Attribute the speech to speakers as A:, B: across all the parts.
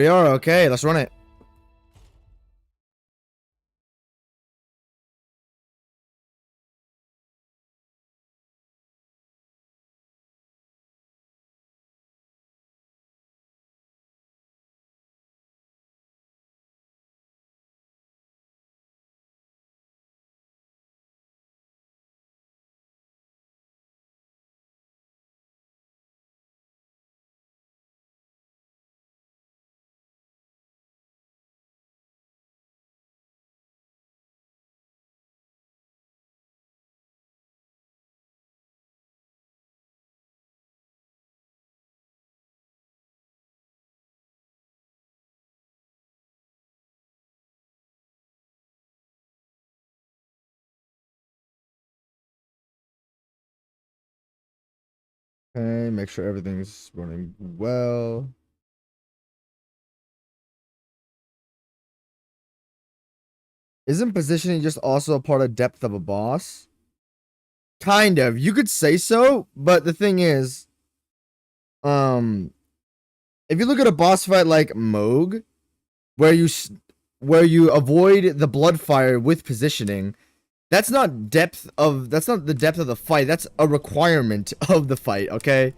A: We are okay. Let's run it. Okay, make sure everything's running well. Isn't positioning just also a part of depth of a boss? Kind of. You could say so, but the thing is, if you look at a boss fight like Moog, where you avoid the blood fire with positioning, that's not the depth of the fight. That's a requirement of the fight, okay?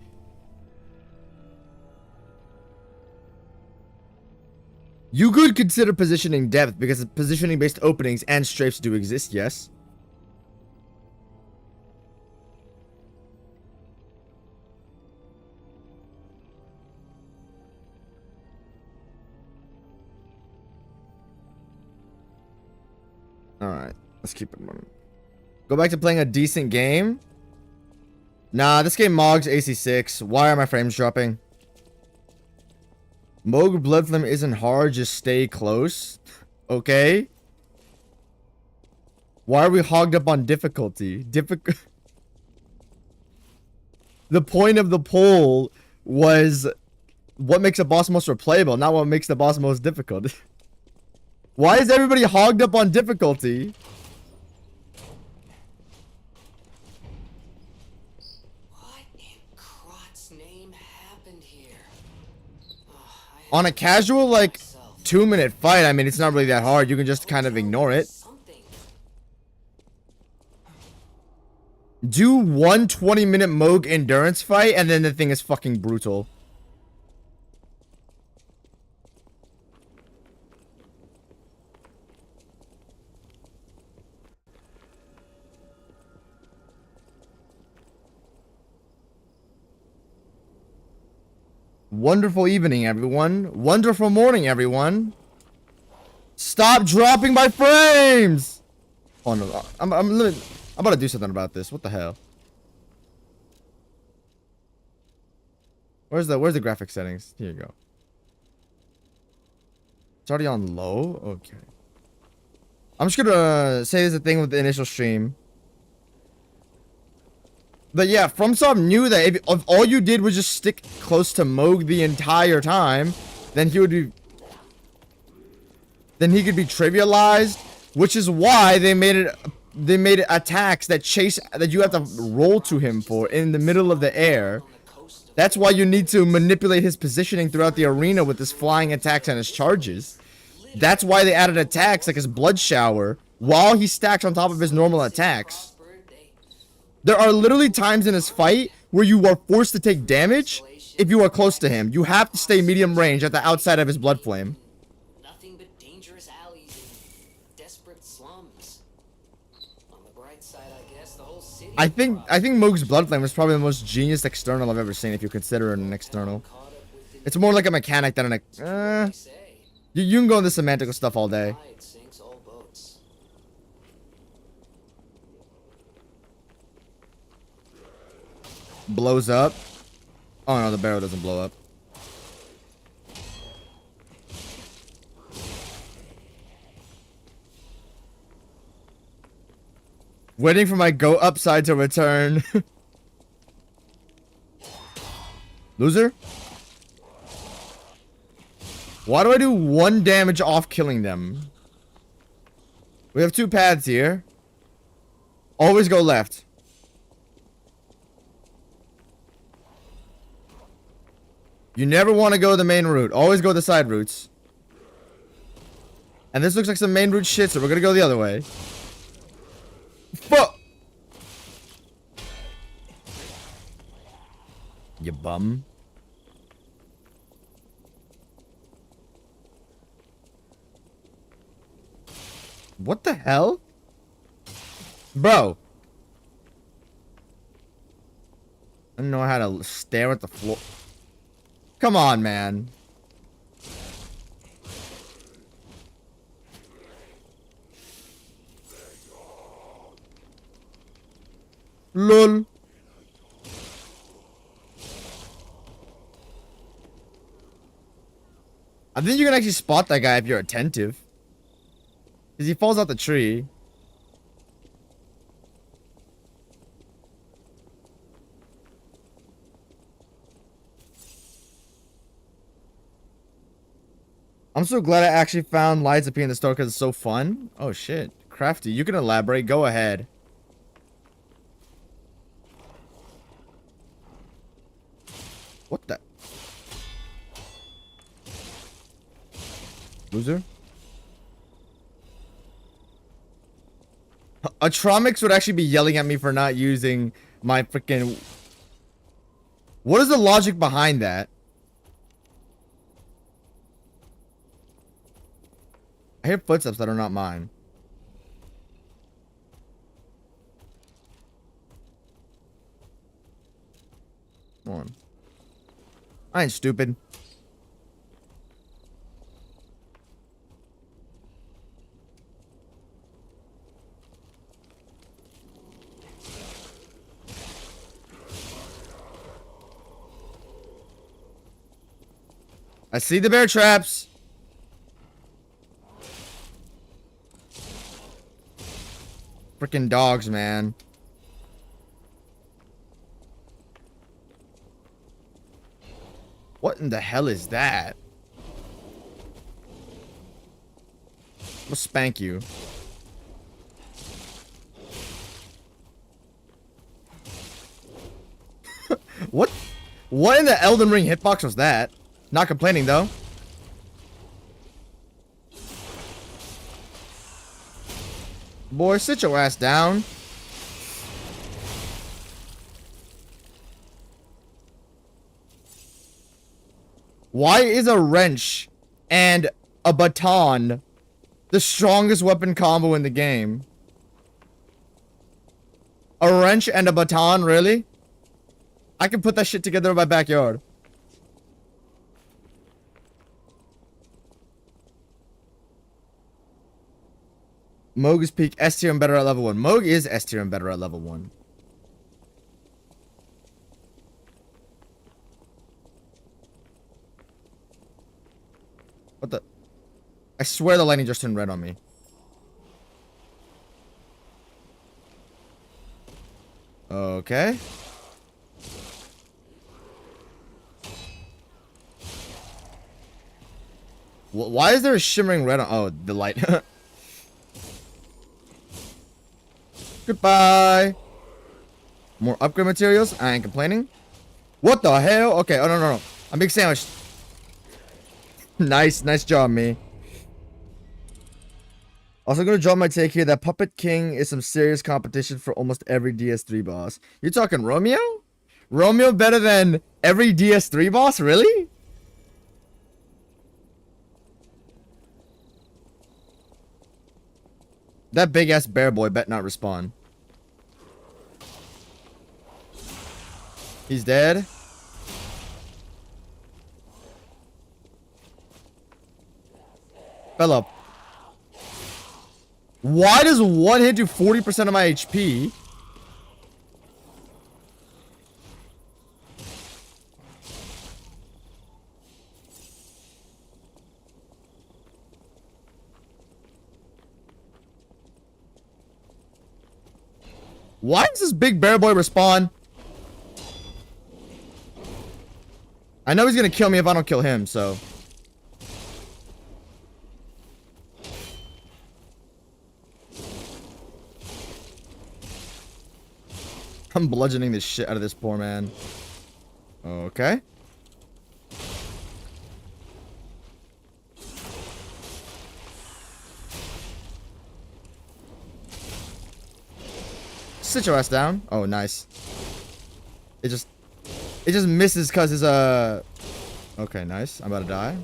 A: You could consider positioning depth because positioning based openings and strafes do exist, yes. Alright, let's keep it moving. Go back to playing a decent game. Nah, this game mogs AC6. Why are my frames dropping? Moog Bloodflame isn't hard, just stay close. Okay. Why are we hogged up on difficulty? The point of the poll was what makes a boss most replayable, not what makes the boss most difficult. Why is everybody hogged up on difficulty?
B: What in Crot's name happened here?
A: On a casual, like, 2-minute fight, I mean, it's not really that hard. You can just kind of ignore it. Do one 20-minute Moog endurance fight, and then the thing is fucking brutal. Wonderful evening, everyone. Wonderful morning, everyone. Stop dropping my frames! Oh no, I'm about to do something about this. What the hell? Where's the graphic settings? Here you go. It's already on low? Okay. I'm just gonna say there's a thing with the initial stream. But yeah, FromSoft knew that if all you did was just stick close to Moog the entire time, then he could be trivialized, which is why they made it attacks that you have to roll to him for in the middle of the air. That's why you need to manipulate his positioning throughout the arena with his flying attacks and his charges. That's why they added attacks like his blood shower while he stacks on top of his normal attacks. There are literally times in his fight where you are forced to take damage if you are close to him. You have to stay medium range at the outside of his blood flame.
B: Nothing but dangerous alleys and desperate slums. On the bright side, I guess the whole city.
A: I think Moog's blood flame is probably the most genius external I've ever seen if you consider it an external. It's more like a mechanic than an you can go into semantical stuff all day. Blows up. Oh no, the barrel doesn't blow up. Waiting for my go upside to return. Loser? Why do I do 1 damage off killing them? We have 2 paths here. Always go left. You never want to go the main route. Always go the side routes. And this looks like some main route shit, so we're gonna go the other way. Fuck! You bum. What the hell? Bro. I don't know how to stare at the floor. Come on, man. LOL. I think you can actually spot that guy if you're attentive. Because he falls out the tree. I'm so glad I actually found Lights Up here in the store because it's so fun. Oh shit. Crafty, you can elaborate. Go ahead. What the? Loser? Atromix would actually be yelling at me for not using my freaking... What is the logic behind that? I hear footsteps that are not mine. Come on. I ain't stupid. I see the bear traps. Freaking dogs, man. What in the hell is that? I'll spank you. What? What in the Elden Ring hitbox was that? Not complaining though. Boy, sit your ass down. Why is a wrench and a baton the strongest weapon combo in the game? A wrench and a baton, really? I can put that shit together in my backyard. Moog is peak S tier and better at level 1. Moog is S tier and better at level 1. What the? I swear the lightning just turned red on me. Okay. Why is there a shimmering red on? Oh, the light. Goodbye. More upgrade materials. I ain't complaining. What the hell? Okay. Oh, no. I'm being sandwiched. Nice job, me. Also gonna drop my take here that Puppet King is some serious competition for almost every DS3 boss. You're talking Romeo? Romeo better than every DS3 boss? Really? That big ass bear boy bet not respawn. He's dead. Fell up. Why does one hit do 40% of my HP? Why does this big bear boy respawn? I know he's gonna kill me if I don't kill him, so. I'm bludgeoning the shit out of this poor man. Okay. Sit your ass down. Oh, nice. It just misses because his Okay, nice. I'm about to die.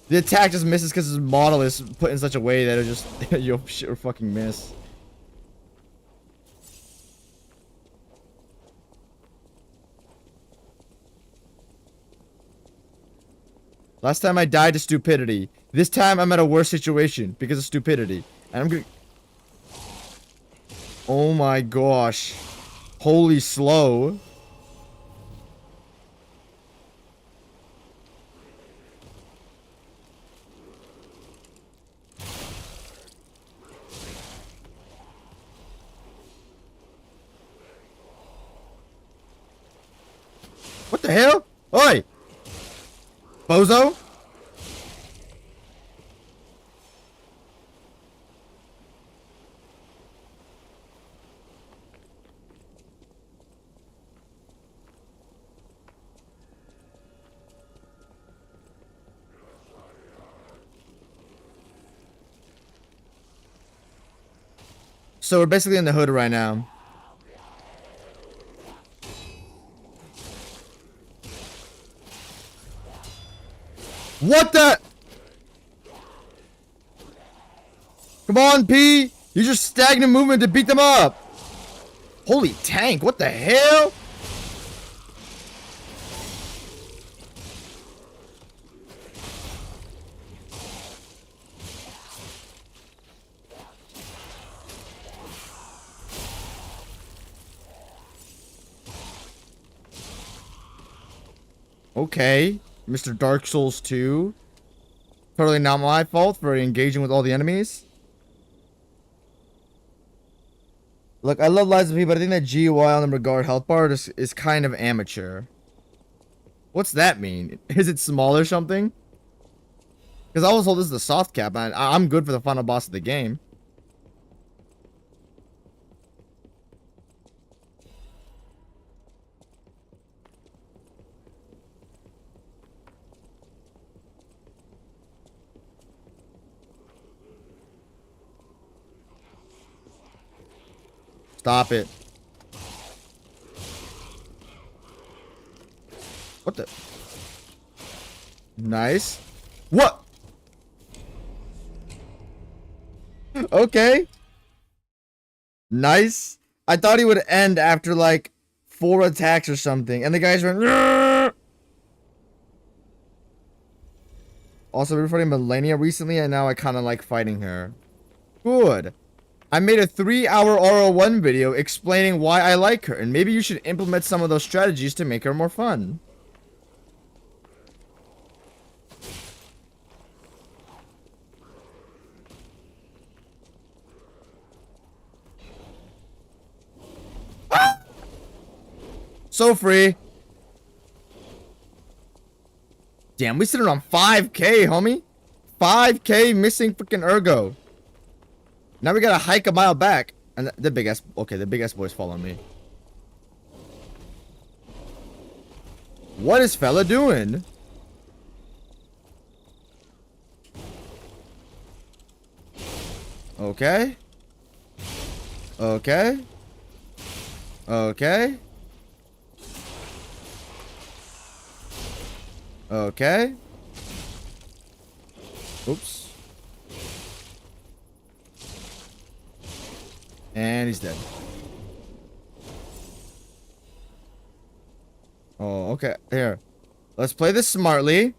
A: The attack just misses because his model is put in such a way that it just you'll sure fucking miss. Last time I died to stupidity. This time I'm at a worse situation because of stupidity. And I'm gonna... Oh my gosh. Holy slow. What the hell? Oi! Bozo? So we're basically in the hood right now. What the? Come on, P. Use your stagnant movement to beat them up. Holy tank, what the hell? Okay, Mr. Dark Souls 2. Totally not my fault for engaging with all the enemies. Look, I love Lies of P, but I think that GUI on the regard health bar is kind of amateur. What's that mean? Is it small or something? Because I was told this is the soft cap, and I'm good for the final boss of the game. Stop it. What the? Nice. What? Okay. Nice. I thought he would end after like 4 attacks or something. And the guys went... "Rrrr!" Also, been fighting Melania recently, and now I kind of like fighting her. Good. I made a 3-hour RO1 video explaining why I like her, and maybe you should implement some of those strategies to make her more fun. Ah! So free. Damn, we sitting on 5K, homie. 5K missing freaking ergo. Now we gotta hike a mile back. And the big ass... Okay, the big ass boys follow me. What is fella doing? Okay. Okay. Okay. Okay. Oops. And he's dead. Oh, okay. Here. Let's play this smartly.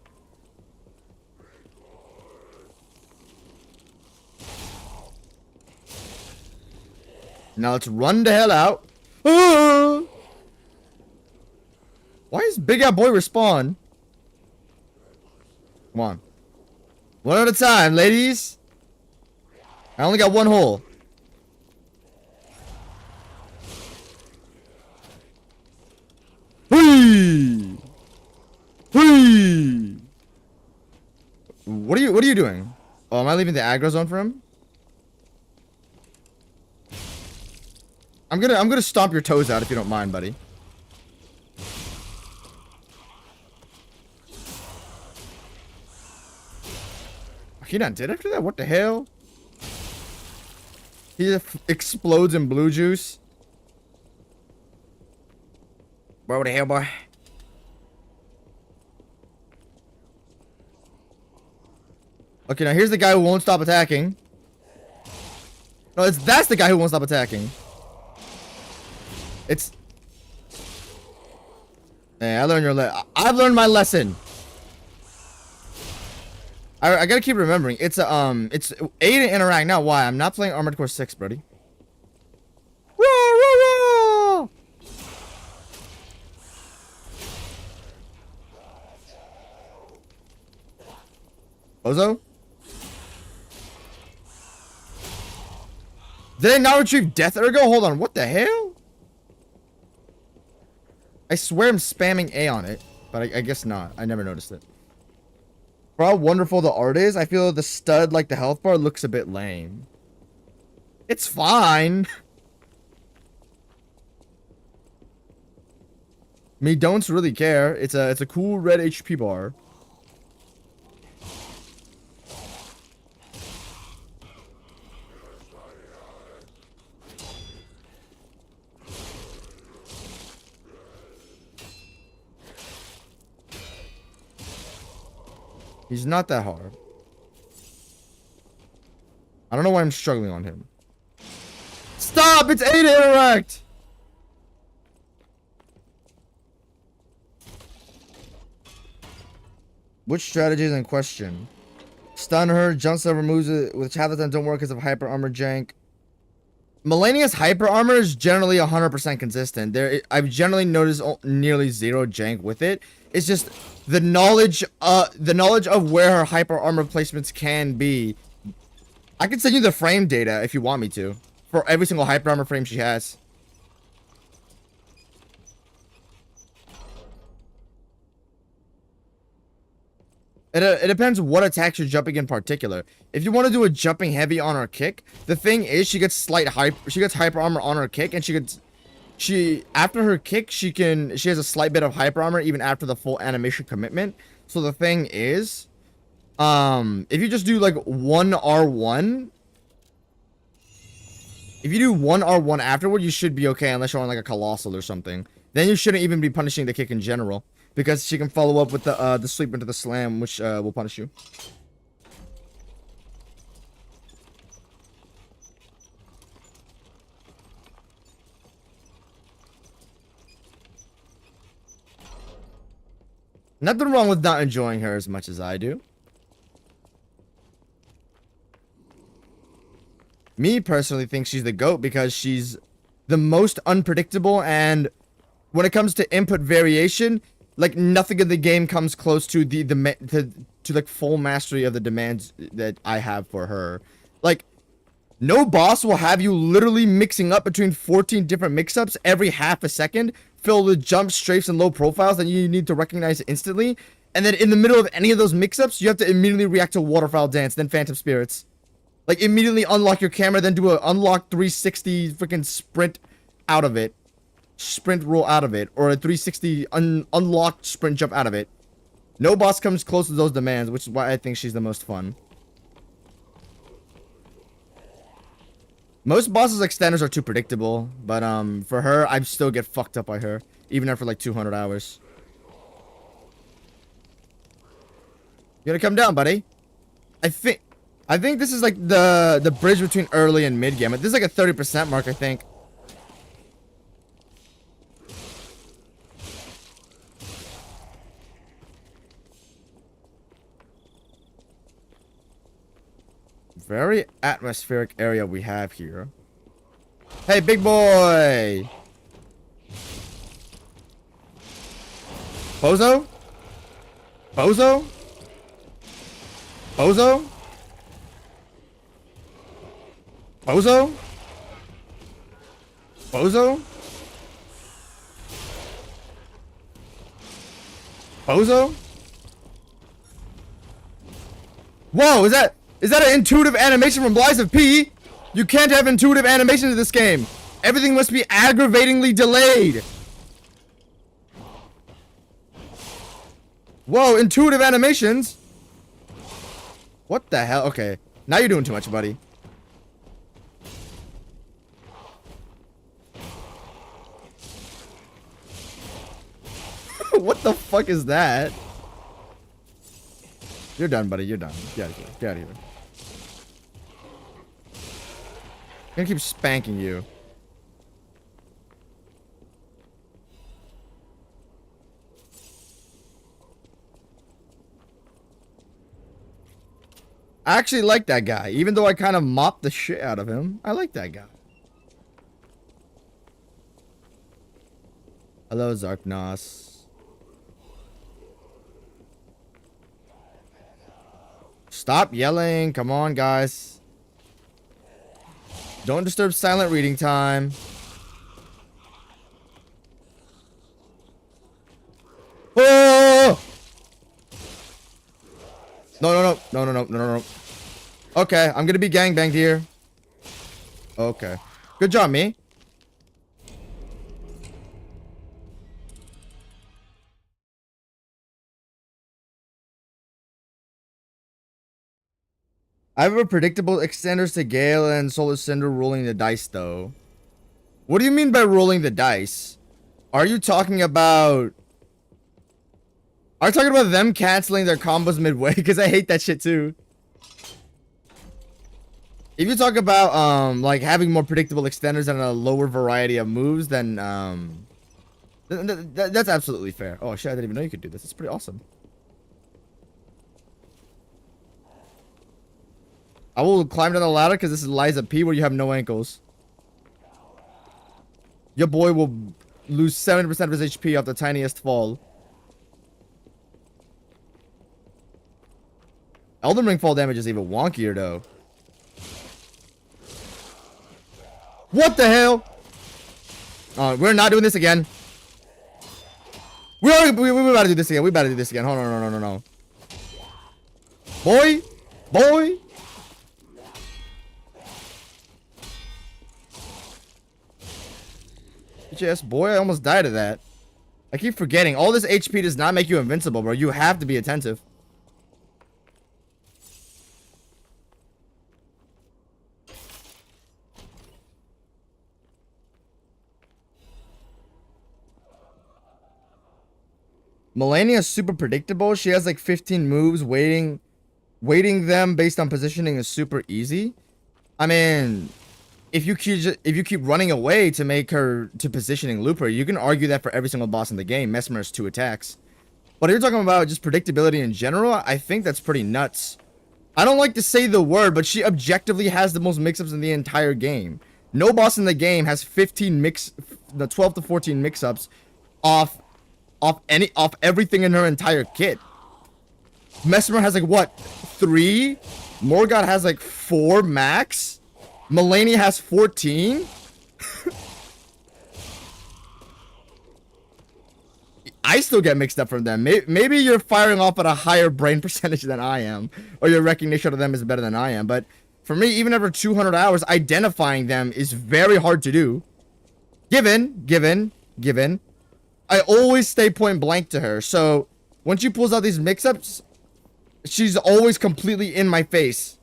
A: Now let's run the hell out. Ah! Why is Big Out Boy respawn? Come on. One at a time, ladies. I only got one hole. Whee! Whee! What are you doing? Oh, am I leaving the aggro zone for him? I'm gonna stomp your toes out if you don't mind, buddy. He not dead after that? What the hell? He just explodes in blue juice. Bro, what the hell, boy? Okay, now here's the guy who won't stop attacking. No, that's the guy who won't stop attacking. It's... Hey, I've learned my lesson. I gotta keep remembering. It's A to interact, not Y. I'm not playing Armored Core 6, buddy. Whoa, whoa, whoa! Bozo? Did I not retrieve Death Ergo? Hold on, what the hell? I swear I'm spamming A on it, but I guess not. I never noticed it. For how wonderful the art is, I feel the stud, like the health bar, looks a bit lame. It's fine. Me don't really care. It's a cool red HP bar. He's not that hard. I don't know why I'm struggling on him. Stop! It's A to interact! Which strategy is in question? Stun her, jump several moves which half the time don't work because of hyper armor jank. Malenia's hyper armor is generally 100% consistent. I've generally noticed nearly zero jank with it. It's just the knowledge of where her hyper armor placements can be. I can send you the frame data if you want me to, for every single hyper armor frame she has. It depends what attacks you're jumping in particular. If you want to do a jumping heavy on her kick, the thing is she gets hyper armor on her kick, and after her kick she has a slight bit of hyper armor even after the full animation commitment. So the thing is, if you just do like 1R1, if you do 1R1 afterward, you should be okay unless you're on like a colossal or something. Then you shouldn't even be punishing the kick in general, because she can follow up with the sweep into the slam, which will punish you. Nothing wrong with not enjoying her as much as I do. Me personally think she's the GOAT because she's the most unpredictable, and when it comes to input variation, like nothing in the game comes close to to like full mastery of the demands that I have for her. Like, no boss will have you literally mixing up between 14 different mix-ups every half a second, filled with jumps, strafes, and low profiles that you need to recognize instantly. And then in the middle of any of those mix-ups, you have to immediately react to Waterfowl Dance, then Phantom Spirits. Like, immediately unlock your camera, then do a unlock 360 freaking sprint out of it. Sprint roll out of it, or a 360 unlocked sprint jump out of it. No boss comes close to those demands, which is why I think she's the most fun. Most bosses like standards are too predictable, but for her, I still get fucked up by her, even after like 200 hours. You gotta come down, buddy. I think this is like the bridge between early and mid game. This is like a 30% mark, I think. Very atmospheric area we have here. Hey, big boy! Bozo? Bozo? Bozo? Bozo? Bozo? Bozo? Whoa, is that an intuitive animation from Lies of P? You can't have intuitive animation in this game. Everything must be aggravatingly delayed. Whoa, intuitive animations? What the hell? Okay, now you're doing too much, buddy. the fuck is that? You're done, buddy. You're done. Get out of here. Get out of here. I'm gonna keep spanking you. I actually like that guy, even though I kind of mopped the shit out of him. I like that guy. Hello, Zarknos. Stop yelling. Come on, guys. Don't disturb silent reading time. Oh! No. Okay, I'm gonna be gangbanged here. Okay. Good job, me. I have a predictable extenders to Gale and Solar Cinder rolling the dice, though. What do you mean by rolling the dice? Are you talking about... Are you talking about them canceling their combos midway? Because I hate that shit, too. If you talk about, like, having more predictable extenders and a lower variety of moves, then, that's absolutely fair. Oh, shit, I didn't even know you could do this. It's pretty awesome. I will climb down the ladder because this is Liza P where you have no ankles. Your boy will lose 70% of his HP off the tiniest fall. Elden Ring fall damage is even wonkier though. What the hell? We're not doing this again. We about to do this again. We about to do this again. Hold on, no. Boy. Yes, boy, I almost died of that. I keep forgetting. All this HP does not make you invincible, bro. You have to be attentive. Malenia is super predictable. She has like 15 moves. Waiting them based on positioning is super easy. I mean... If you keep running away to make her to positioning loop her, you can argue that for every single boss in the game. Mesmer has 2 attacks. But if you're talking about just predictability in general, I think that's pretty nuts. I don't like to say the word, but she objectively has the most mix-ups in the entire game. No boss in the game has 12 to 14 mix-ups off everything in her entire kit. Mesmer has like what, 3? Morgott has like 4 max. Malenia has 14? I still get mixed up from them. Maybe you're firing off at a higher brain percentage than I am. Or your recognition of them is better than I am. But for me, even after 200 hours, identifying them is very hard to do. Given. I always stay point blank to her. So, when she pulls out these mix-ups, she's always completely in my face.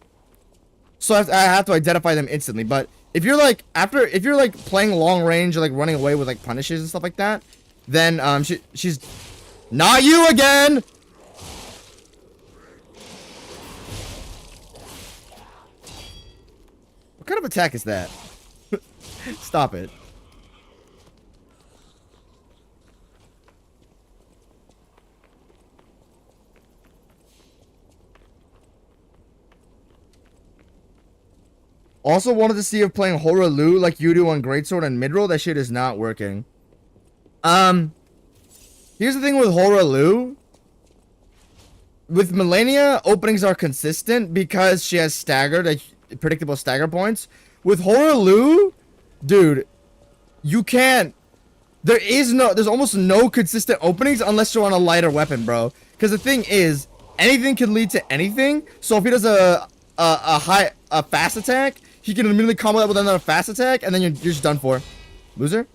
A: So I have to identify them instantly. But if you're like if you're like playing long range or like running away with like punishes and stuff like that, then she's not you again. What kind of attack is that? Stop it. Also wanted to see if playing Hoarah like you do on Greatsword and Midroll, that shit is not working. Here's the thing with Hoarah. With Malenia, openings are consistent because she has predictable stagger points. With Hoarah, dude, you can't. There's almost no consistent openings unless you're on a lighter weapon, bro. Because the thing is, anything can lead to anything. So if he does a fast attack, he can immediately combo that with another fast attack, and then you're just done for. Loser?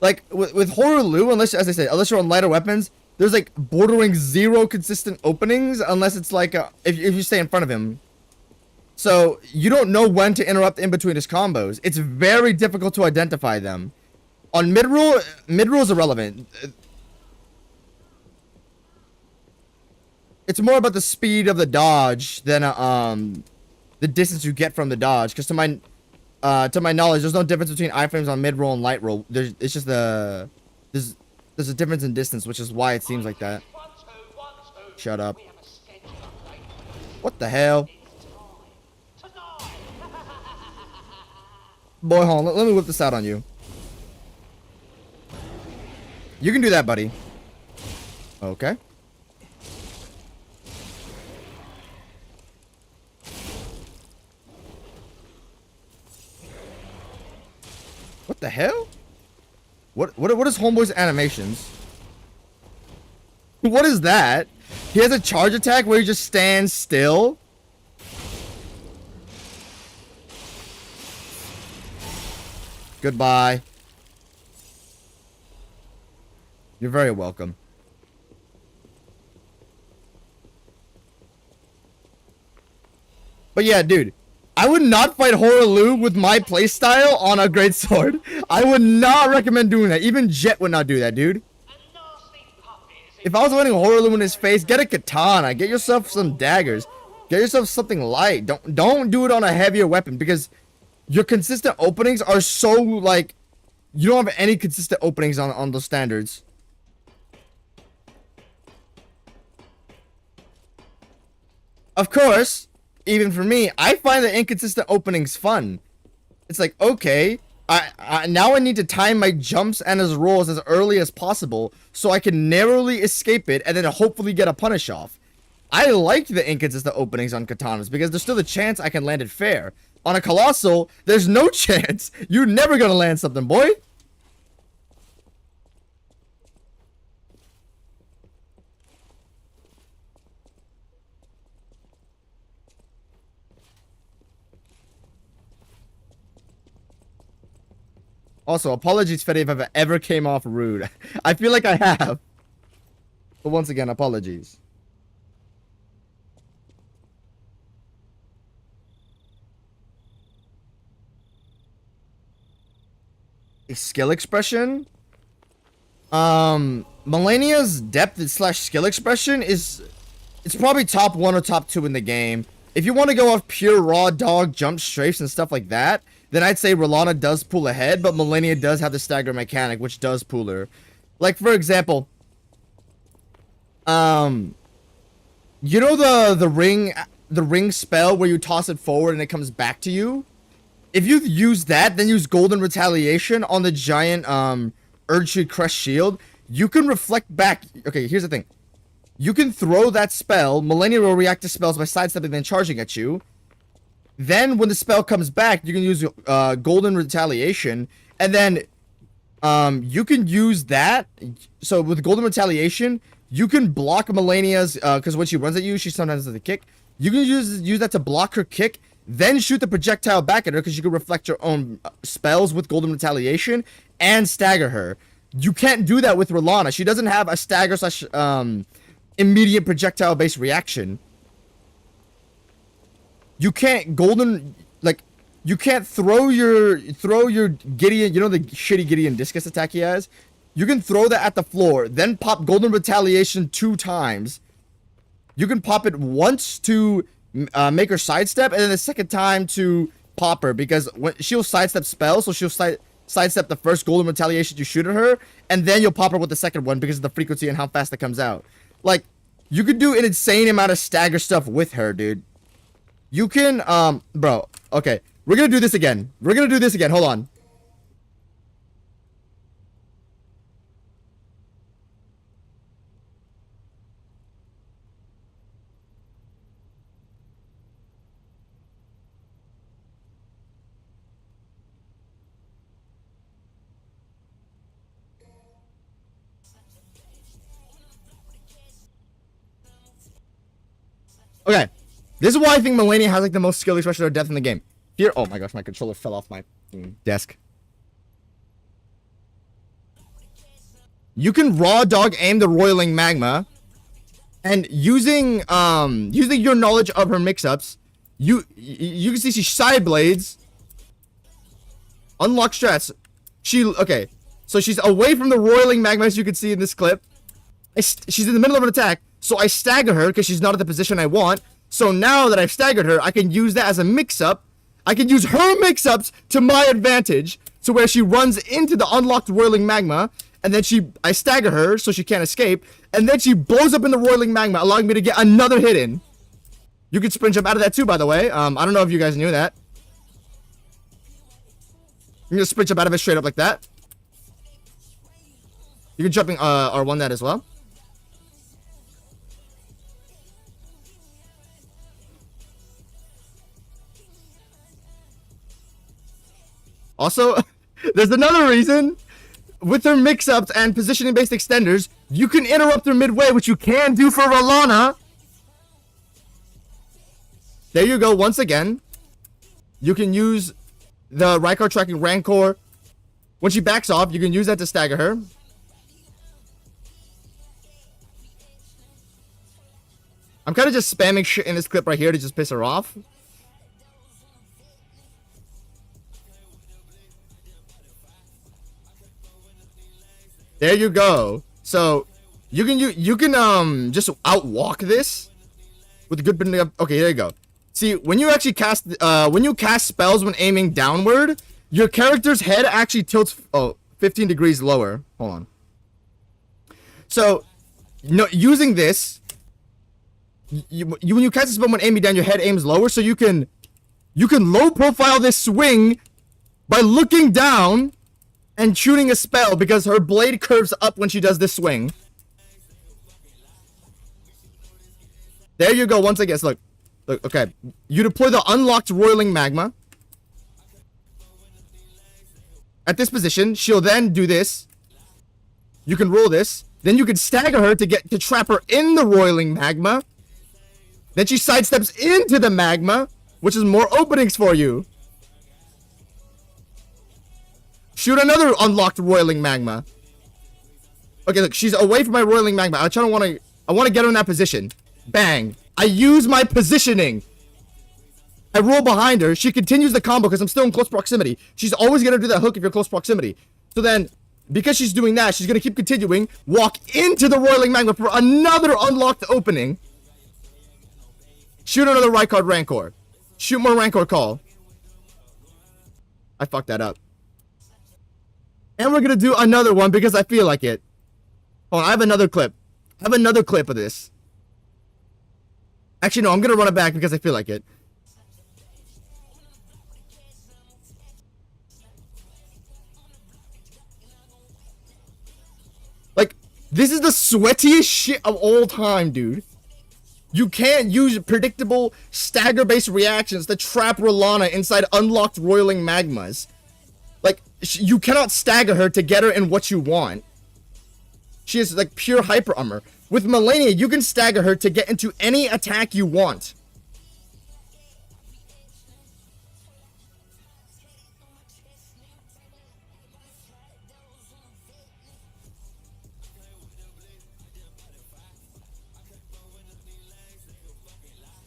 A: Like, with Hoarah, unless you're on lighter weapons, there's like bordering 0 consistent openings, unless it's like, if you stay in front of him. So you don't know when to interrupt in between his combos. It's very difficult to identify them. On mid rule is irrelevant. It's more about the speed of the dodge than the distance you get from the dodge. Because to my knowledge, there's no difference between iframes on mid roll and light roll. It's just there's a difference in distance, which is why it seems like that. Shut up. What the hell? Boy, hold on. Let me whip this out on you. You can do that, buddy. Okay. What the hell? What is Homeboy's animations? What is that? He has a charge attack where he just stands still? Goodbye. You're very welcome. But yeah, dude. I would not fight Hoarah with my playstyle on a great sword. I would not recommend doing that. Even Jet would not do that, dude. If I was winning Hoarah in his face, get a katana. Get yourself some daggers. Get yourself something light. Don't do it on a heavier weapon because your consistent openings are so like you don't have any consistent openings on those standards. Of course, even for me, I find the inconsistent openings fun. It's like, okay, I now I need to time my jumps and his rolls as early as possible so I can narrowly escape it and then hopefully get a punish off. I like the inconsistent openings on katanas because there's still a chance I can land it fair. On a Colossal, there's no chance. You're never gonna land something, boy. Also, apologies, Fetty, if I've ever came off rude. I feel like I have. But once again, apologies. A skill expression? Malenia's depth slash skill expression is... It's probably top 1 or top 2 in the game. If you want to go off pure raw dog jump strafes and stuff like that, then I'd say Rellana does pull ahead, but Malenia does have the stagger mechanic, which does pull her. Like, for example, you know the ring spell where you toss it forward and it comes back to you? If you use that, then use Golden Retaliation on the giant Erdtree Crest Shield, you can reflect back. Okay, here's the thing. You can throw that spell. Malenia will react to spells by sidestepping then charging at you. Then when the spell comes back, you can use Golden Retaliation. And then you can use that. So with Golden Retaliation, you can block Malenia's... Because when she runs at you, she sometimes does a kick. You can use that to block her kick. Then shoot the projectile back at her because you can reflect your own spells with Golden Retaliation and stagger her. You can't do that with Rellana. She doesn't have a stagger slash immediate projectile based reaction. You can't you can't throw your Gideon, you know the shitty Gideon discus attack he has? You can throw that at the floor, then pop Golden Retaliation 2 times. You can pop it once to make her sidestep, and then the second time to pop her, because when she'll sidestep spells, so she'll sidestep the first Golden Retaliation you shoot at her, and then you'll pop her with the second one because of the frequency and how fast it comes out. Like, you could do an insane amount of stagger stuff with her, dude. You can, bro, okay, we're gonna do this again. Hold on. Okay, this is why I think Malenia has like the most skill expression of death in the game. Here, oh my gosh, my controller fell off my desk. You can raw dog aim the Roiling Magma, and using your knowledge of her mix-ups, you can see she side blades. Unlock strats. Okay. So she's away from the roiling magma, as you can see in this clip. She's in the middle of an attack, so I stagger her because she's not at the position I want. So now that I've staggered her, I can use that as a mix-up. I can use her mix-ups to my advantage, to where she runs into the unlocked roiling magma, and then I stagger her so she can't escape, and then she blows up in the roiling magma, allowing me to get another hit in. You can sprint jump out of that too, by the way. I don't know if you guys knew that. You can just sprint jump out of it straight up like that. You can jumping R1 that as well. Also, there's another reason. With her mix-ups and positioning-based extenders, you can interrupt her midway, which you can do for R'Ellana. There you go, once again. You can use the Rykard tracking Rancor. When she backs off, you can use that to stagger her. I'm kind of just spamming shit in this clip right here to just piss her off. There you go. So you can just outwalk this with a good bit of, okay, there you go. See, when you actually cast spells when aiming downward, your character's head actually tilts 15 degrees lower. Hold on. So, using this, when you cast a spell when aiming down, your head aims lower, so you can low profile this swing by looking down and shooting a spell, because her blade curves up when she does this swing. There you go, once again. So look, okay. You deploy the unlocked roiling magma. At this position, she'll then do this. You can roll this. Then you can stagger her to trap her in the roiling magma. Then she sidesteps into the magma, which is more openings for you. Shoot another unlocked roiling magma. Okay, look, she's away from my roiling magma. I want to get her in that position. Bang. I use my positioning. I roll behind her. She continues the combo because I'm still in close proximity. She's always going to do that hook if you're close proximity. So then, because she's doing that, she's going to keep continuing. Walk into the roiling magma for another unlocked opening. Shoot another Rykard Rancor. Shoot more Rancor Call. I fucked that up. And we're gonna do another one because I feel like it. Hold on, I have another clip. I have another clip of this. Actually, no, I'm gonna run it back because I feel like it. Like, this is the sweatiest shit of all time, dude. You can't use predictable stagger-based reactions to trap R'Ellana inside unlocked roiling magmas. Like, you cannot stagger her to get her in what you want. She is like pure hyper armor. With Malenia, you can stagger her to get into any attack you want.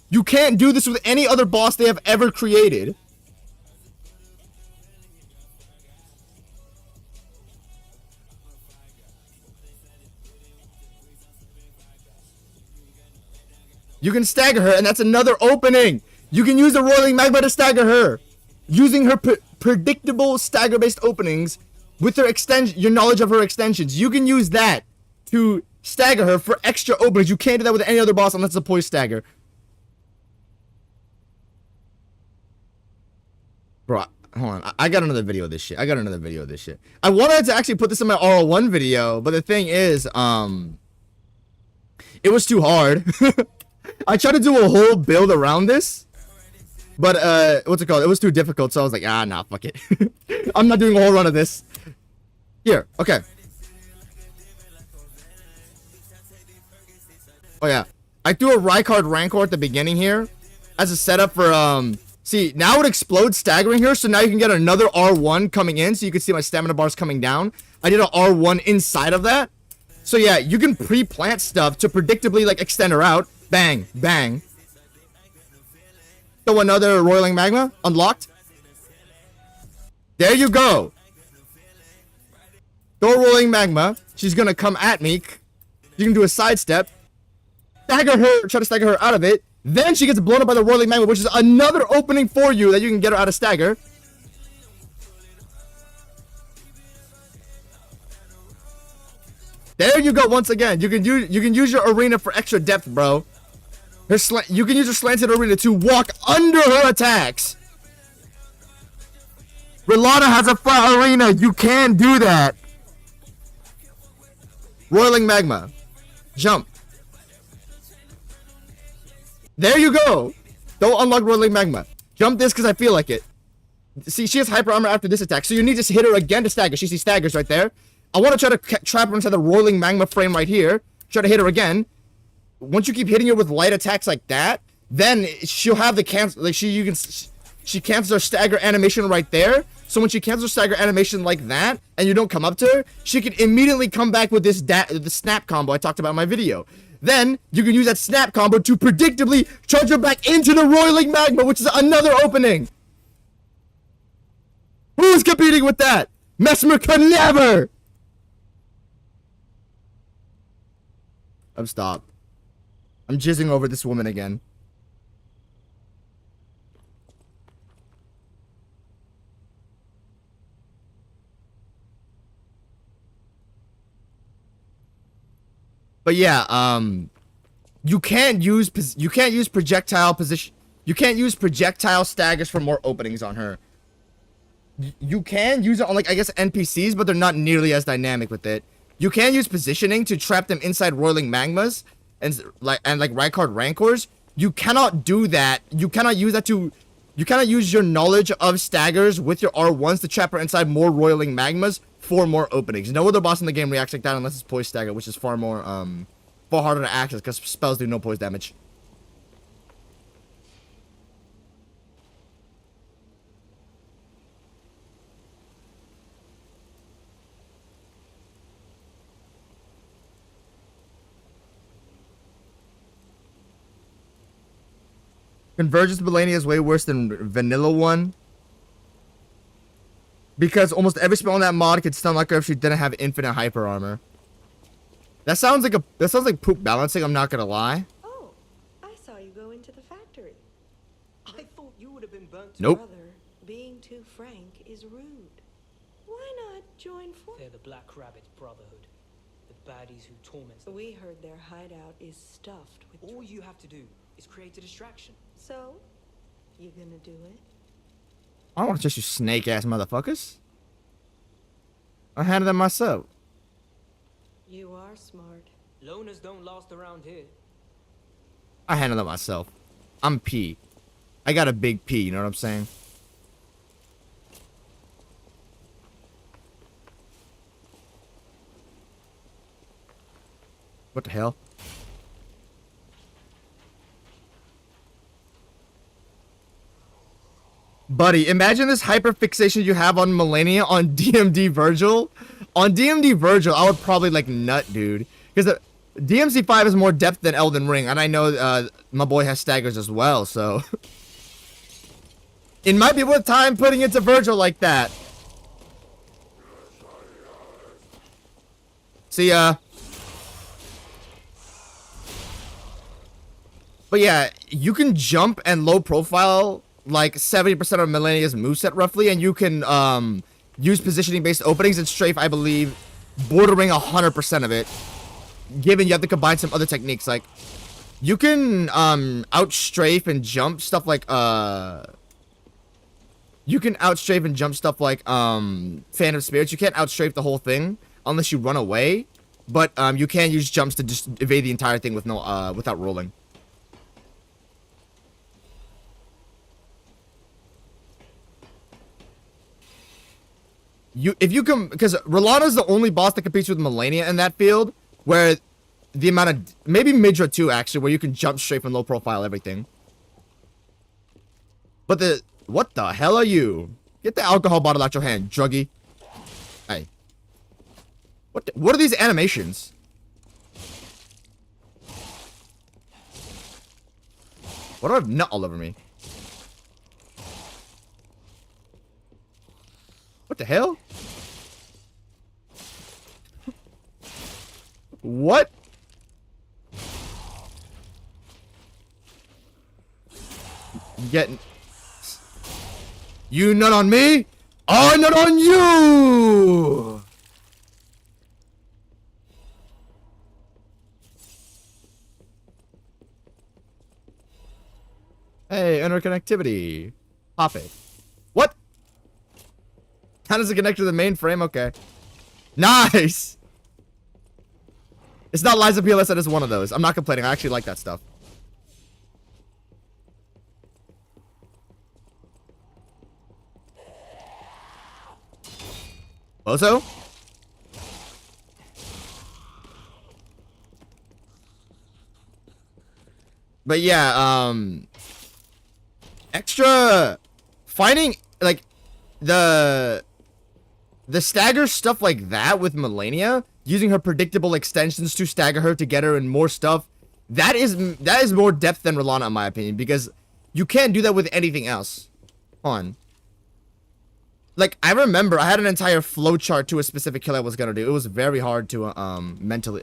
A: You can't do this with any other boss they have ever created. You can stagger her, and that's another opening. You can use the roiling magma to stagger her. Using her predictable stagger-based openings with her your knowledge of her extensions. You can use that to stagger her for extra openings. You can't do that with any other boss unless it's a poise stagger. Bro, hold on. I got another video of this shit. I wanted to actually put this in my RL1 video, but the thing is, it was too hard. I tried to do a whole build around this, but what's it called? It was too difficult, so I was like, nah, fuck it. I'm not doing a whole run of this. Here, okay. Oh yeah, I threw a Rykard Rancor at the beginning here as a setup for see, now it explodes staggering her, so now you can get another R1 coming in, so you can see my stamina bars coming down. I did an R1 inside of that. So yeah, you can pre-plant stuff to predictably like extend her out. Bang, bang. Throw another Roiling Magma. Unlocked. There you go. Throw Roiling Magma. She's gonna come at me. You can do a sidestep. Stagger her. Try to stagger her out of it. Then she gets blown up by the Roiling Magma, which is another opening for you that you can get her out of stagger. There you go. Once again, you can use your arena for extra depth, bro. You can use your slanted arena to walk under her attacks. Relana has a flat arena. You can do that. Roiling Magma. Jump. There you go. Don't unlock Roiling Magma. Jump this because I feel like it. See, she has hyper armor after this attack, so you need to hit her again to stagger. She staggers right there. I want to try to trap her inside the Roiling Magma frame right here. Try to hit her again. Once you keep hitting her with light attacks like that, then she'll have the cancel. Like she cancels her stagger animation right there. So when she cancels her stagger animation like that, and you don't come up to her, she can immediately come back with this the snap combo I talked about in my video. Then you can use that snap combo to predictably charge her back into the Roiling Magma, which is another opening. Who's competing with that? Mesmer could never. Stop. I'm jizzing over this woman again. But yeah, you can't use projectile position. You can't use projectile staggers for more openings on her. You can use it on, like, I guess NPCs, but they're not nearly as dynamic with it. You can use positioning to trap them inside Roiling Magmas and like Rykard Rancors. You cannot do that. You cannot use that to. You cannot use your knowledge of staggers with your R1s to trap her inside more Roiling Magmas for more openings. No other boss in the game reacts like that unless it's poise stagger, which is far harder to access because spells do no poise damage. Convergence Melania is way worse than Vanilla 1. Because almost every spell in that mod could stun like her if she didn't have infinite hyper armor. That sounds like poop balancing, I'm not gonna lie.
C: Oh, I saw you go into the factory.
D: I thought you would have been burnt.
A: Nope.
C: Brother, being too frank is rude. Why not join forces?
D: They're the Black Rabbit Brotherhood. The baddies who torment them.
C: We heard their hideout is stuffed with...
D: All you have to do is create a distraction.
C: So, you gonna do it?
A: I don't want to chase you snake-ass motherfuckers. I handled them myself.
C: You are smart.
D: Loners don't last around here.
A: I handled it myself. I'm P. I got a big P, you know what I'm saying? What the hell? Buddy, imagine this hyperfixation you have on Melania on DMD Virgil. On DMD Virgil, I would probably like nut, dude. Because DMC5 has more depth than Elden Ring, and I know my boy has staggers as well, so... It might be worth time putting it to Virgil like that. See ya. But yeah, you can jump and low profile like 70% of Melania's moveset roughly, and you can use positioning based openings and strafe, I believe, bordering 100% of it. Given you have to combine some other techniques, like you can outstrafe and jump stuff like Phantom Spirits. You can't outstrafe the whole thing unless you run away, but you can use jumps to just evade the entire thing with no without rolling. If you can, because Relana's the only boss that competes with Melania in that field, where the amount of, maybe Midra too, actually, where you can jump straight from low profile everything. But what the hell are you? Get the alcohol bottle out your hand, druggie. Hey. What are these animations? What do I have nut all over me? What the hell? What? Getting you nut on me, I nut on you. Hey, interconnectivity. Pop it. What? How does it connect to the main frame? Okay. Nice. It's not Liza PLS, that is one of those. I'm not complaining. I actually like that stuff. Bozo? But yeah, extra finding like the stagger stuff like that with Melania, using her predictable extensions to stagger her to get her and more stuff. That is more depth than Rolana in my opinion, because you can't do that with anything else. Hold on. Like, I remember I had an entire flowchart to a specific kill I was gonna do. It was very hard to mentally.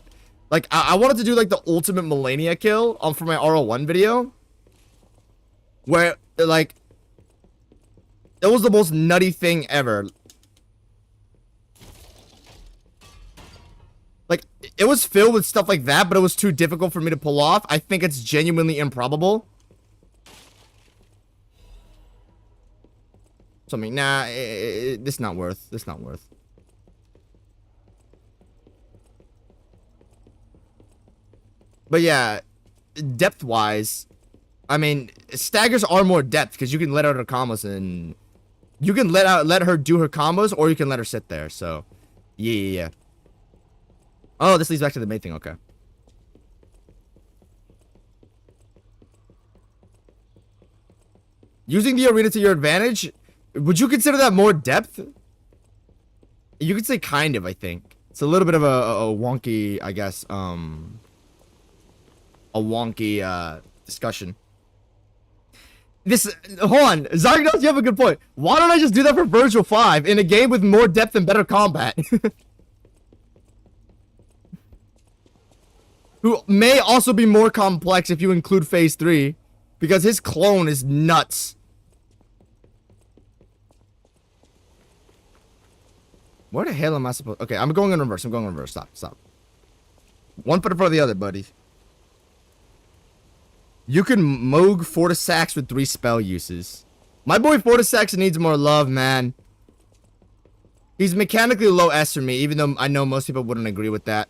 A: Like, I wanted to do like the ultimate Melania kill for my RL1 video, where like it was the most nutty thing ever. Like, it was filled with stuff like that, but it was too difficult for me to pull off. I think it's genuinely improbable. So I mean, nah, this not worth. This not worth. But yeah, depth-wise, I mean, staggers are more depth because you can let out her combos and you can let her do her combos, or you can let her sit there. So, yeah. Oh, this leads back to the main thing. Okay. Using the arena to your advantage, would you consider that more depth? You could say kind of. I think it's a little bit of a wonky, I guess. A wonky discussion. Hold on, Zargnos, you have a good point. Why don't I just do that for Virgil 5 in a game with more depth and better combat? Who may also be more complex if you include Phase 3, because his clone is nuts. Where the hell am I supposed? Okay, I'm going in reverse. I'm going in reverse. Stop. One foot in front of the other, buddy. You can Moog Fortisax with 3 spell uses. My boy Fortisax needs more love, man. He's mechanically low S for me, even though I know most people wouldn't agree with that.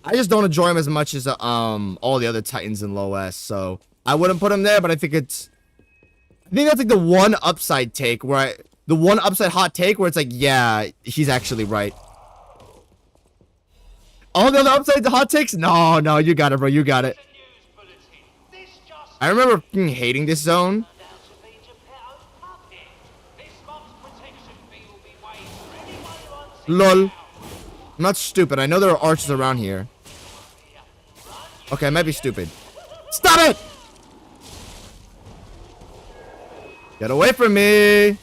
A: I just don't enjoy him as much as all the other Titans in low S, so I wouldn't put him there, but I think that's like the one upside take where the one upside hot take where it's like, yeah, he's actually right. All the other upside hot takes? No, you got it, bro. You got it. I remember fucking hating this zone. Lol. I'm not stupid. I know there are archers around here. Okay, I might be stupid. Stop it! Get away from me!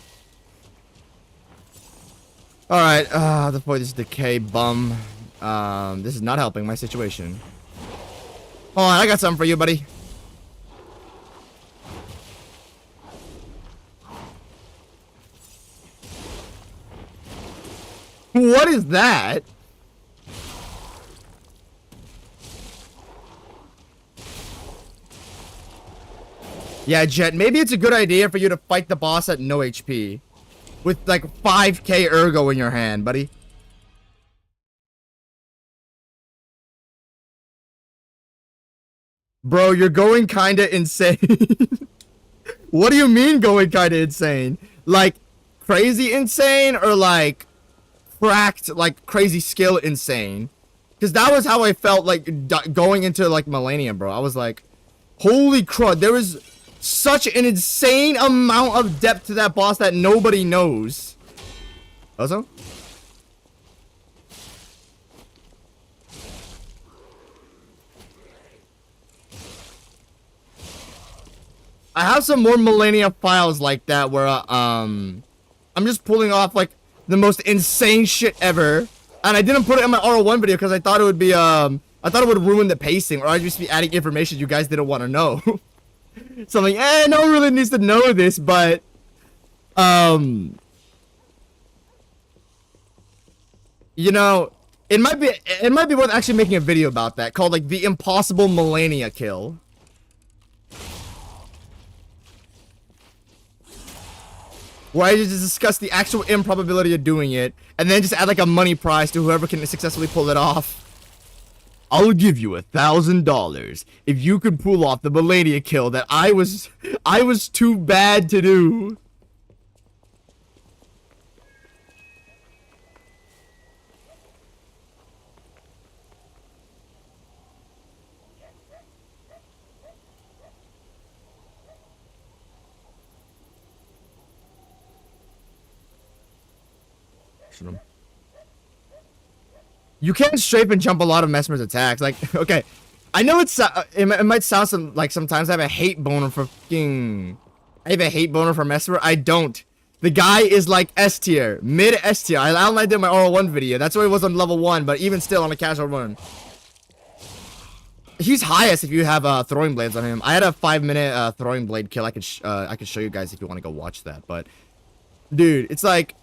A: Alright, the point is decay bum. This is not helping my situation. Hold on, I got something for you, buddy. What is that? Yeah, Jet, maybe it's a good idea for you to fight the boss at no HP. With like 5k ergo in your hand, buddy. Bro, you're going kinda insane. What do you mean going kinda insane? Like, crazy insane or like cracked, like crazy skill insane? Because that was how I felt like going into like Millennium, bro. I was like, holy crud, there is such an insane amount of depth to that boss that nobody knows. Also? I have some more Millennia files like that where I'm just pulling off like the most insane shit ever, and I didn't put it in my RO1 video because I thought it would be I thought it would ruin the pacing, or I'd just be adding information you guys didn't want to know. So I'm like, no one really needs to know this, but you know, it might be worth actually making a video about that called like the impossible Millennia kill. Where I just discuss the actual improbability of doing it, and then just add like a money prize to whoever can successfully pull it off. I'll give you $1,000 if you could pull off the Millennia kill that I was too bad to do. You can't strafe and jump a lot of Mesmer's attacks. Like, okay, I know it might sound like sometimes I have a hate boner for Mesmer. I don't. The guy is like S tier, mid S tier. I outlined it in my RO1 video. That's why he was on level 1, but even still on a casual run. He's highest if you have throwing blades on him. I had a 5-minute throwing blade kill. I could show you guys if you want to go watch that. But dude, it's like,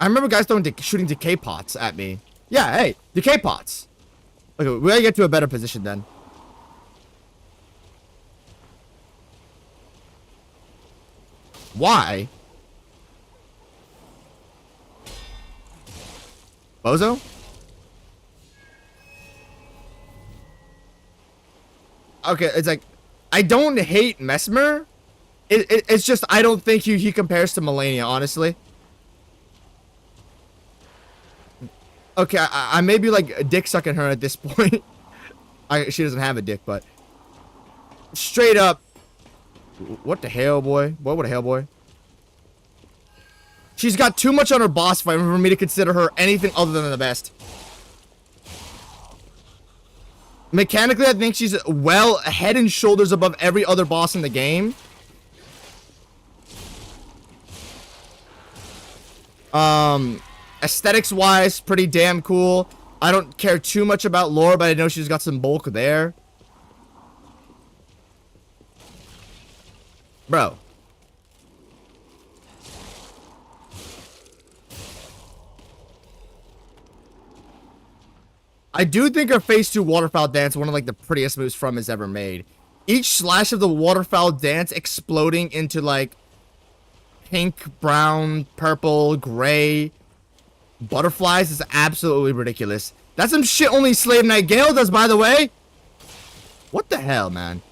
A: I remember guys shooting decay pots at me. Yeah, hey, decay pots. Okay, we gotta get to a better position then. Why? Bozo? Okay, it's like, I don't hate Mesmer. It's just, I don't think he compares to Millennia, honestly. Okay, I may be like dick sucking her at this point. She doesn't have a dick, but straight up, what the hell, boy? What the hell, boy? She's got too much on her boss fight for me to consider her anything other than the best. Mechanically, I think she's well head and shoulders above every other boss in the game. Aesthetics wise, pretty damn cool. I don't care too much about lore, but I know she's got some bulk there. Bro. I do think her phase 2 waterfowl dance one of like the prettiest moves From has ever made. Each slash of the waterfowl dance exploding into like pink, brown, purple, gray butterflies is absolutely ridiculous. That's some shit only Slave Knight Gale does, by the way. What the hell, man?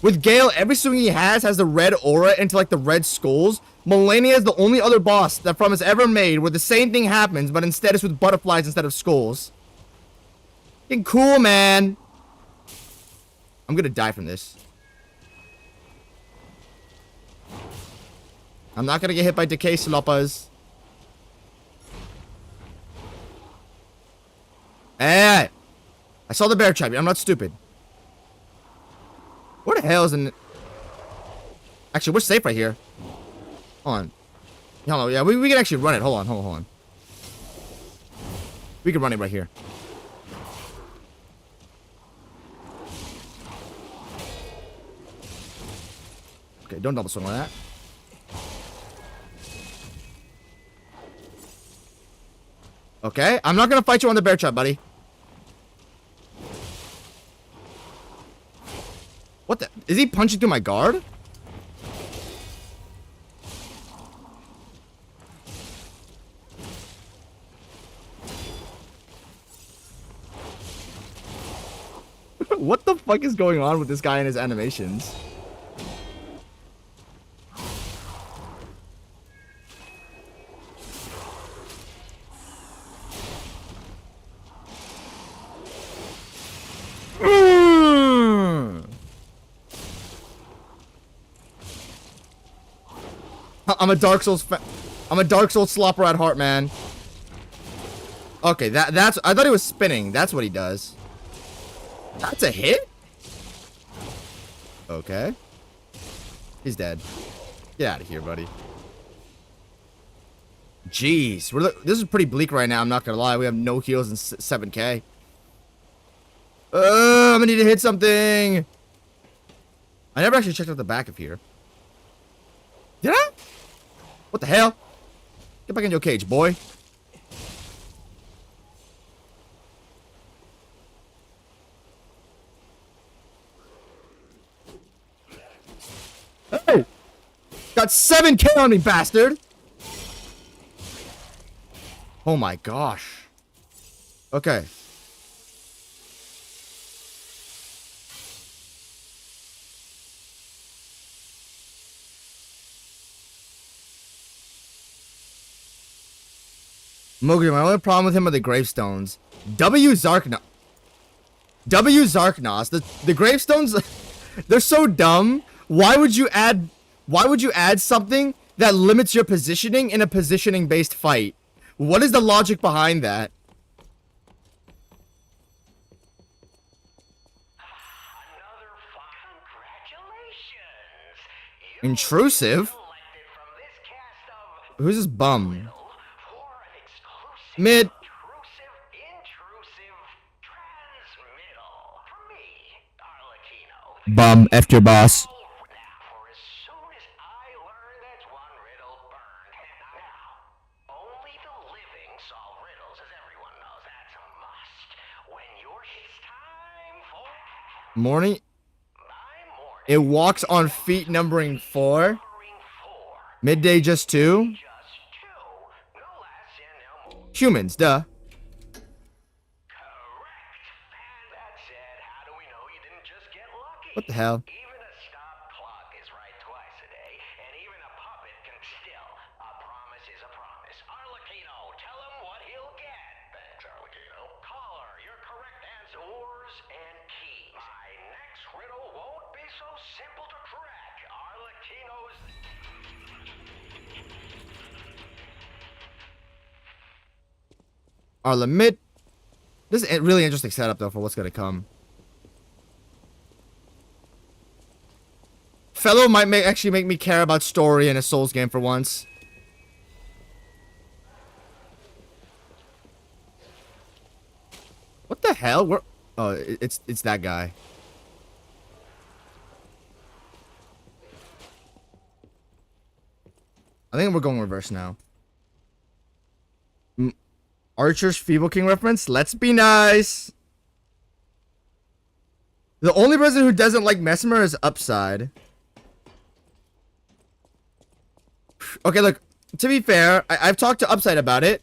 A: With Gale, every swing he has the red aura into like the red skulls. Millennia is the only other boss that From has ever made where the same thing happens, but instead it's with butterflies instead of skulls. Fucking cool, man. I'm gonna die from this. I'm not gonna get hit by decay sloppers. Hey! I saw the bear trap. I'm not stupid. Where the hell is in... Actually, we're safe right here. Hold on. Hold on. Yeah, we can actually run it. Hold on. We can run it right here. Okay, don't double swing on that. Okay, I'm not gonna fight you on the bear trap, buddy. What the? Is he punching through my guard? What the fuck is going on with this guy and his animations? I'm a Dark Souls slopper at heart, man. Okay, that's I thought he was spinning. That's what he does. That's a hit? Okay. He's dead. Get out of here, buddy. Jeez. This is pretty bleak right now, I'm not gonna lie. We have no heals in 7K. I'm gonna need to hit something. I never actually checked out the back of here. Did I? What the hell? Get back in your cage, boy. Hey! Got 7K on me, bastard! Oh my gosh. Okay. Mowgli, my only problem with him are the gravestones. W. Zarknos. The gravestones, they're so dumb. Why would you add something that limits your positioning in a positioning-based fight? What is the logic behind that?
E: Another congratulations.
A: Intrusive?
E: Selected from this cast of
A: Who's this bum?
E: for an exclusive
A: Mid.
E: intrusive transmittal from me, Arlecchino.
A: Bum, F your boss.
E: Now, for as soon as I learn that's one riddle burned. Now, only the living solve riddles, as everyone knows. That's a must. When it's time for
A: Morning.
E: my morning,
A: It walks on feet numbering 4.
E: numbering 4.
A: Midday just 2.
E: Just 2. No less and no more.
A: Humans, duh.
E: Correct. And that said, how do we know you didn't just get lucky?
A: What the hell?
E: Even a stopped clock is right twice a day, and even a puppet can still. A promise is a promise. Arlecchino, tell him what he'll get. Thanks, Arlecchino. Caller, your correct answer. Doors and keys. My next riddle won't be so simple to crack. Arlecchino's...
A: Our limit. This is a really interesting setup though for what's gonna come. Fellow might actually make me care about story in a Souls game for once. What the hell? Where? Oh, it's that guy. I think we're going reverse now. Archer's Feeble King reference? Let's be nice. The only person who doesn't like Mesmer is Upside. Okay, look. To be fair, I've talked to Upside about it.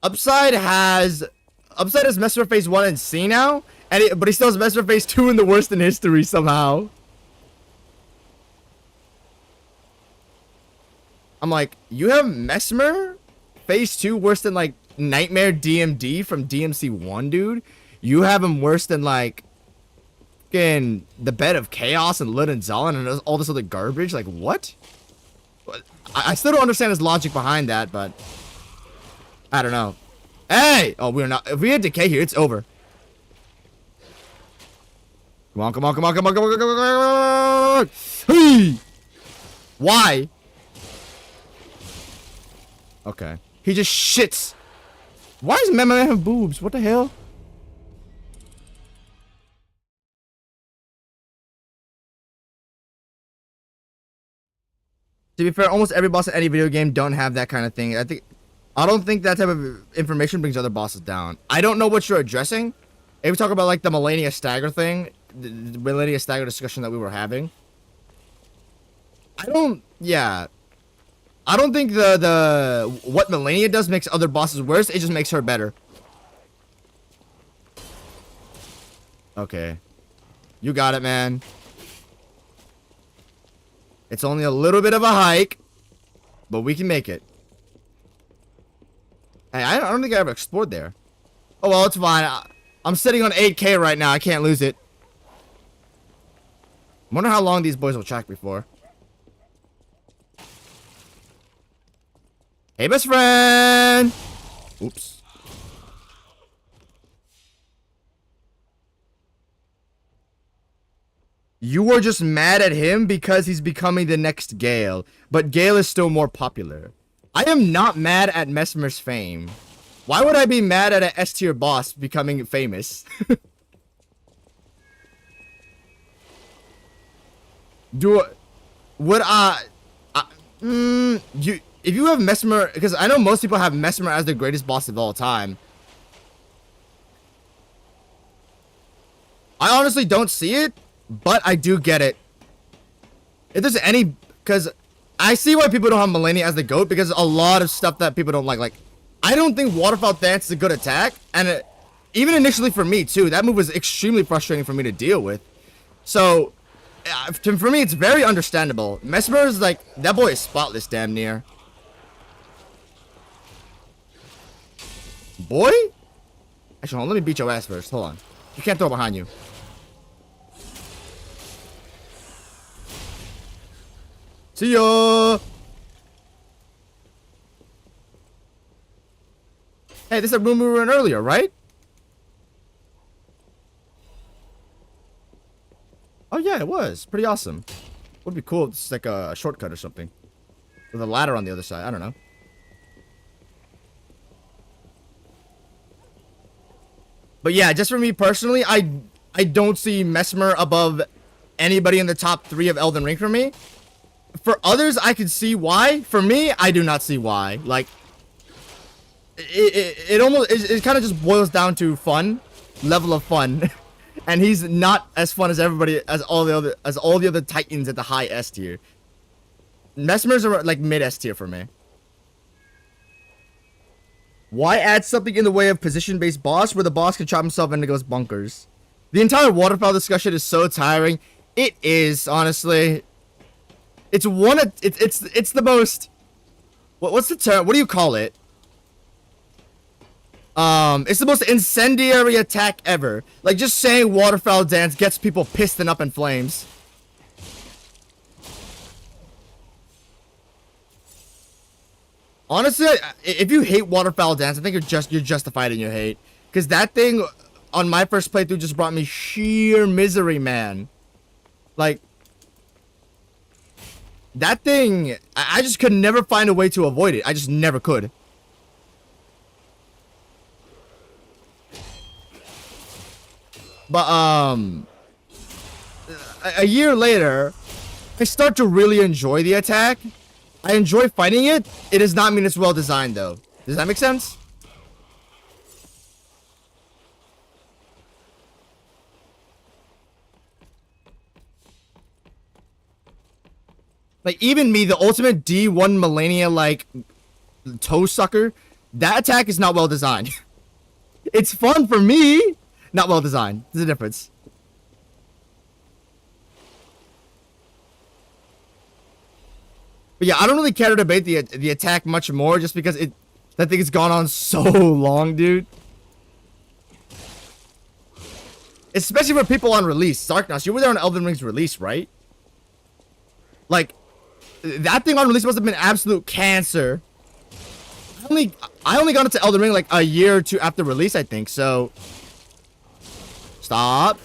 A: Upside has Mesmer Phase 1 and C now, but he still has Mesmer Phase 2 in the worst in history somehow. I'm like, you have Mesmer Phase 2 worse than like Nightmare DMD from DMC 1, dude? You have him worse than like fucking the Bed of Chaos and Lud and Zalin and all this other garbage? Like, what? I still don't understand his logic behind that, but I don't know. Hey! Oh, we're not. If we had Decay here, it's over. Come on, come on, come on, come on, come on, come on, come on. Hey! Why? Okay. He just shits. Why does Mema have boobs? What the hell? To be fair, almost every boss in any video game don't have that kind of thing. I don't think that type of information brings other bosses down. I don't know what you're addressing. If we talk about like the Millennia Stagger thing, the Millennia Stagger discussion that we were having. I don't think the what Millennia does makes other bosses worse. It just makes her better. Okay. You got it, man. It's only a little bit of a hike, but we can make it. Hey, I don't think I ever explored there. Oh, well, it's fine. I'm sitting on 8K right now. I can't lose it. I wonder how long these boys will track me for. Hey, best friend! Oops. You were just mad at him because he's becoming the next Gale, but Gale is still more popular. I am not mad at Mesmer's fame. Why would I be mad at an S tier boss becoming famous? If you have Mesmer, because I know most people have Mesmer as the greatest boss of all time. I honestly don't see it, but I do get it. If there's any, because I see why people don't have Malenia as the GOAT, because a lot of stuff that people don't like, I don't think Waterfowl Dance is a good attack, and even initially for me too, that move was extremely frustrating for me to deal with. So, for me, it's very understandable. Mesmer is like, that boy is spotless damn near. Boy? Actually, hold on, let me beat your ass first. Hold on. You can't throw behind you. See ya! Hey, this is a room we were in earlier, right? Oh yeah, it was. Pretty awesome. Would be cool if it's like a shortcut or something. With a ladder on the other side. I don't know. But yeah, just for me personally, I don't see Mesmer above anybody in the top 3 of Elden Ring for me. For others, I can see why. For me, I do not see why. Like, it kind of just boils down to fun, level of fun, and he's not as fun as everybody, as all the other titans at the high S tier. Mesmers are like mid S tier for me. Why add something in the way of position-based boss where the boss can chop himself and it goes bonkers? The entire waterfowl discussion is so tiring. It is, honestly. It's one of it's the most. What's the term? What do you call it? It's the most incendiary attack ever. Like, just saying Waterfowl Dance gets people pissed and up in flames. Honestly, if you hate Waterfowl Dance, I think you're justified in your hate. Because that thing on my first playthrough just brought me sheer misery, man. Like, that thing, I just could never find a way to avoid it. I just never could. But, a year later, I start to really enjoy the attack. I enjoy fighting it. It does not mean it's well designed, though. Does that make sense? Like, even me, the ultimate D1 Malenia, like, toe sucker, that attack is not well designed. It's fun for me, not well designed. There's a difference. But yeah, I don't really care to debate the attack much more, just because that thing has gone on so long, dude. Especially for people on release. Sarknos, you were there on Elden Ring's release, right? Like, that thing on release must have been absolute cancer. I only got into Elden Ring like a year or two after release, I think, so... Stop.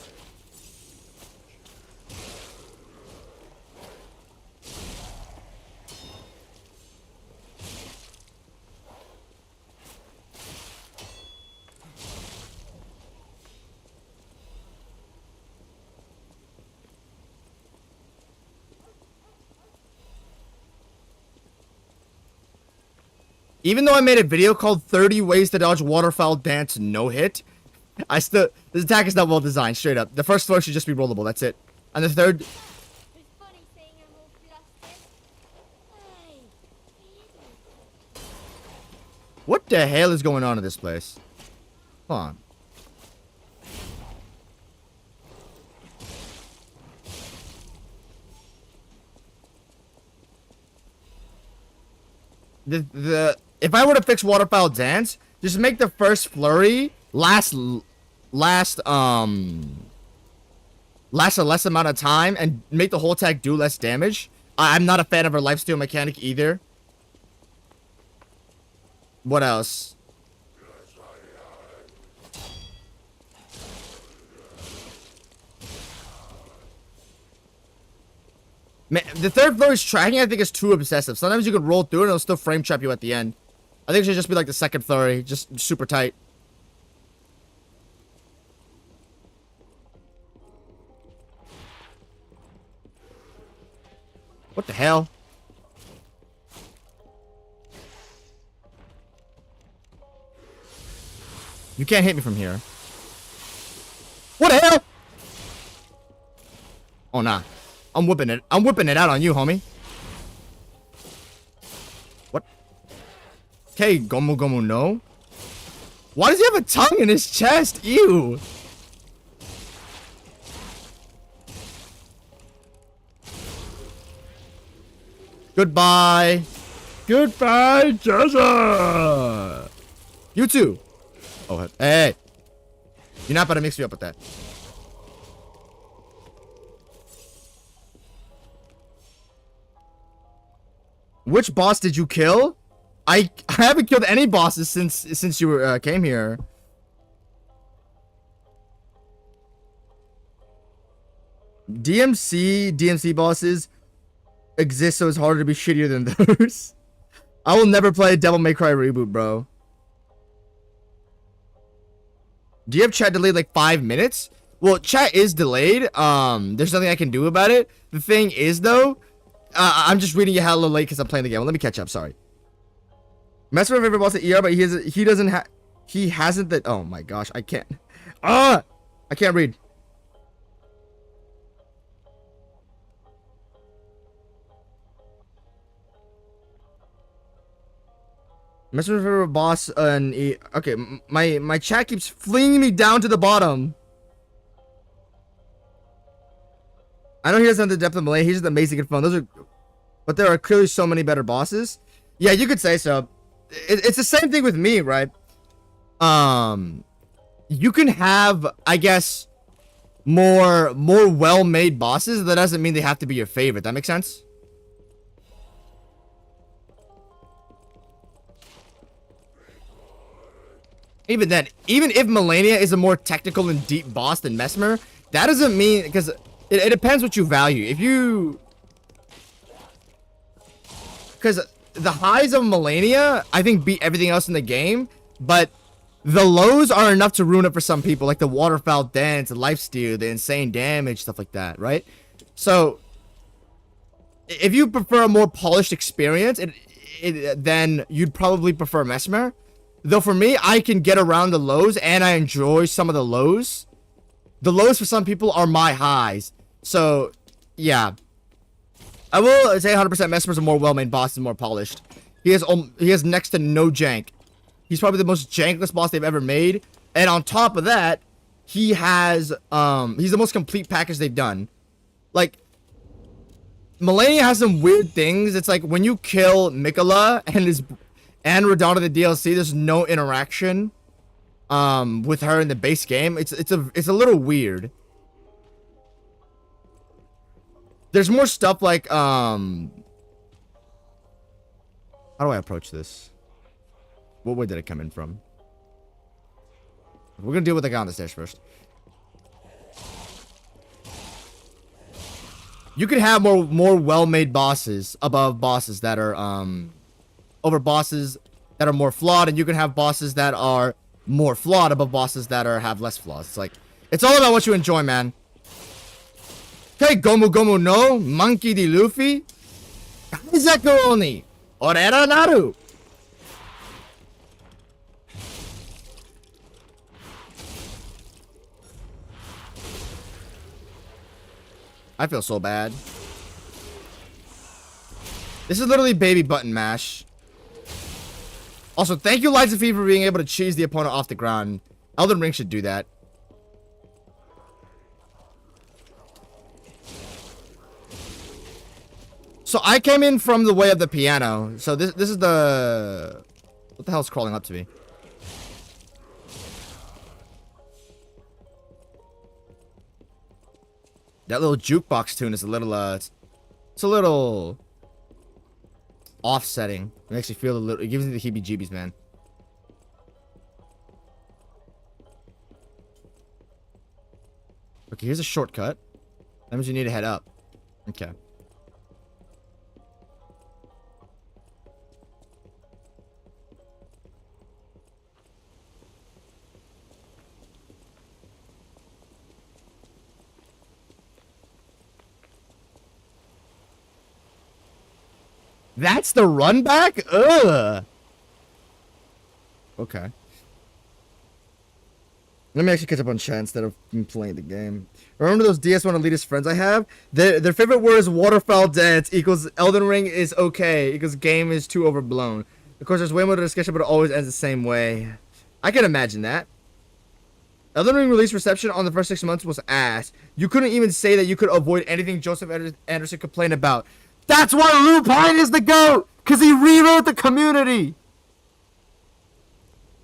A: Even though I made a video called 30 Ways to Dodge Waterfowl Dance No Hit, this attack is not well designed, straight up. The first throw should just be rollable, that's it. And the third... What the hell is going on in this place? Hold on. If I were to fix Waterfowl Dance, just make the first flurry last a less amount of time and make the whole attack do less damage. I'm not a fan of her lifesteal mechanic either. What else? the third floor is tracking, I think, is too obsessive. Sometimes you could roll through it and it'll still frame trap you at the end. I think it should just be like the second flurry, just super tight. What the hell? You can't hit me from here. What the hell? Oh, nah. I'm whipping it. I'm whipping it out on you, homie. What? Okay, Gomu Gomu no. Why does he have a tongue in his chest? Ew. Goodbye. Goodbye, Jessa. You too. Oh, hey. You're not about to mix me up with that. Which boss did you kill? I haven't killed any bosses since you were, came here. DMC bosses exist, so it's harder to be shittier than those. I will never play a Devil May Cry reboot, bro. Do you have chat delayed like 5 minutes? Well, chat is delayed. There's nothing I can do about it. The thing is, though, I'm just reading you hella late because I'm playing the game. Well, let me catch up. Sorry. Mesmer favorite boss at ER, but he hasn't that. Oh my gosh, I can't. I can't read. Mesmer favorite boss and okay, my chat keeps flinging me down to the bottom. I know he doesn't have the depth of Malay. He's just amazing at phone. But there are clearly so many better bosses. Yeah, you could say so. It's the same thing with me, right? You can have, I guess, more well-made bosses. That doesn't mean they have to be your favorite. That makes sense? Even then, even if Malenia is a more technical and deep boss than Mesmer, that doesn't mean, because it depends what you value. If you, because the highs of Malenia, I think, beat everything else in the game, but the lows are enough to ruin it for some people, like the waterfowl dance, the lifesteal, the insane damage, stuff like that, right? So, if you prefer a more polished experience, then you'd probably prefer Mesmer. Though for me, I can get around the lows, and I enjoy some of the lows. The lows for some people are my highs. So, yeah. I will say 100% Mesmer's a more well-made boss and more polished. He has next to no jank. He's probably the most jankless boss they've ever made. And on top of that, he has, he's the most complete package they've done. Like, Malenia has some weird things. It's like, when you kill Mikola and Radahn in the DLC, there's no interaction with her in the base game. It's a little weird. There's more stuff like how do I approach this? What way did it come in from? We're gonna deal with the guy on the stairs first. You can have more well-made bosses above bosses that are over bosses that are more flawed, and you can have bosses that are more flawed above bosses that have less flaws. It's like, it's all about what you enjoy, man. Okay, Gomu Gomu no Monkey D. Luffy Kaizaku Oni Orera Naru. I feel so bad. This is literally baby button mash. Also, thank you, Lights of Fever, for being able to cheese the opponent off the ground. Elden Ring should do that. So I came in from the way of the piano. So this is the... What the hell's crawling up to me? That little jukebox tune is a little, it's a little offsetting. It makes you feel a little, it gives me the heebie-jeebies, man. Okay, here's a shortcut. That means you need to head up. Okay. That's the run back? Ugh. Okay. Let me actually catch up on chat instead of playing the game. Remember those DS1 elitist friends I have? Their favorite word is waterfowl dance equals Elden Ring is okay equals game is too overblown. Of course, there's way more to discussion, but it always ends the same way. I can imagine that. Elden Ring release reception on the first 6 months was ass. You couldn't even say that you could avoid anything Joseph Anderson complained about. That's why Lupine is the GOAT! Because he rewrote the community!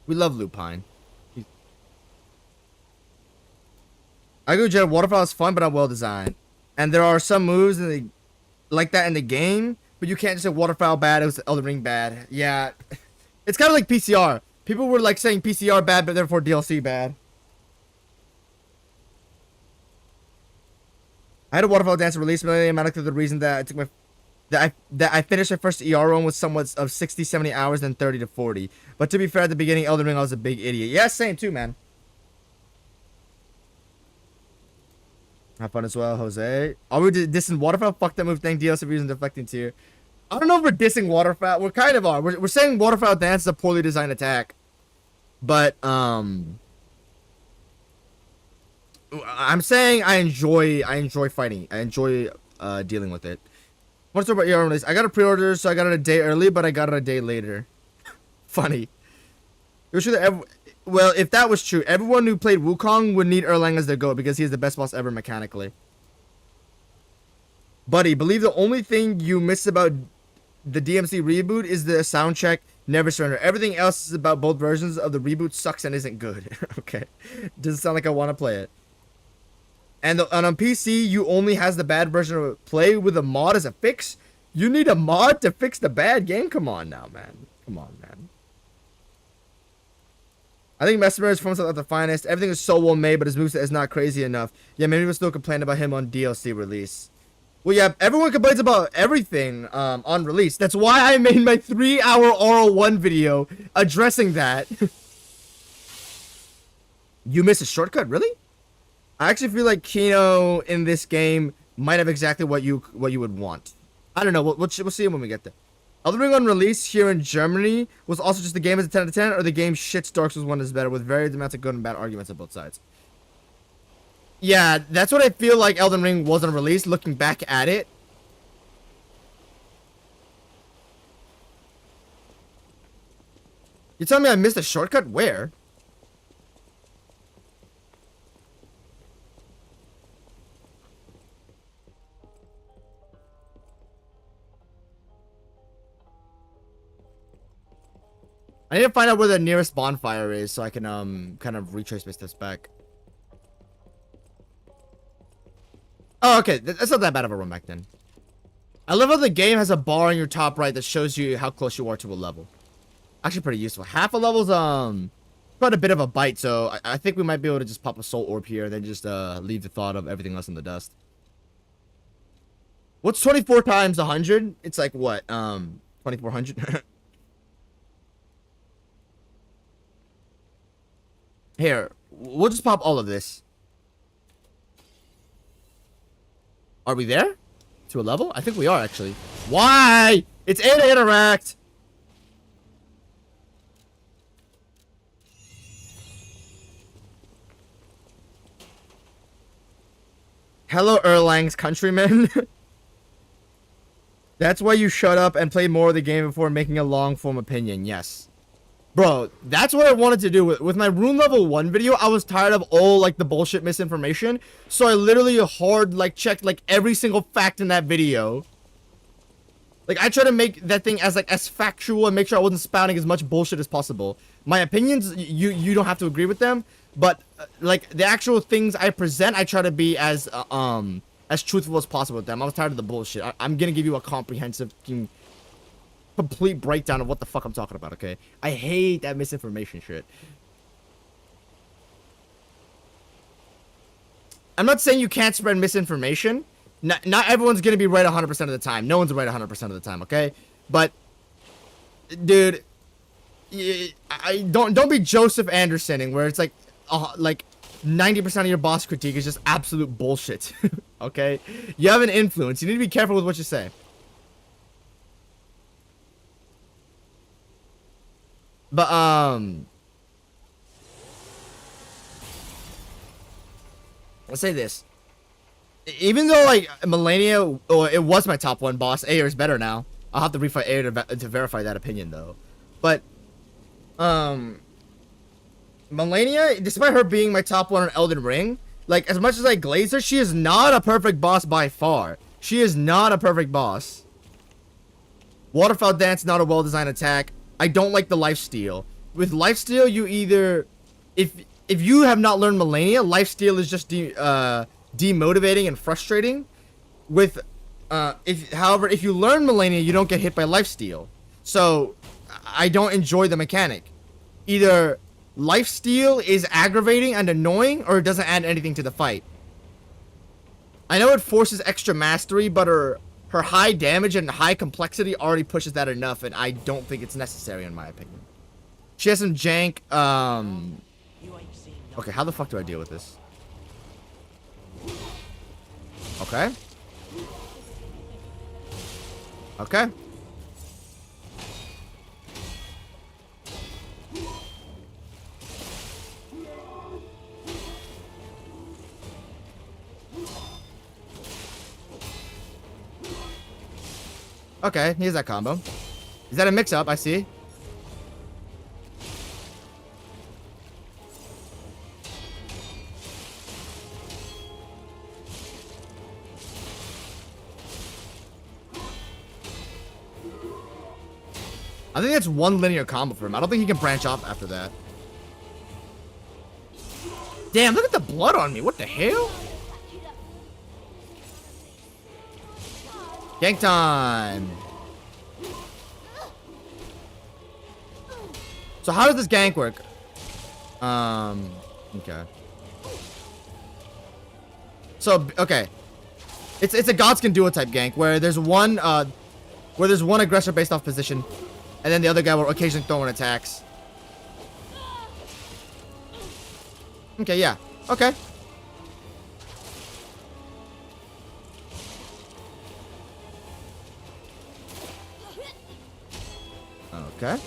A: We love Lupine. I agree with Jed, Waterfall is fun, but not well designed. And there are some moves like that in the game, but you can't just say Waterfowl bad, it was Elden Ring bad. Yeah. It's kind of like PCR. People were like saying PCR bad, but therefore DLC bad. I had a Waterfall dance release, but automatically the reason that I took my that I finished my first ER run was somewhat of 60-70 hours, then 30 to 40. But to be fair, at the beginning, Elden Ring, I was a big idiot. Yeah, same too, man. Have fun as well, Jose. Are we dissing Waterfowl? Fuck that move. Thank DLC reason deflecting tier. I don't know if we're dissing Waterfowl. We kind of are. We're saying Waterfowl dance is a poorly designed attack. But, I'm saying I enjoy fighting. I enjoy dealing with it. What's about your release? I got a pre-order, so I got it a day early, but I got it a day later. Funny. It was true that well, if that was true, everyone who played Wukong would need Erlang as their GOAT because he is the best boss ever mechanically. Buddy, believe the only thing you miss about the DMC reboot is the sound check, Never Surrender. Everything else is about both versions of the reboot sucks and isn't good. Okay. Doesn't sound like I want to play it. And on PC, you only has the bad version of it. Play with a mod as a fix? You need a mod to fix the bad game? Come on now, man. Come on, man. I think Mesmer is from at the finest. Everything is so well made, but his moveset is not crazy enough. Yeah, maybe we'll still complain about him on DLC release. Well, yeah, everyone complains about everything on release. That's why I made my 3-hour RL1 video addressing that. You missed a shortcut, really? I actually feel like Kino in this game might have exactly what you would want. I don't know. We'll see when we get there. Elden Ring on release here in Germany was also just the game as a 10 out of 10, or the game shits Dark Souls 1 is better, with varied amounts of good and bad arguments on both sides. Yeah, that's what I feel like Elden Ring was on release, looking back at it. You telling me I missed a shortcut? Where? I need to find out where the nearest bonfire is so I can kind of retrace my steps back. Oh, okay. That's not that bad of a run back then. I love how the game has a bar on your top right that shows you how close you are to a level. Actually pretty useful. Half a level's quite a bit of a bite, so I think we might be able to just pop a soul orb here and then just leave the thought of everything else in the dust. What's 24 times 100? It's like what? 2400? Here, we'll just pop all of this. Are we there? To a level? I think we are, actually. Why? It's A to interact! Hello, Erlang's countrymen. That's why you shut up and play more of the game before making a long-form opinion. Yes. Bro, that's what I wanted to do with my Rune Level 1 video. I was tired of all, like, the bullshit misinformation. So I literally checked, like, every single fact in that video. Like, I tried to make that thing as factual and make sure I wasn't spouting as much bullshit as possible. My opinions, you don't have to agree with them. But, like, the actual things I present, I try to be as truthful as possible with them. I was tired of the bullshit. I'm gonna give you a comprehensive, complete breakdown of what the fuck I'm talking about, okay? I hate that misinformation shit. I'm not saying you can't spread misinformation. Not everyone's gonna be right 100% of the time. No one's right 100% of the time, okay? But, dude, don't be Joseph Andersoning, where it's like 90% of your boss critique is just absolute bullshit, okay? You have an influence. You need to be careful with what you say. But let's say this. Even though like Melania, or it was my top one boss, Ayer is better now. I'll have to refight Ayer to verify that opinion though. But Melania, despite her being my top one on Elden Ring, like as much as I glaze her, she is not a perfect boss by far. She is not a perfect boss. Waterfowl Dance, not a well-designed attack. I don't like the lifesteal. With lifesteal, you either, if you have not learned Melania, lifesteal is just demotivating and frustrating. With, however, if you learn Melania, you don't get hit by lifesteal. So, I don't enjoy the mechanic. Either lifesteal is aggravating and annoying, or it doesn't add anything to the fight. I know it forces extra mastery, but her high damage and high complexity already pushes that enough, and I don't think it's necessary in my opinion. She has some jank, okay, how the fuck do I deal with this? Okay. Okay. Okay, here's that combo. Is that a mix-up? I see. I think that's one linear combo for him. I don't think he can branch off after that. Damn, look at the blood on me. What the hell? Gank time. So how does this gank work? Okay. So, okay. It's a Godskin duo type gank where there's one aggressor based off position, and then the other guy will occasionally throw in attacks. Okay, yeah. Okay. Okay.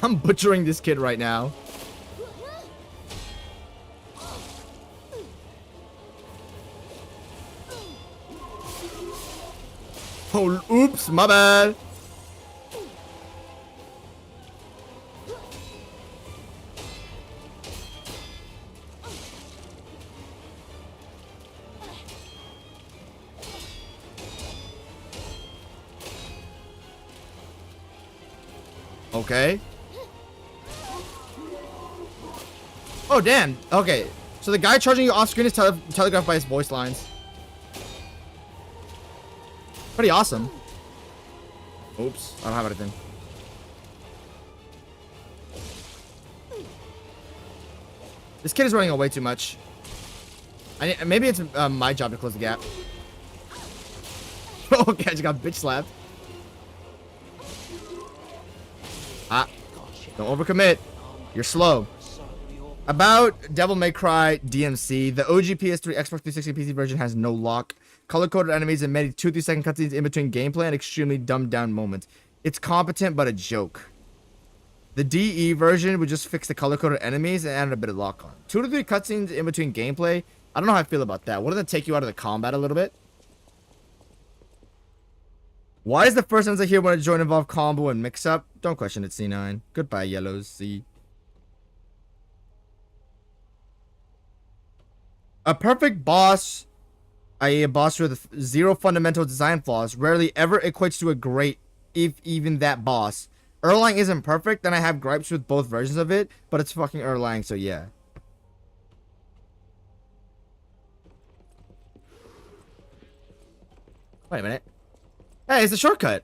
A: I'm butchering this kid right now. Oh, oops, my bad. Okay. Oh, damn. Okay. So the guy charging you off screen is telegraphed by his voice lines. Pretty awesome. Oops. I don't have anything. This kid is running away too much. Maybe it's my job to close the gap. Okay, I just got bitch slapped. Ah. Don't overcommit. You're slow. About Devil May Cry DMC, the OG PS3 Xbox 360 PC version has no lock, color-coded enemies, and many 2-3 second cutscenes in between gameplay and extremely dumbed-down moments. It's competent, but a joke. The DE version would just fix the color-coded enemies and add a bit of lock-on. 2 to 3 cutscenes in between gameplay, I don't know how I feel about that. Wouldn't that take you out of the combat a little bit? Why is the first sentence I hear when I join involve combo and mix-up? Don't question it, C9. Goodbye, Yellows. C. A perfect boss, i.e. a boss with 0 fundamental design flaws, rarely ever equates to a great, if even that boss. Erlang isn't perfect, and I have gripes with both versions of it, but it's fucking Erlang, so yeah. Wait a minute. Hey, it's a shortcut.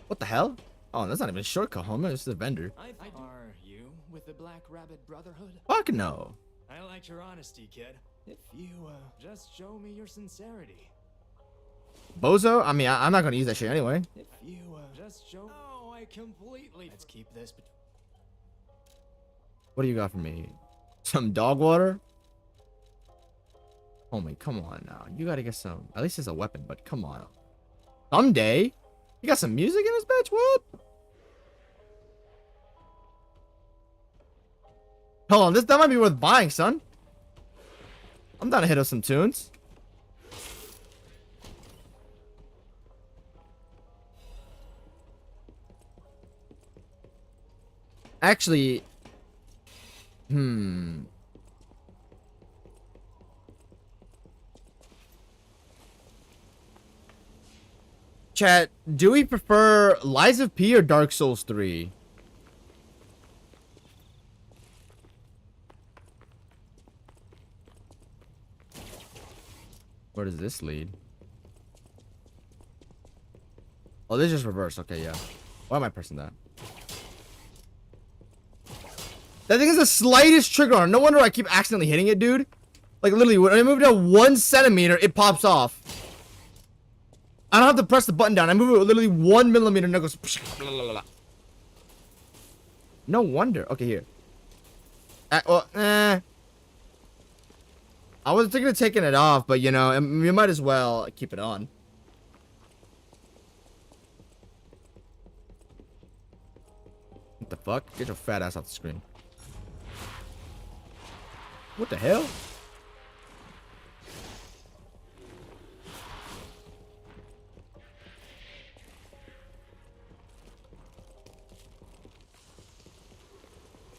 A: What the hell? Oh, that's not even a shortcut, homie. It's the vendor.
F: Are you with the Black Rabbit Brotherhood?
A: Fuck no.
F: I like your honesty, kid. If you, just show me your sincerity.
A: Bozo? I mean, I'm not gonna use that shit anyway.
F: If you, just show... Oh, I completely... Let's keep this...
A: What do you got for me? Some dog water? Homie, come on now. You gotta get some. At least it's a weapon, but come on. Someday. You got some music in this bitch? What? Hold on, that might be worth buying, son. I'm down to hit up some tunes. Actually, Chat, do we prefer Lies of P or Dark Souls 3? Where does this lead? Oh, this is just reverse. Okay, yeah. Why am I pressing that? That thing is the slightest trigger on it. No wonder I keep accidentally hitting it, dude. Like, literally, when I move it down 1 centimeter, it pops off. I don't have to press the button down. I move it literally 1 millimeter and it goes... No wonder. Okay, here. I was thinking of taking it off, but, you know, you might as well keep it on. What the fuck? Get your fat ass off the screen. What the hell?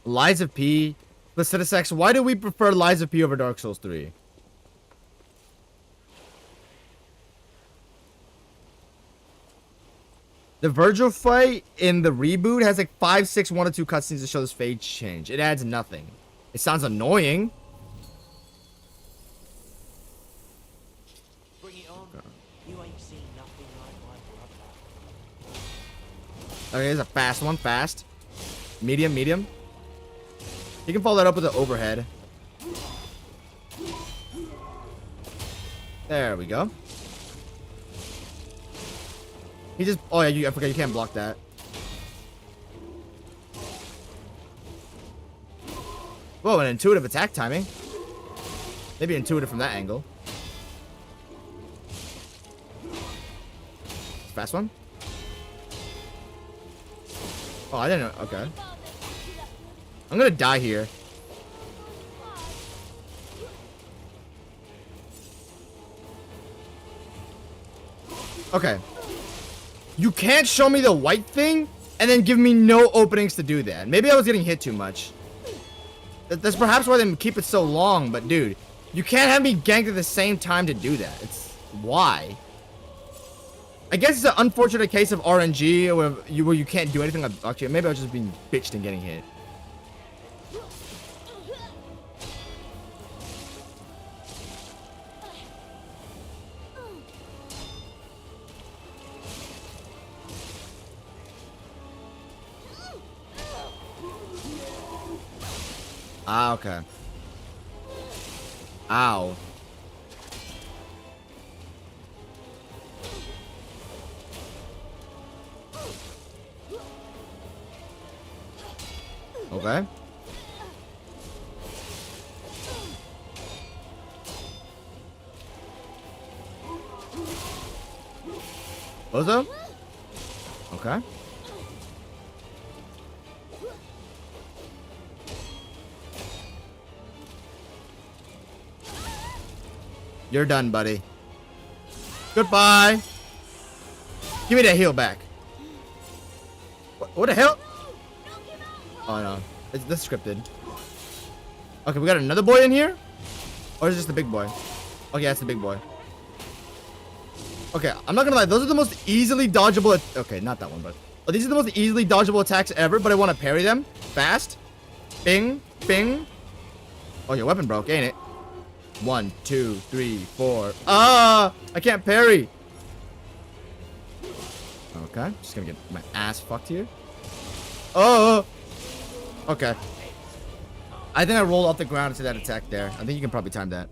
A: Lies of P. Placidusex, why do we prefer Lies of P over Dark Souls 3? The Virgil fight in the reboot has like 5, 6, 1 or 2 cutscenes to show this phase change. It adds nothing. It sounds annoying.
D: Bring it on. You ain't seen nothing like my brother.
A: Okay, here's a fast one. Fast. Medium, medium. You can follow that up with an overhead. There we go. He just... Oh, yeah, I forgot you can't block that. Whoa, an intuitive attack timing. Maybe intuitive from that angle. Fast one. Oh, I didn't know. Okay. I'm gonna die here. Okay. You can't show me the white thing and then give me no openings to do that. Maybe I was getting hit too much. That's perhaps why they keep it so long, but dude, you can't have me ganked at the same time to do that. It's... Why? I guess it's an unfortunate case of RNG where you can't do anything. Actually, maybe I was just being bitched and getting hit. Ah, okay. Ow. Okay. Bozo? Okay. You're done, buddy. Goodbye. Give me that heal back. What the hell? Oh, no. This is scripted. Okay, we got another boy in here? Or is this the big boy? Okay, that's the big boy. Okay, I'm not gonna lie. Those are the most easily dodgeable... Okay, not that one, but... Oh, these are the most easily dodgeable attacks ever, but I want to parry them. Fast. Bing. Bing. Oh, your weapon broke, ain't it? 1, 2, 3, 4. Ah! I can't parry. Okay, just gonna get my ass fucked here. Oh! Okay. I think I rolled off the ground into that attack there. I think you can probably time that.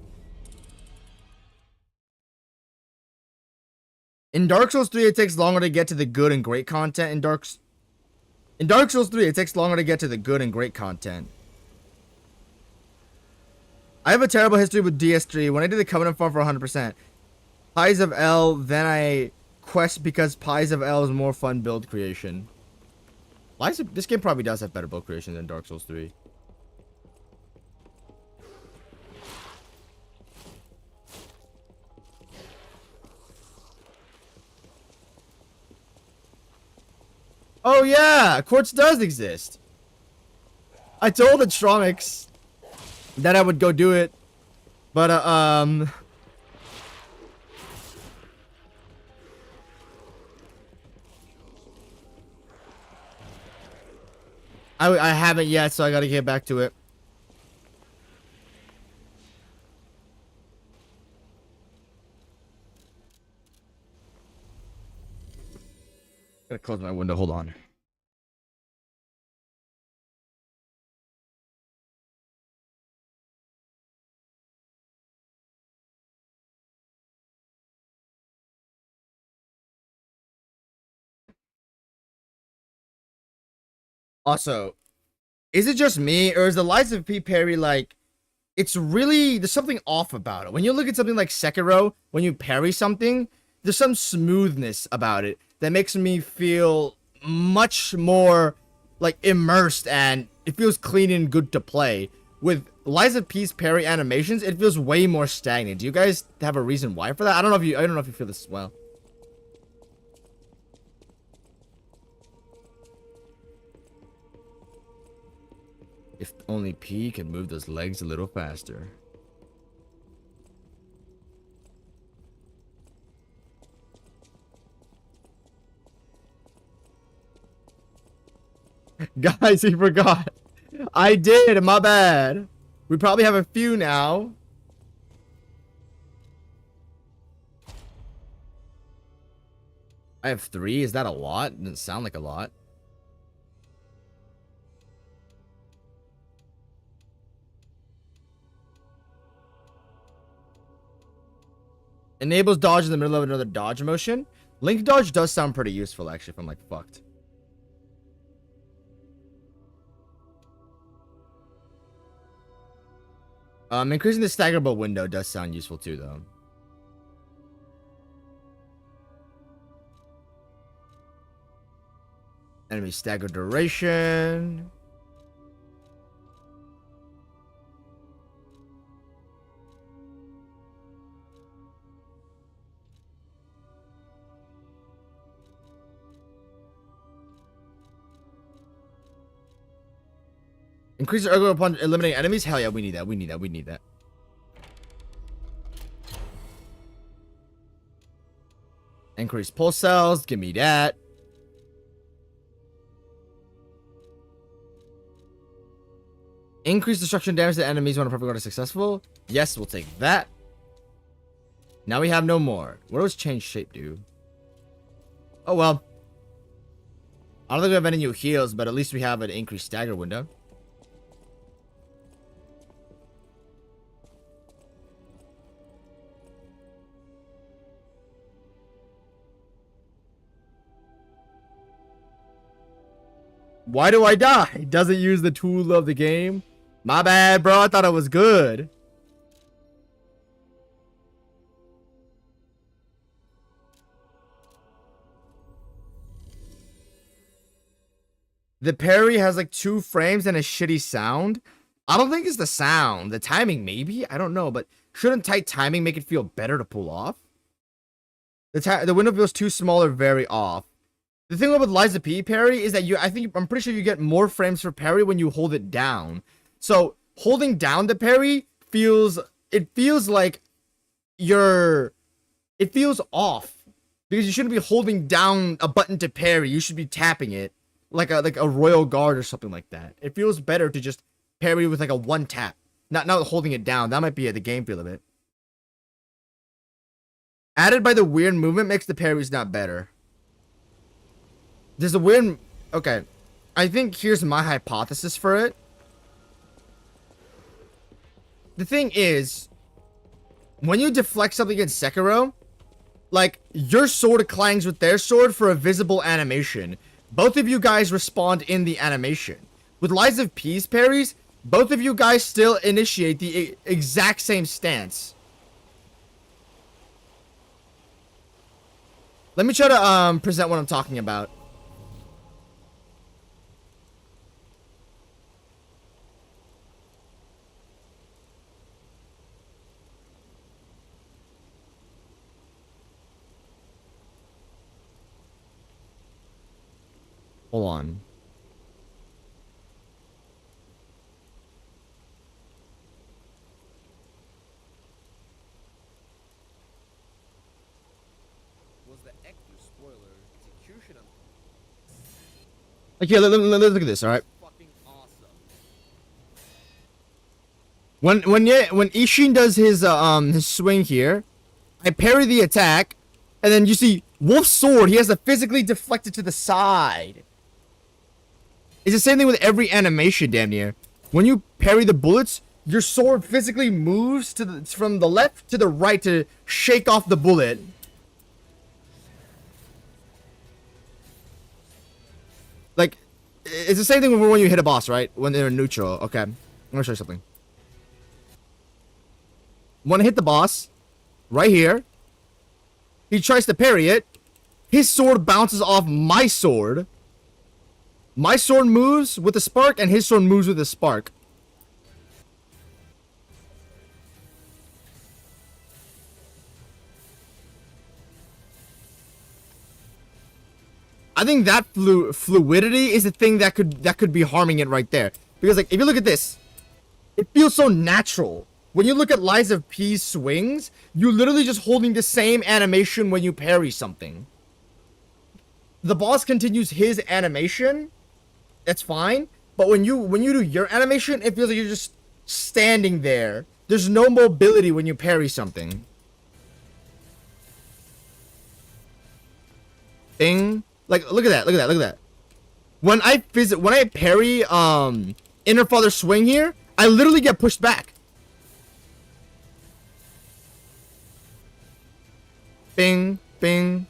A: In Dark Souls 3, it takes longer to get to the good and great content. In Dark Souls 3, it takes longer to get to the good and great content. I have a terrible history with DS3. When I did the Covenant farm for 100%, Pies of L, then I quest because Pies of L is more fun build creation. This game probably does have better build creation than Dark Souls 3. Oh yeah, Quartz does exist. I told Astromix that I would go do it, but I haven't yet, so I gotta get back to it. Gotta close my window, hold on. Also, is it just me, or is the Lies of P. Parry like, it's really, there's something off about it. When you look at something like Sekiro, when you parry something, there's some smoothness about it that makes me feel much more like immersed, and it feels clean and good to play. With Lies of P's parry animations, it feels way more stagnant. Do you guys have a reason why for that? I don't know if you feel this as well. If only P could move those legs a little faster. Guys, he forgot. I did, my bad. We probably have a few now. I have 3. Is that a lot? Doesn't sound like a lot. Enables dodge in the middle of another dodge motion. Link dodge does sound pretty useful, actually, if I'm like fucked. Increasing the staggerable window does sound useful too, though. Enemy stagger duration. Increase the ergo upon eliminating enemies? Hell yeah, we need that. We need that. We need that. Increase pulse cells. Give me that. Increase destruction damage to enemies when a perfect order is successful. Yes, we'll take that. Now we have no more. What does change shape do? Oh well. I don't think we have any new heals, but at least we have an increased stagger window. Why do I die? Doesn't use the tool of the game. My bad, bro. I thought it was good. The parry has like 2 frames and a shitty sound. I don't think it's the sound. The timing, maybe? I don't know, but shouldn't tight timing make it feel better to pull off? The window feels too small or very off. The thing with Lies of P parry is that I'm pretty sure you get more frames for parry when you hold it down. So holding down the parry feels like it feels off, because you shouldn't be holding down a button to parry. You should be tapping it like a royal guard or something like that. It feels better to just parry with like a 1 tap, not holding it down. That might be the game feel of it. Added by the weird movement makes the parries not better. There's a weird... Okay. I think here's my hypothesis for it. The thing is, when you deflect something in Sekiro, like, your sword clangs with their sword for a visible animation. Both of you guys respond in the animation. With Lies of P's parries, Both of you guys still initiate the exact same stance. Let me try to present what I'm talking about. Hold on.
G: Was the extra spoiler execution of
A: Like, here, let's look at this, alright?
G: fucking awesome?
A: When Ishin does his swing here, I parry the attack, and then you see Wolf's sword, he has to physically deflect it to the side. It's the same thing with every animation, damn near. When you parry the bullets, your sword physically moves from the left to the right to shake off the bullet. Like, it's the same thing when you hit a boss, right? When they're neutral. Okay, I'm gonna show you something. When I hit the boss, right here, he tries to parry it. His sword bounces off my sword. My sword moves with the spark, and his sword moves with the spark. I think that fluidity is the thing that could be harming it right there. Because like, if you look at this, it feels so natural. When you look at Liza P's swings, you're literally just holding the same animation when you parry something. The boss continues his animation. That's fine. But when you do your animation, it feels like you're just standing there. There's no mobility when you parry something. Ding. Like, look at that, look at that, look at that. When I parry Inner Father swing here, I literally get pushed back. Bing, bing.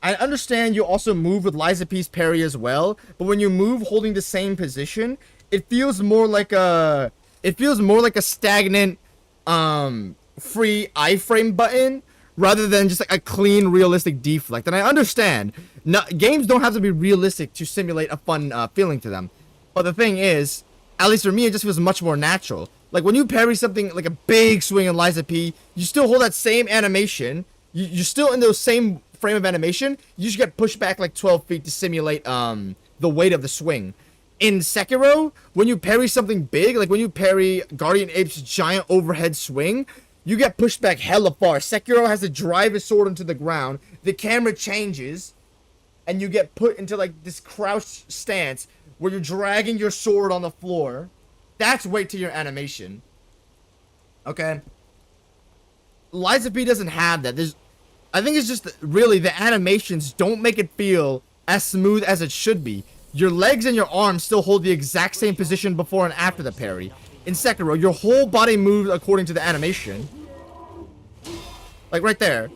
A: I understand you also move with Liza P's parry as well, but when you move holding the same position, it feels more like a stagnant free iframe button rather than just like a clean realistic deflect. And I understand games don't have to be realistic to simulate a fun feeling to them. But the thing is, at least for me, it just feels much more natural. Like when you parry something like a big swing in Liza P, you still hold that same animation. You're still in those same frame of animation. You just get pushed back like 12 feet to simulate the weight of the swing. In Sekiro, when you parry something big, like when you parry Guardian Ape's giant overhead swing, you get pushed back hella far. Sekiro has to drive his sword into the ground. The camera changes, and you get put into like this crouched stance where you're dragging your sword on the floor. That's weight to your animation. Okay? Liza P doesn't have that. I think it's just really the animations don't make it feel as smooth as it should be. Your legs and your arms still hold the exact same position before and after the parry. In Sekiro, your whole body moves according to the animation. Like right there.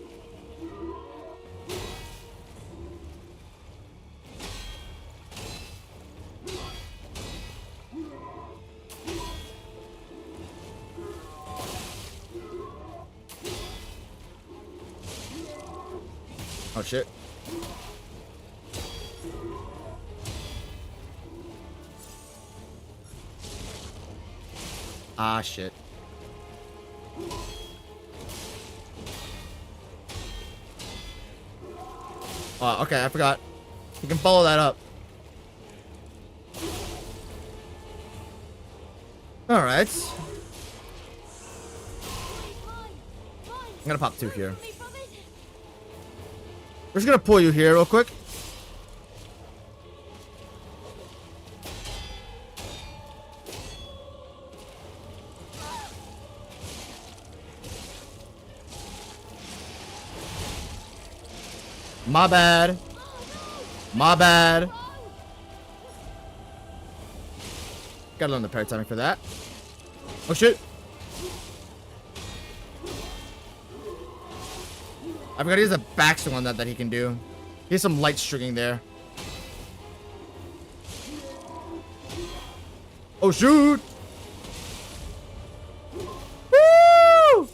A: Oh shit. Ah shit. Oh, okay, I forgot. You can follow that up. Alright. I'm gonna pop two here. We're just gonna pull you here real quick. My bad. My bad. Gotta learn the parry timing for that. Oh shit. I forgot he has a backswing on that he can do. He has some light stringing there. Oh shoot! Woo!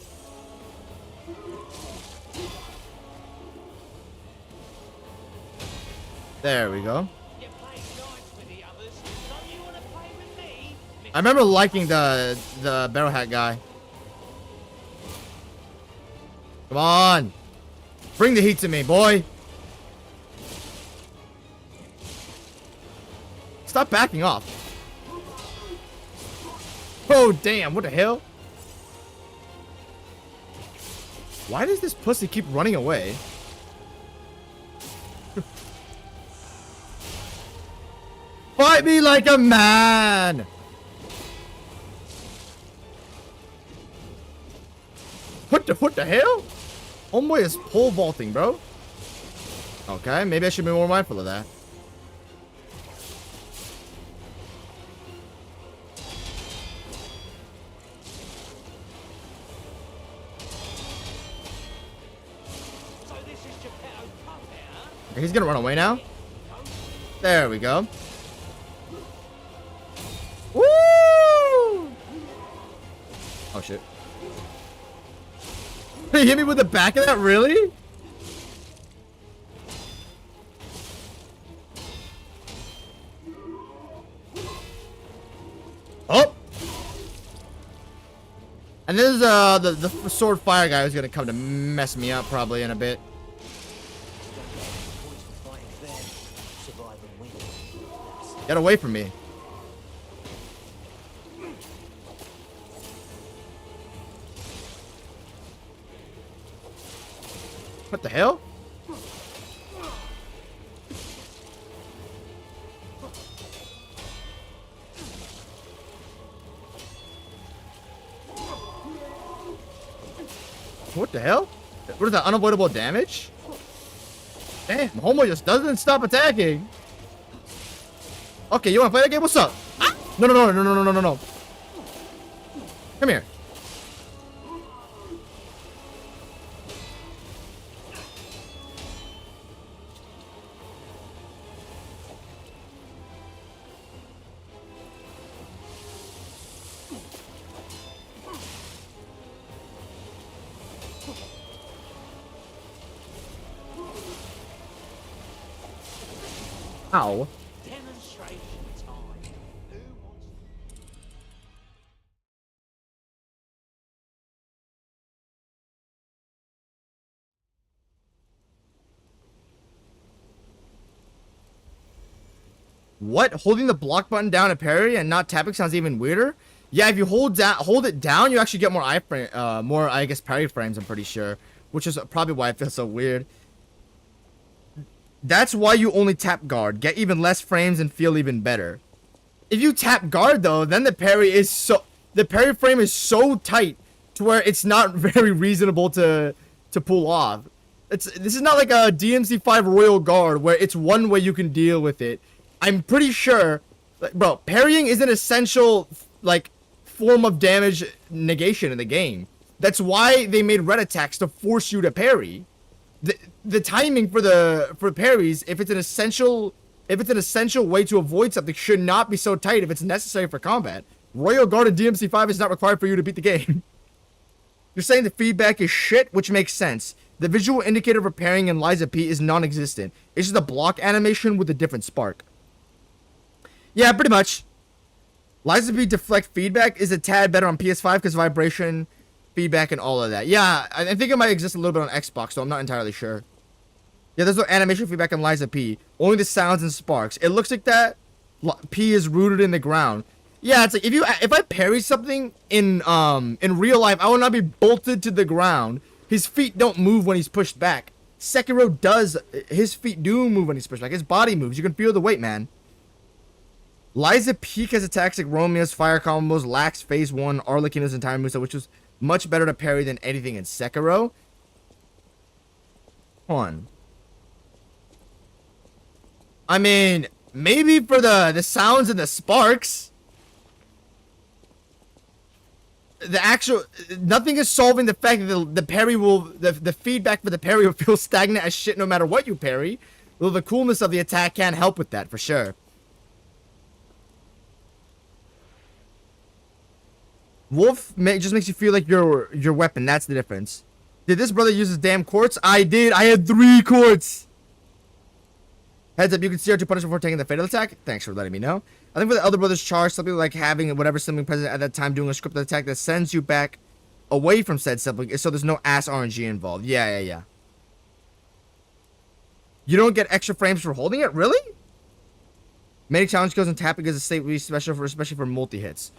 A: There we go.
D: You play nice with the others, so you wanna play with me?
A: I remember liking the barrel hat guy. Come on. Bring the heat to me, boy. Stop backing off. Oh, damn. What the hell? Why does this pussy keep running away? Fight me like a man. What the hell? Homeboy is pole vaulting, bro. Okay, maybe I should be more mindful of that.
D: So this is Geppetto puppet, huh?
A: Okay, he's gonna run away now. There we go. Woo! Oh shit. He hit me with the back of that, really? Oh! And this is the sword fire guy who's gonna come to mess me up probably in a bit.
D: Points for fighting them, survive and win.
A: Get away from me. What the hell? What the hell? What is that, unavoidable damage? Damn, Homo just doesn't stop attacking. Okay, you wanna play that game? What's up? Ah! No. Come here. Ow.
D: Demonstration time. Who wants
A: What? Holding the block button down to parry and not tapping sounds even weirder? Yeah, if you hold it down, you actually get more I guess parry frames, I'm pretty sure. Which is probably why it feels so weird. That's why you only tap guard. Get even less frames and feel even better. If you tap guard though, then the parry frame is so tight to where it's not very reasonable to pull off. This is not like a DMC5 Royal Guard where it's one way you can deal with it. I'm pretty sure, like, bro, parrying is an essential like form of damage negation in the game. That's why they made red attacks to force you to parry. The timing for parries, if it's an essential way to avoid something, should not be so tight if it's necessary for combat. Royal Guard and DMC5 is not required for you to beat the game. You're saying the feedback is shit, which makes sense. The visual indicator for parrying in Lies of P is non-existent. It's just a block animation with a different spark. Yeah, pretty much. Lies of P deflect feedback is a tad better on PS5 because vibration, feedback, and all of that. Yeah, I think it might exist a little bit on Xbox, so I'm not entirely sure. Yeah, there's no animation feedback on Lies of P. Only the sounds and sparks. It looks like that P is rooted in the ground. Yeah, it's like if I parry something in real life, I will not be bolted to the ground. His feet don't move when he's pushed back. Sekiro does. His feet do move when he's pushed back. His body moves. You can feel the weight, man. Lies of P has attacks like Romeo's fire combos, lacks phase 1, Arlecchino's entire moveset, which was much better to parry than anything in Sekiro. Hold on. I mean, maybe for the sounds and the sparks. The actual, nothing is solving the fact that the parry will, the feedback for the parry will feel stagnant as shit no matter what you parry. Though the coolness of the attack can help with that, for sure. Just makes you feel like your weapon. That's the difference. Did this brother use his damn quartz? I did. I had 3 quartz. Heads up, you can CR2 punish before taking the fatal attack. Thanks for letting me know. I think for the Elder Brothers charge, something like having whatever sibling present at that time doing a scripted attack that sends you back away from said sibling, so there's no ass RNG involved. Yeah. You don't get extra frames for holding it? Really? Many challenge kills and tapping is a state special especially for multi-hits.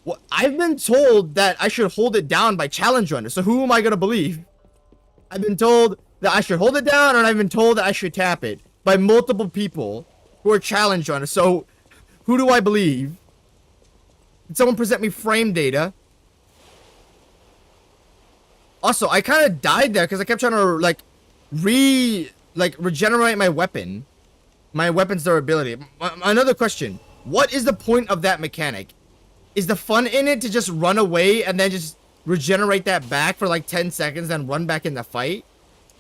A: Well, I've been told that I should hold it down by challenge runners, so who am I gonna believe? I've been told that I should hold it down, and I've been told that I should tap it by multiple people who are challenge runners, so who do I believe? Did someone present me frame data? Also, I kind of died there because I kept trying to, regenerate my weapon. My weapon's durability. Another question. What is the point of that mechanic? Is the fun in it to just run away and then just regenerate that back for like 10 seconds, then run back in the fight?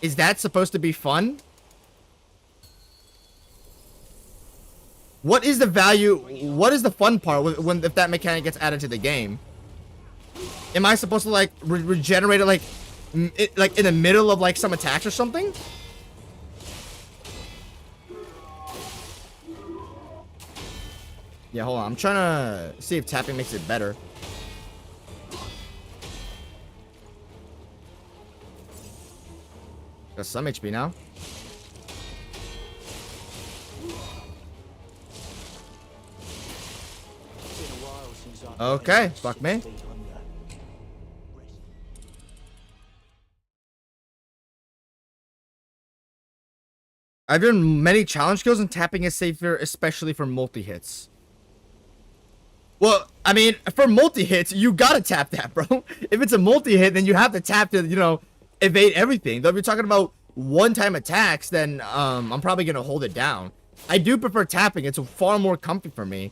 A: Is that supposed to be fun? What is the value? What is the fun part if that mechanic gets added to the game? Am I supposed to like regenerate it like in the middle of like some attacks or something? Yeah, hold on. I'm trying to see if tapping makes it better. Got some HP now. Okay, fuck me. I've done many challenge kills and tapping is safer, especially for multi-hits. Well, I mean, for multi-hits, you gotta tap that, bro. If it's a multi-hit, then you have to tap to, you know, evade everything. Though if you're talking about one-time attacks, then I'm probably gonna hold it down. I do prefer tapping. It's far more comfy for me.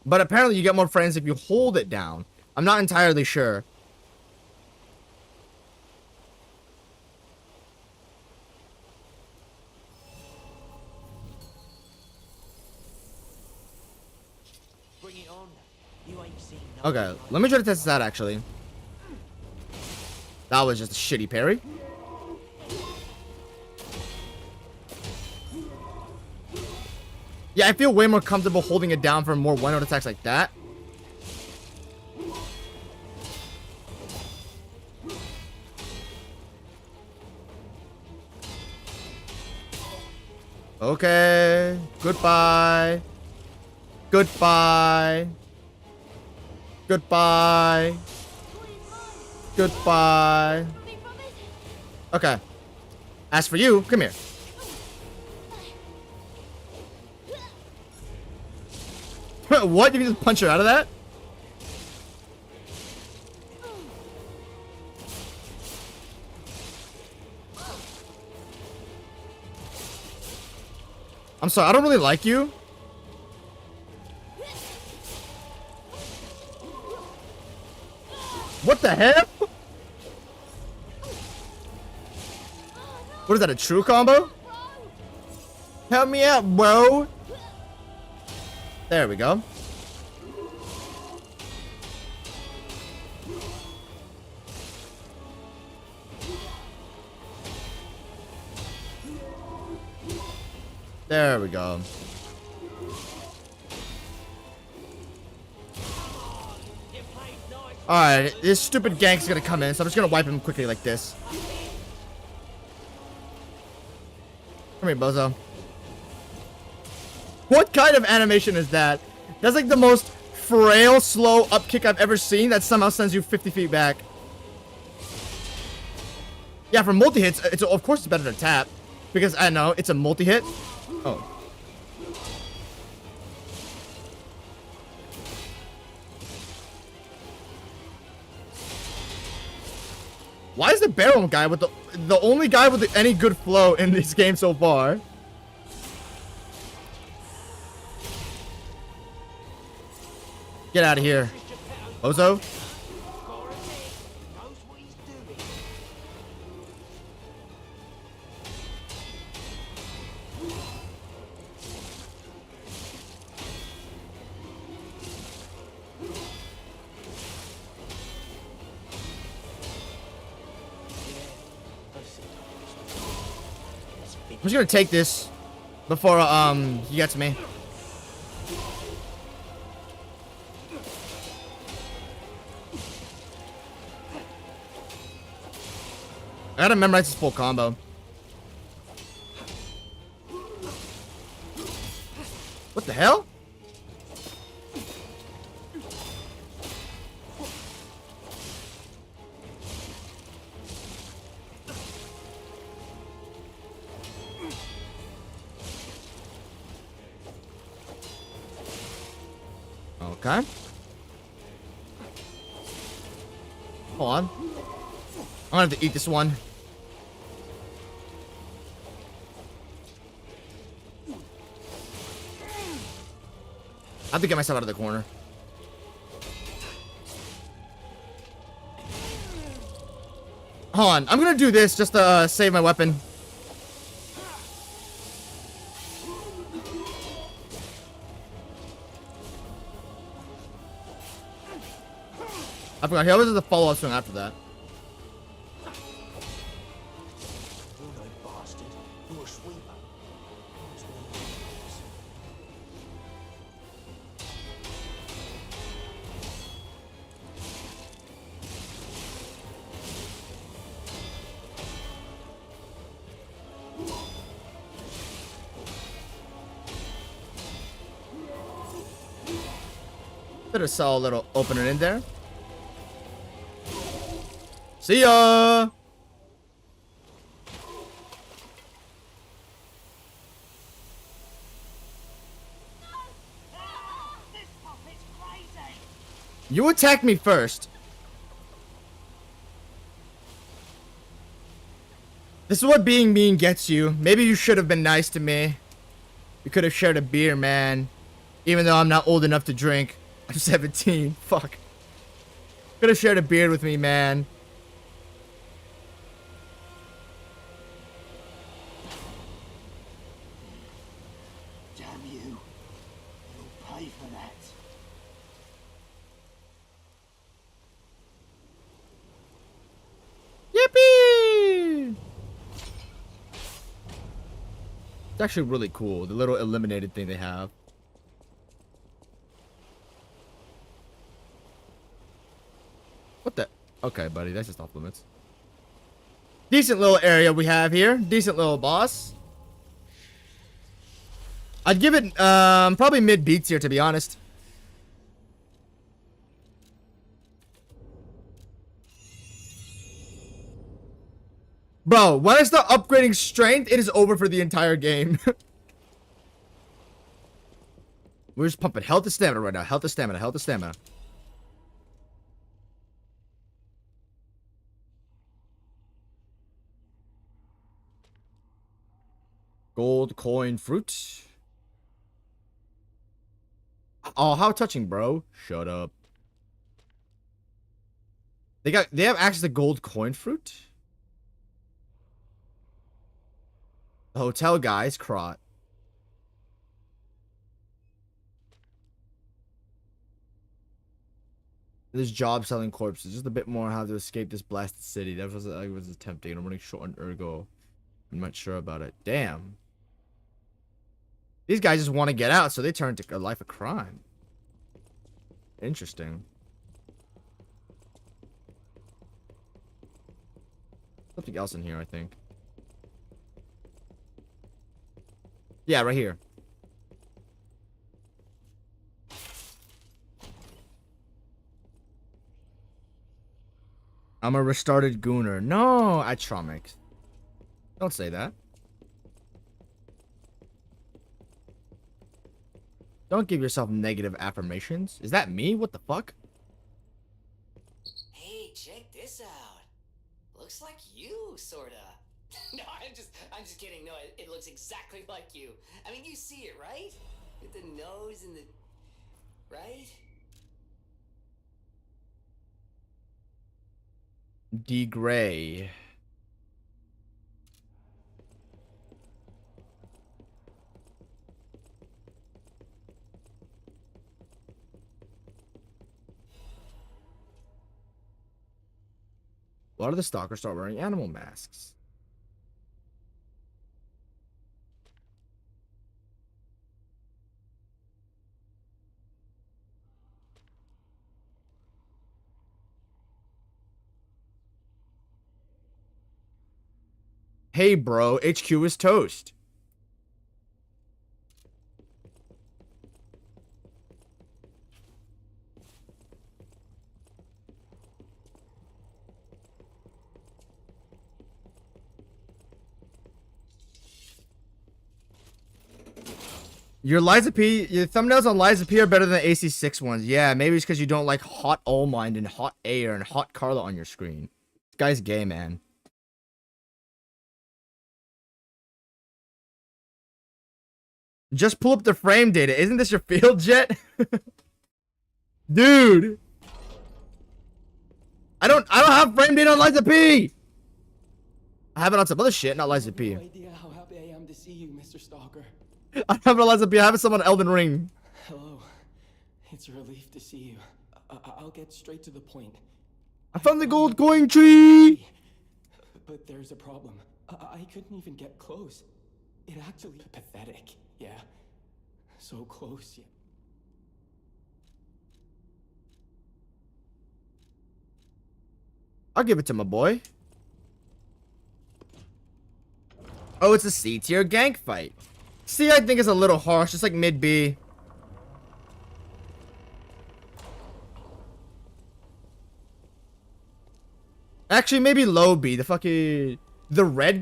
A: But apparently you get more frames if you hold it down. I'm not entirely sure.
D: Bring it on. You ain't seen
A: Okay, let me try to test this out actually. That was just a shitty parry. Yeah, I feel way more comfortable holding it down for more one-note attacks like that. Okay. Goodbye. Goodbye. Goodbye. Goodbye. Okay. As for you, come here. What? Did you just punch her out of that? I'm sorry, I don't really like you. What the hell? What is that, a true combo? Help me out, bro. There we go. There we go. Alright, this stupid gank's gonna come in, so I'm just gonna wipe him quickly like this. Come here, bozo. What kind of animation is that? That's like the most frail, slow up kick I've ever seen that somehow sends you 50 feet back. Yeah, for multi-hits, it's of course it's better to tap. Because, I know, it's a multi-hit. Oh. Why is the barrel guy with the only guy with any good flow in this game so far? Get out of here, Ozo. just gonna take this before he gets me. I gotta memorize this full combo. What the hell? Okay. Hold on. I'm gonna have to eat this one. I have to get myself out of the corner. Hold on. I'm gonna do this just to save my weapon. I forgot. Here was the follow-up swing after that.
D: You no bastard. You're a sweeper. That's what it is.
A: Better sell a little opener in there. See ya! You attacked me first. This is what being mean gets you. Maybe you should have been nice to me. We could have shared a beer, man. Even though I'm not old enough to drink. I'm 17. Fuck. Could have shared a beer with me, man.
D: Damn you. You'll pay for that.
A: Yippee! It's actually really cool. The little eliminated thing they have. What the? Okay, buddy. That's just off limits. Decent little area we have here. Decent little boss. I'd give it probably mid B tier, to be honest. Bro, when I start upgrading strength, it is over for the entire game. We're just pumping health and stamina right now. Health and stamina. Health and stamina. Gold coin fruit. Oh, how touching, bro. Shut up. They have access to gold coin fruit? The hotel guy's crot. This job selling corpses. Just a bit more how to escape this blasted city. That was I was attempting. I'm running short on ergo. I'm not sure about it. Damn. These guys just want to get out, so they turn to a life of crime. Interesting. Something else in here, I think. Yeah, right here. I'm a restarted gooner. No, Atromix. Don't say that. Don't give yourself negative affirmations. Is that me? What the fuck?
B: Hey, check this out. Looks like you, sorta. No, I'm just kidding. No, it looks exactly like you. I mean, you see it, right? With the nose and the... Right?
A: D. Gray. A lot of the stalkers start wearing animal masks. Hey, bro, HQ is toast. Your thumbnails on Liza P are better than the AC6 ones. Yeah, maybe it's because you don't like hot Allmind and hot Air and hot Carla on your screen. This guy's gay, man. Just pull up the frame data. Isn't this your field jet? Dude. I don't have frame data on Liza P. I have it on some other shit, not Liza P.
F: No idea how happy I am to see you, Mr. Stalker.
A: I have it on Liza P. I have it some on Elden Ring.
F: Hello. It's a relief to see you. I'll get straight to the point.
A: I found the gold coin tree.
F: But there's a problem. I couldn't even get close. It actually pathetic. Yeah. So close yet.
A: I'll give it to my boy. Oh, it's a C tier gank fight. C, I think is a little harsh. It's like mid B. Actually, maybe low B. The red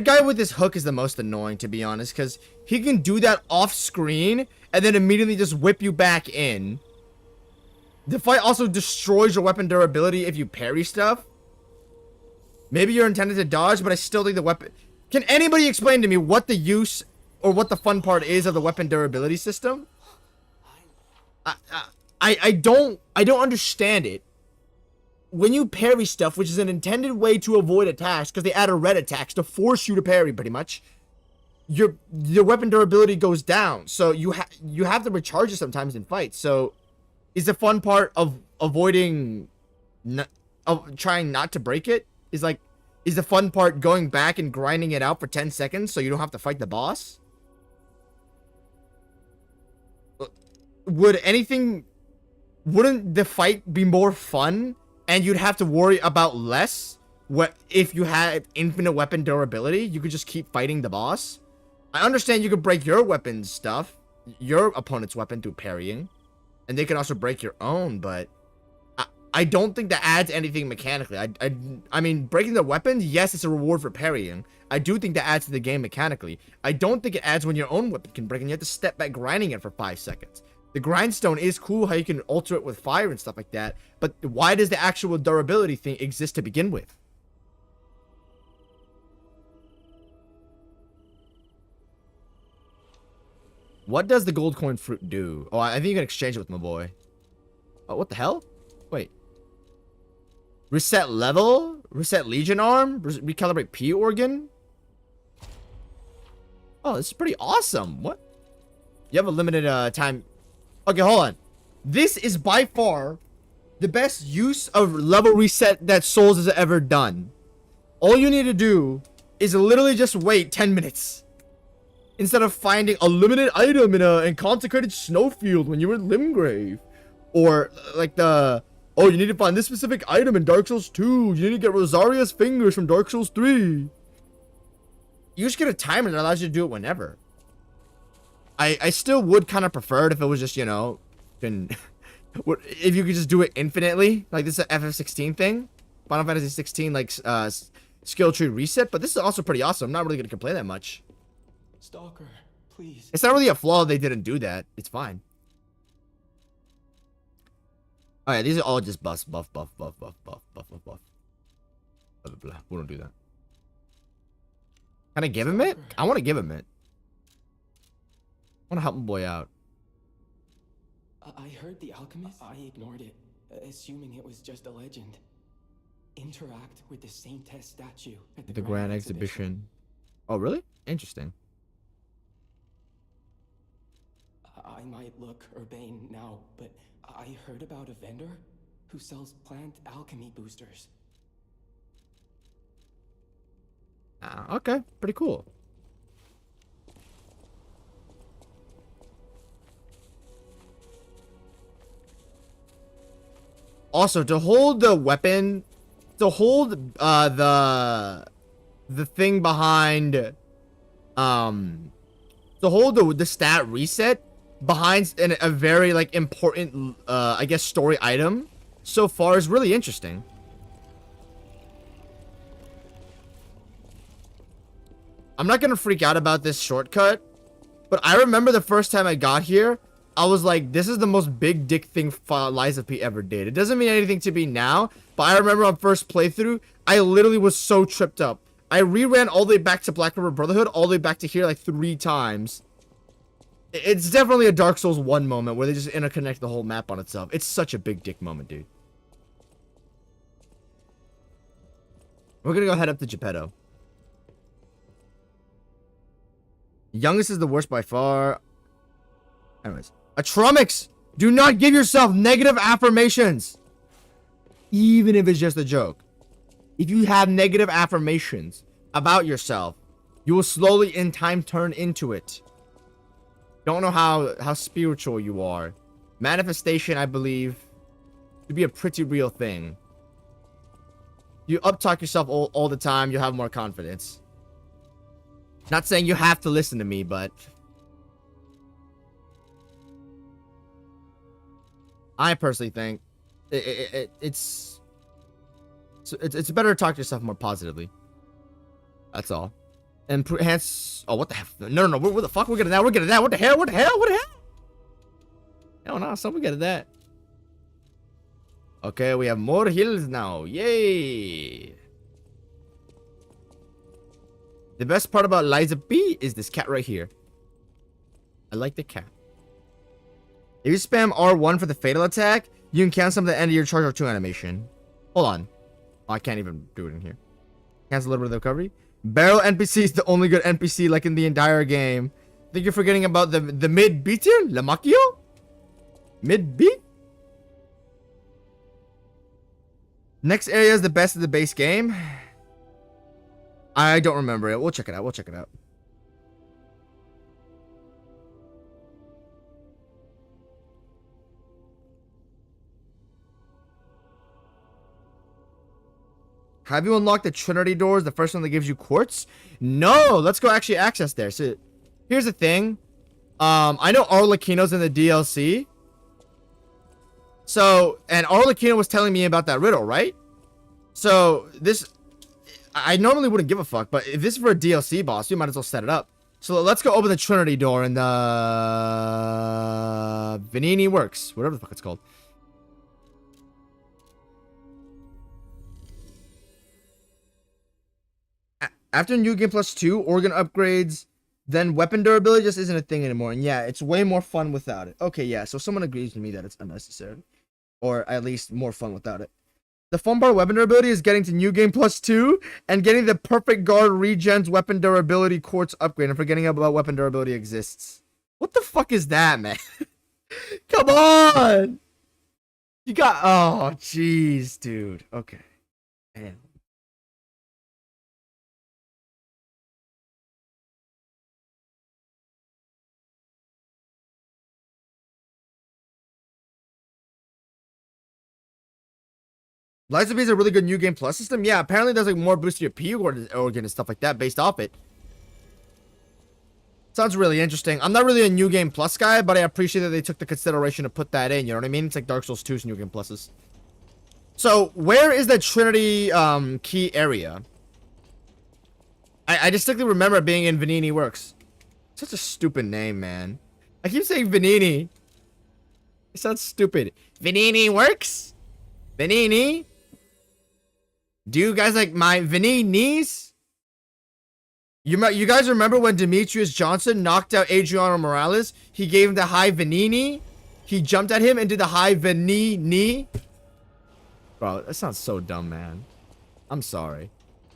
A: guy with his hook is the most annoying, to be honest, because he can do that off screen and then immediately just whip you back in. The fight also destroys your weapon durability if you parry stuff. Maybe you're intended to dodge, but I still think the weapon... Can anybody explain to me what the use or what the fun part is of the weapon durability system? I don't understand it. When you parry stuff, which is an intended way to avoid attacks, because they add a red attacks to force you to parry, pretty much, your weapon durability goes down. So you have to recharge it sometimes in fights. So is the fun part of avoiding, of trying not to break it? Is the fun part going back and grinding it out for 10 seconds so you don't have to fight the boss? Wouldn't the fight be more fun and you'd have to worry about less if you had infinite weapon durability? You could just keep fighting the boss. I understand you could break your weapon's stuff, your opponent's weapon, through parrying, and they can also break your own, but I don't think that adds anything mechanically. I mean, breaking the weapons, yes, it's a reward for parrying. I do think that adds to the game mechanically. I don't think it adds when your own weapon can break and you have to step back grinding it for 5 seconds. The grindstone is cool, how you can alter it with fire and stuff like that, but why does the actual durability thing exist to begin with? What does the gold coin fruit do? Oh, I think you can exchange it with my boy. Oh, what the hell? Wait. Reset level? Reset Legion arm? Recalibrate P organ? Oh, this is pretty awesome. What? You have a limited time. Okay, hold on. This is by far the best use of level reset that Souls has ever done. All you need to do is literally just wait 10 minutes. Instead of finding a limited item in consecrated snowfield when you were in Limgrave. Or like oh, you need to find this specific item in Dark Souls 2. You need to get Rosaria's fingers from Dark Souls 3. You just get a timer that allows you to do it whenever. I still would kind of prefer it if it was just, you know, if you could just do it infinitely. Like this is an FF16 thing. Final Fantasy 16, like, skill tree reset. But this is also pretty awesome. I'm not really going to complain that much.
F: Stalker, please.
A: It's not really a flaw they didn't do that. It's fine. Alright, these are all just buff. Blah, blah, blah. We don't do that. Can I give him it? I want to give him it. I want to help my boy out.
F: I heard the alchemist. I ignored it, assuming it was just a legend. Interact with the Saintess statue at the
A: Grand Exhibition. Oh, really? Interesting.
F: I might look urbane now, but I heard about a vendor who sells plant alchemy boosters.
A: Okay, pretty cool. Also, to hold the weapon to hold the thing behind to hold the stat reset behind a very like important I guess story item so far is really interesting. I'm not gonna freak out about this shortcut, but I remember the first time I got here, I was like, this is the most big dick thing Lies of P ever did. It doesn't mean anything to me now, but I remember on first playthrough, I literally was so tripped up. I reran all the way back to Black River Brotherhood, all the way back to here like 3 times. It's definitely a Dark Souls 1 moment where they just interconnect the whole map on itself. It's such a big dick moment, dude. We're gonna go head up to Geppetto. Youngest is the worst by far. Anyways. Atromix! Do not give yourself negative affirmations! Even if it's just a joke. If you have negative affirmations about yourself, you will slowly in time turn into it. Don't know how spiritual you are. Manifestation, I believe, to be a pretty real thing. You uptalk yourself all the time, you'll have more confidence. Not saying you have to listen to me, but I personally think it's better to talk to yourself more positively. That's all. And enhance. Oh, what the hell? No. Where the fuck? We're getting that. We're getting that. What the hell? What the hell? What the hell? Hell no, son. We getting that. Okay, we have more hills now. Yay! The best part about Lies of P is this cat right here. I like the cat. If you spam R1 for the fatal attack, you can cancel them at the end of your charge R2 animation. Hold on. Oh, I can't even do it in here. Cancel a little bit of the recovery. Barrel NPC is the only good NPC like in the entire game. Think you're forgetting about the mid B tier? Lamakio? Mid B? Next area is the best of the base game. I don't remember it. We'll check it out. We'll check it out. Have you unlocked the Trinity doors? The first one that gives you quartz? No, let's go actually access there. So here's the thing. I know Arlecchino's in the DLC. So, and Arlecchino was telling me about that riddle, right? So this, I normally wouldn't give a fuck, but if this is for a DLC boss, you might as well set it up. So let's go open the Trinity door in the Venigni Works, whatever the fuck it's called. After New Game Plus 2, organ upgrades, then weapon durability just isn't a thing anymore. And yeah, it's way more fun without it. Okay, yeah, so someone agrees with me that it's unnecessary. Or at least more fun without it. The fun part of weapon durability is getting to New Game Plus 2 and getting the perfect guard regens weapon durability quartz upgrade and forgetting about weapon durability exists. What the fuck is that, man? Come on! You got... Oh, jeez, dude. Okay. Damn. Lies of P is a really good New Game Plus system. Yeah, apparently there's like more boost to your P organ and stuff like that based off it. Sounds really interesting. I'm not really a New Game Plus guy, but I appreciate that they took the consideration to put that in. You know what I mean? It's like Dark Souls 2's New Game Pluses. So, where is the Trinity key area? I distinctly remember it being in Venigni Works. Such a stupid name, man. I keep saying Venigni. It sounds stupid. Venigni Works? Venigni? Do you guys like my Venignis? You guys remember when Demetrius Johnson knocked out Adriano Morales? He gave him the high Venigni. He jumped at him and did the high Venigni. Bro, that sounds so dumb, man. I'm sorry.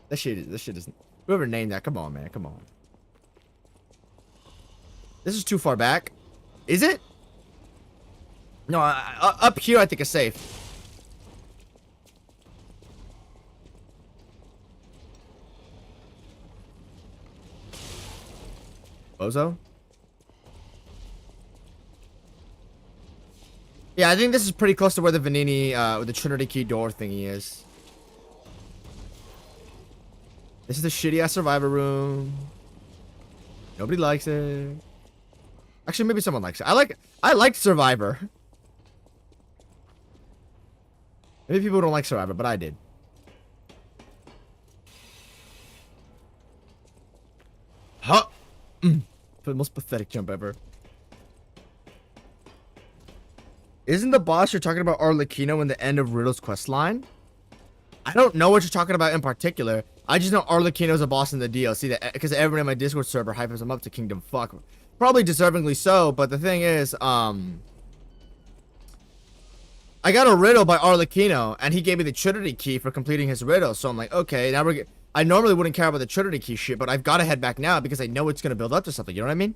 A: This shit isn't. Whoever named that, come on, man, come on. This is too far back. Is it? No, up here I think is safe. Bozo? Yeah, I think this is pretty close to where the Venigni, the Trinity Key door thingy is. This is the shitty ass survivor room. Nobody likes it. Actually, maybe someone likes it. I liked Survivor. Maybe people don't like Survivor, but I did. Huh? The most pathetic jump ever. Isn't the boss you're talking about Arlecchino in the end of Riddle's quest line? I don't know what you're talking about in particular. I just know Arlecchino's a boss in the DLC that because everyone in my Discord server hypes him up to Kingdom Fuck. Probably deservingly so, but the thing is, I got a riddle by Arlecchino, and he gave me the Trinity key for completing his riddle. So I'm like, okay, now I normally wouldn't care about the Trinity key shit, but I've got to head back now because I know it's gonna build up to something. You know what I mean?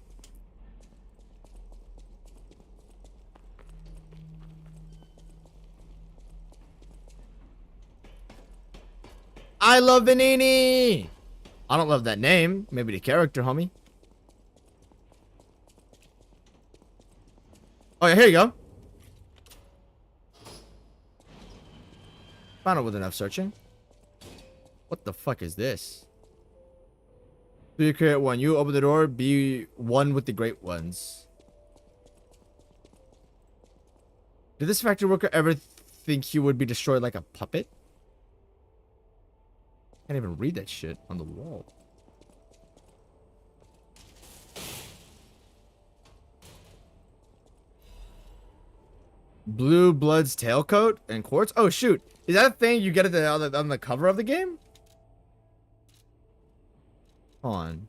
A: I love Vanini. I don't love that name. Maybe the character, homie. Oh yeah, here you go. Found it with enough searching. What the fuck is this? Do you create one? You open the door, be one with the great ones. Did this factory worker ever think he would be destroyed like a puppet? Can't even read that shit on the wall. Blue Blood's tailcoat and quartz? Oh shoot. Is that a thing you get at on the cover of the game? Hold on.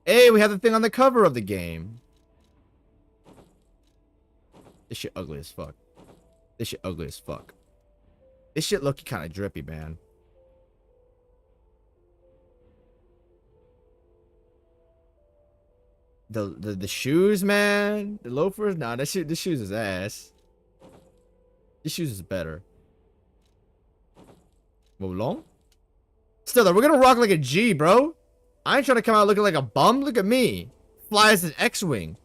A: Hey, we have the thing on the cover of the game. This shit ugly as fuck. This shit ugly as fuck. This shit looking kind of drippy, man. The shoes, man. The loafers, nah. This shoes is ass. This shoes is better. Long? Still though, we're gonna rock like a G, bro. I ain't trying to come out looking like a bum. Look at me. Fly as an X-wing.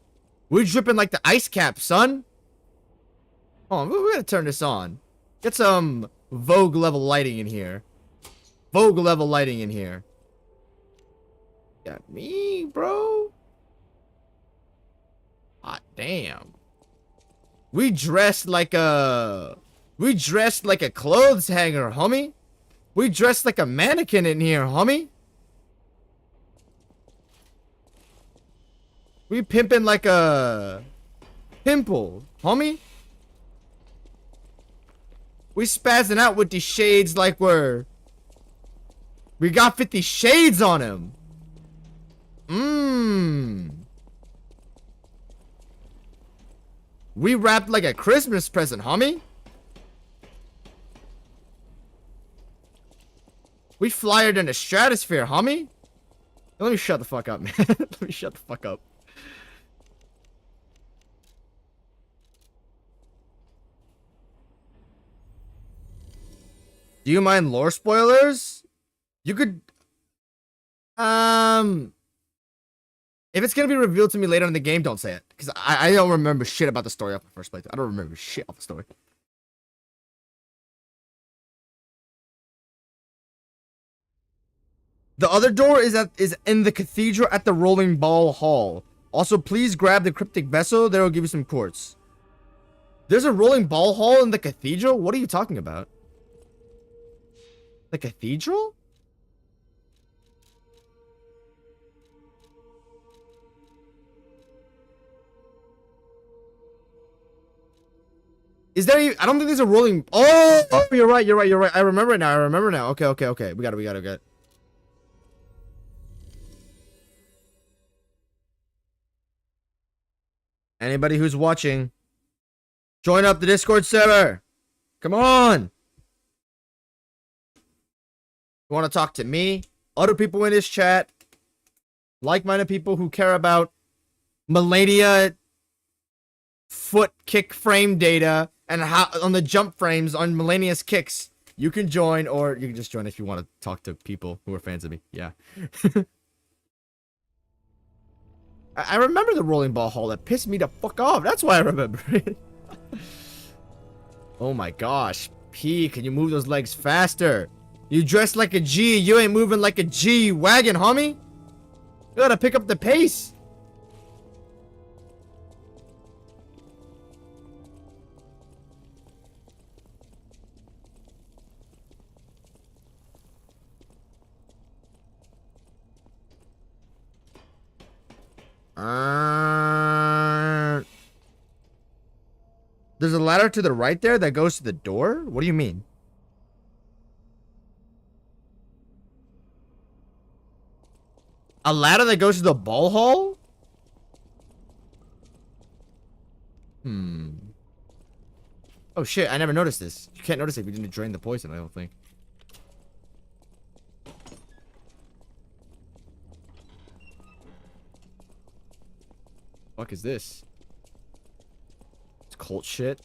A: We're dripping like the ice cap, son. Hold on, we're gonna turn this on. Get some Vogue level lighting in here. Vogue level lighting in here. Got me, bro. Hot damn. We dressed like a clothes hanger, homie. We dressed like a mannequin in here, homie. We pimping like a pimple, homie. We spazzing out with these shades like we got 50 shades on him. We wrapped like a Christmas present, homie. We flyered in the stratosphere, homie. Let me shut the fuck up, man. Let me shut the fuck up. Do you mind lore spoilers? You could... If it's gonna be revealed to me later in the game, don't say it. Because I don't remember shit about the story off the first playthrough. I don't remember shit off the story. The other door is in the cathedral at the Rolling Ball Hall. Also, please grab the cryptic vessel. There will give you some quartz. There's a Rolling Ball Hall in the cathedral? What are you talking about? The cathedral? Is there? I don't think there's a rolling. Oh, you're right. I remember it now. Okay. We got it. Anybody who's watching, join up the Discord server. Come on. You want to talk to me, other people in this chat, like-minded people who care about Malenia foot kick frame data and how on the jump frames on Malenia's kicks. You can join, or you can just join if you want to talk to people who are fans of me. Yeah. I remember the Rolling Ball Hall. That pissed me the fuck off. That's why I remember it. Oh my gosh. P, can you move those legs faster? You dress like a G, you ain't moving like a G wagon, homie. You gotta pick up the pace. There's a ladder to the right there that goes to the door? What do you mean? A ladder that goes to the ball hall? Oh shit, I never noticed this. You can't notice it if you didn't drain the poison, I don't think. Fuck is this? It's cult shit.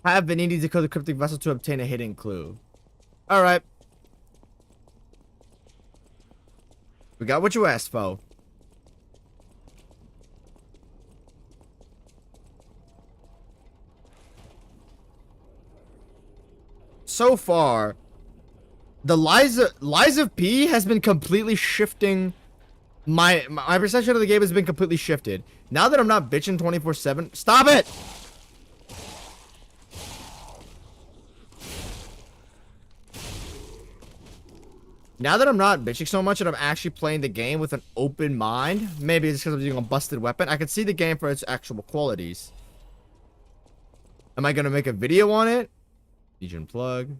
A: Have been needing to decode the cryptic vessel to obtain a hidden clue. Alright. We got what you asked for. So far, the Lies of P has been completely shifting. My perception of the game has been completely shifted. Now that I'm not bitching 24/7. Stop it! Now that I'm not bitching so much and I'm actually playing the game with an open mind, maybe it's because I'm using a busted weapon, I can see the game for its actual qualities. Am I going to make a video on it? Legion plug.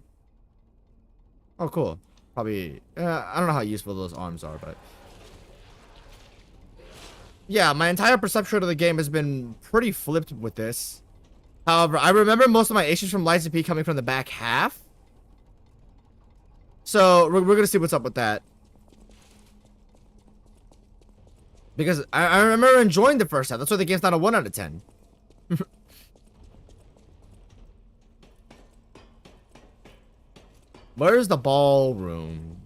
A: Oh, cool. Probably, I don't know how useful those arms are, but... yeah, my entire perception of the game has been pretty flipped with this. However, I remember most of my issues from Lies of P coming from the back half. So, we're gonna see what's up with that. Because I remember enjoying the first half. That's why the game's not a 1 out of 10. Where's the ballroom?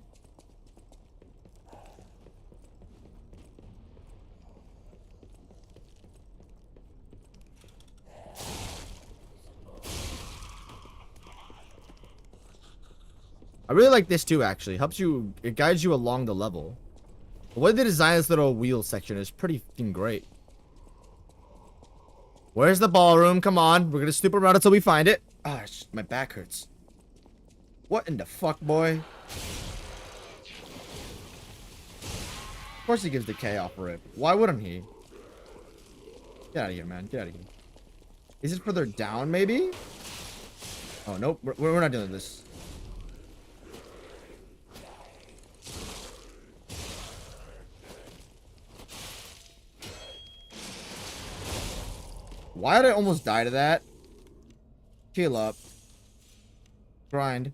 A: I really like this too, actually. Helps you, it guides you along the level. The way they design this little wheel section is pretty fucking great. Where's the ballroom? Come on. We're gonna snoop around until we find it. Ah, my back hurts. What in the fuck, boy? Of course he gives the K off rip. Why wouldn't he? Get out of here, man. Get out of here. Is it further down, maybe? Oh, nope. We're not doing this. Why did I almost die to that? Heal up. Grind.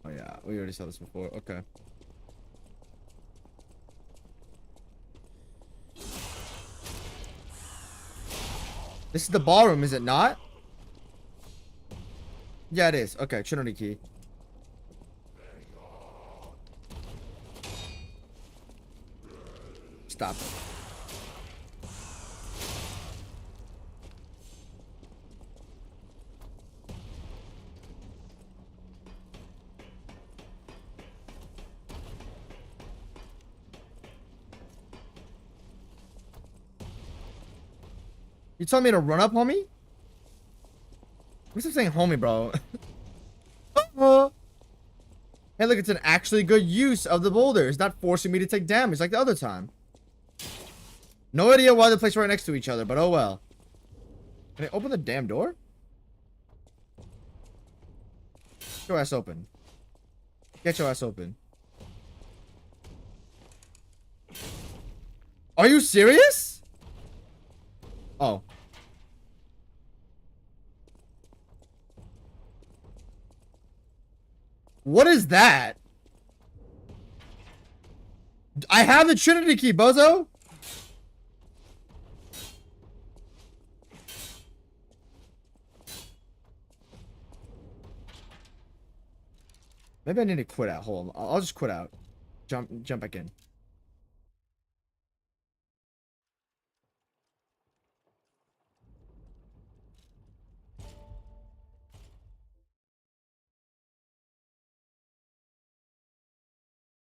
A: Oh yeah, we already saw this before. Okay. This is the ballroom, is it not? Yeah, it is. Okay, Trinity key. Stop it. You telling me to run up, homie? What's up saying homie, bro? Hey, look, it's an actually good use of the boulder. It's not forcing me to take damage like the other time. No idea why they're placed right next to each other, but oh well. Can I open the damn door? Get your ass open. Get your ass open. Are you serious? Oh. What is that? I have the Trinity key, bozo. Maybe I need to quit out. Hold on. I'll just quit out. Jump back in.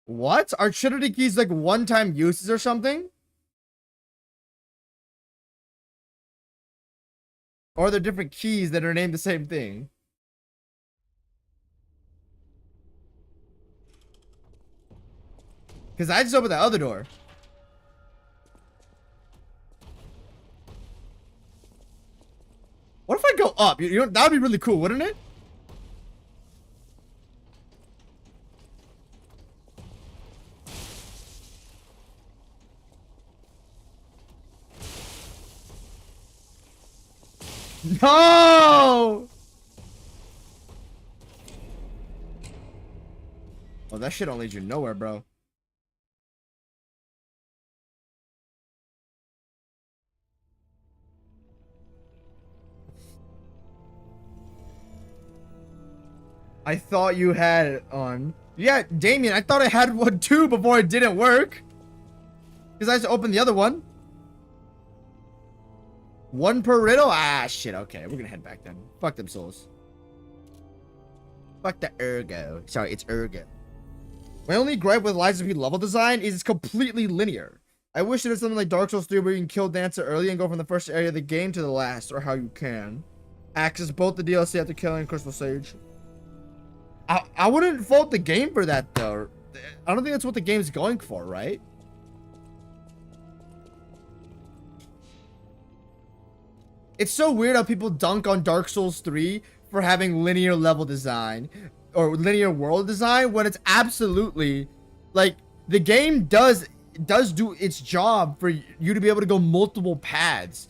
A: What? Are Trinity keys like one-time uses or something? Or are there different keys that are named the same thing? Because I just opened the other door. What if I go up? You know, that would be really cool, wouldn't it? No! Oh, that shit don't lead you nowhere, bro. I thought you had it on. Yeah, Damien, I thought I had one too before it didn't work. Because I just opened the other one. One per riddle? Ah, shit. Okay, we're gonna head back then. Fuck them souls. Fuck the ergo. Sorry, it's ergo. My only gripe with Lies of P level design is it's completely linear. I wish it was something like Dark Souls 3 where you can kill Dancer early and go from the first area of the game to the last, or how you can. Access both the DLC after killing Crystal Sage. I wouldn't fault the game for that, though. I don't think that's what the game's going for, right? It's so weird how people dunk on Dark Souls 3 for having linear level design or linear world design when it's absolutely like the game does do its job for you to be able to go multiple paths.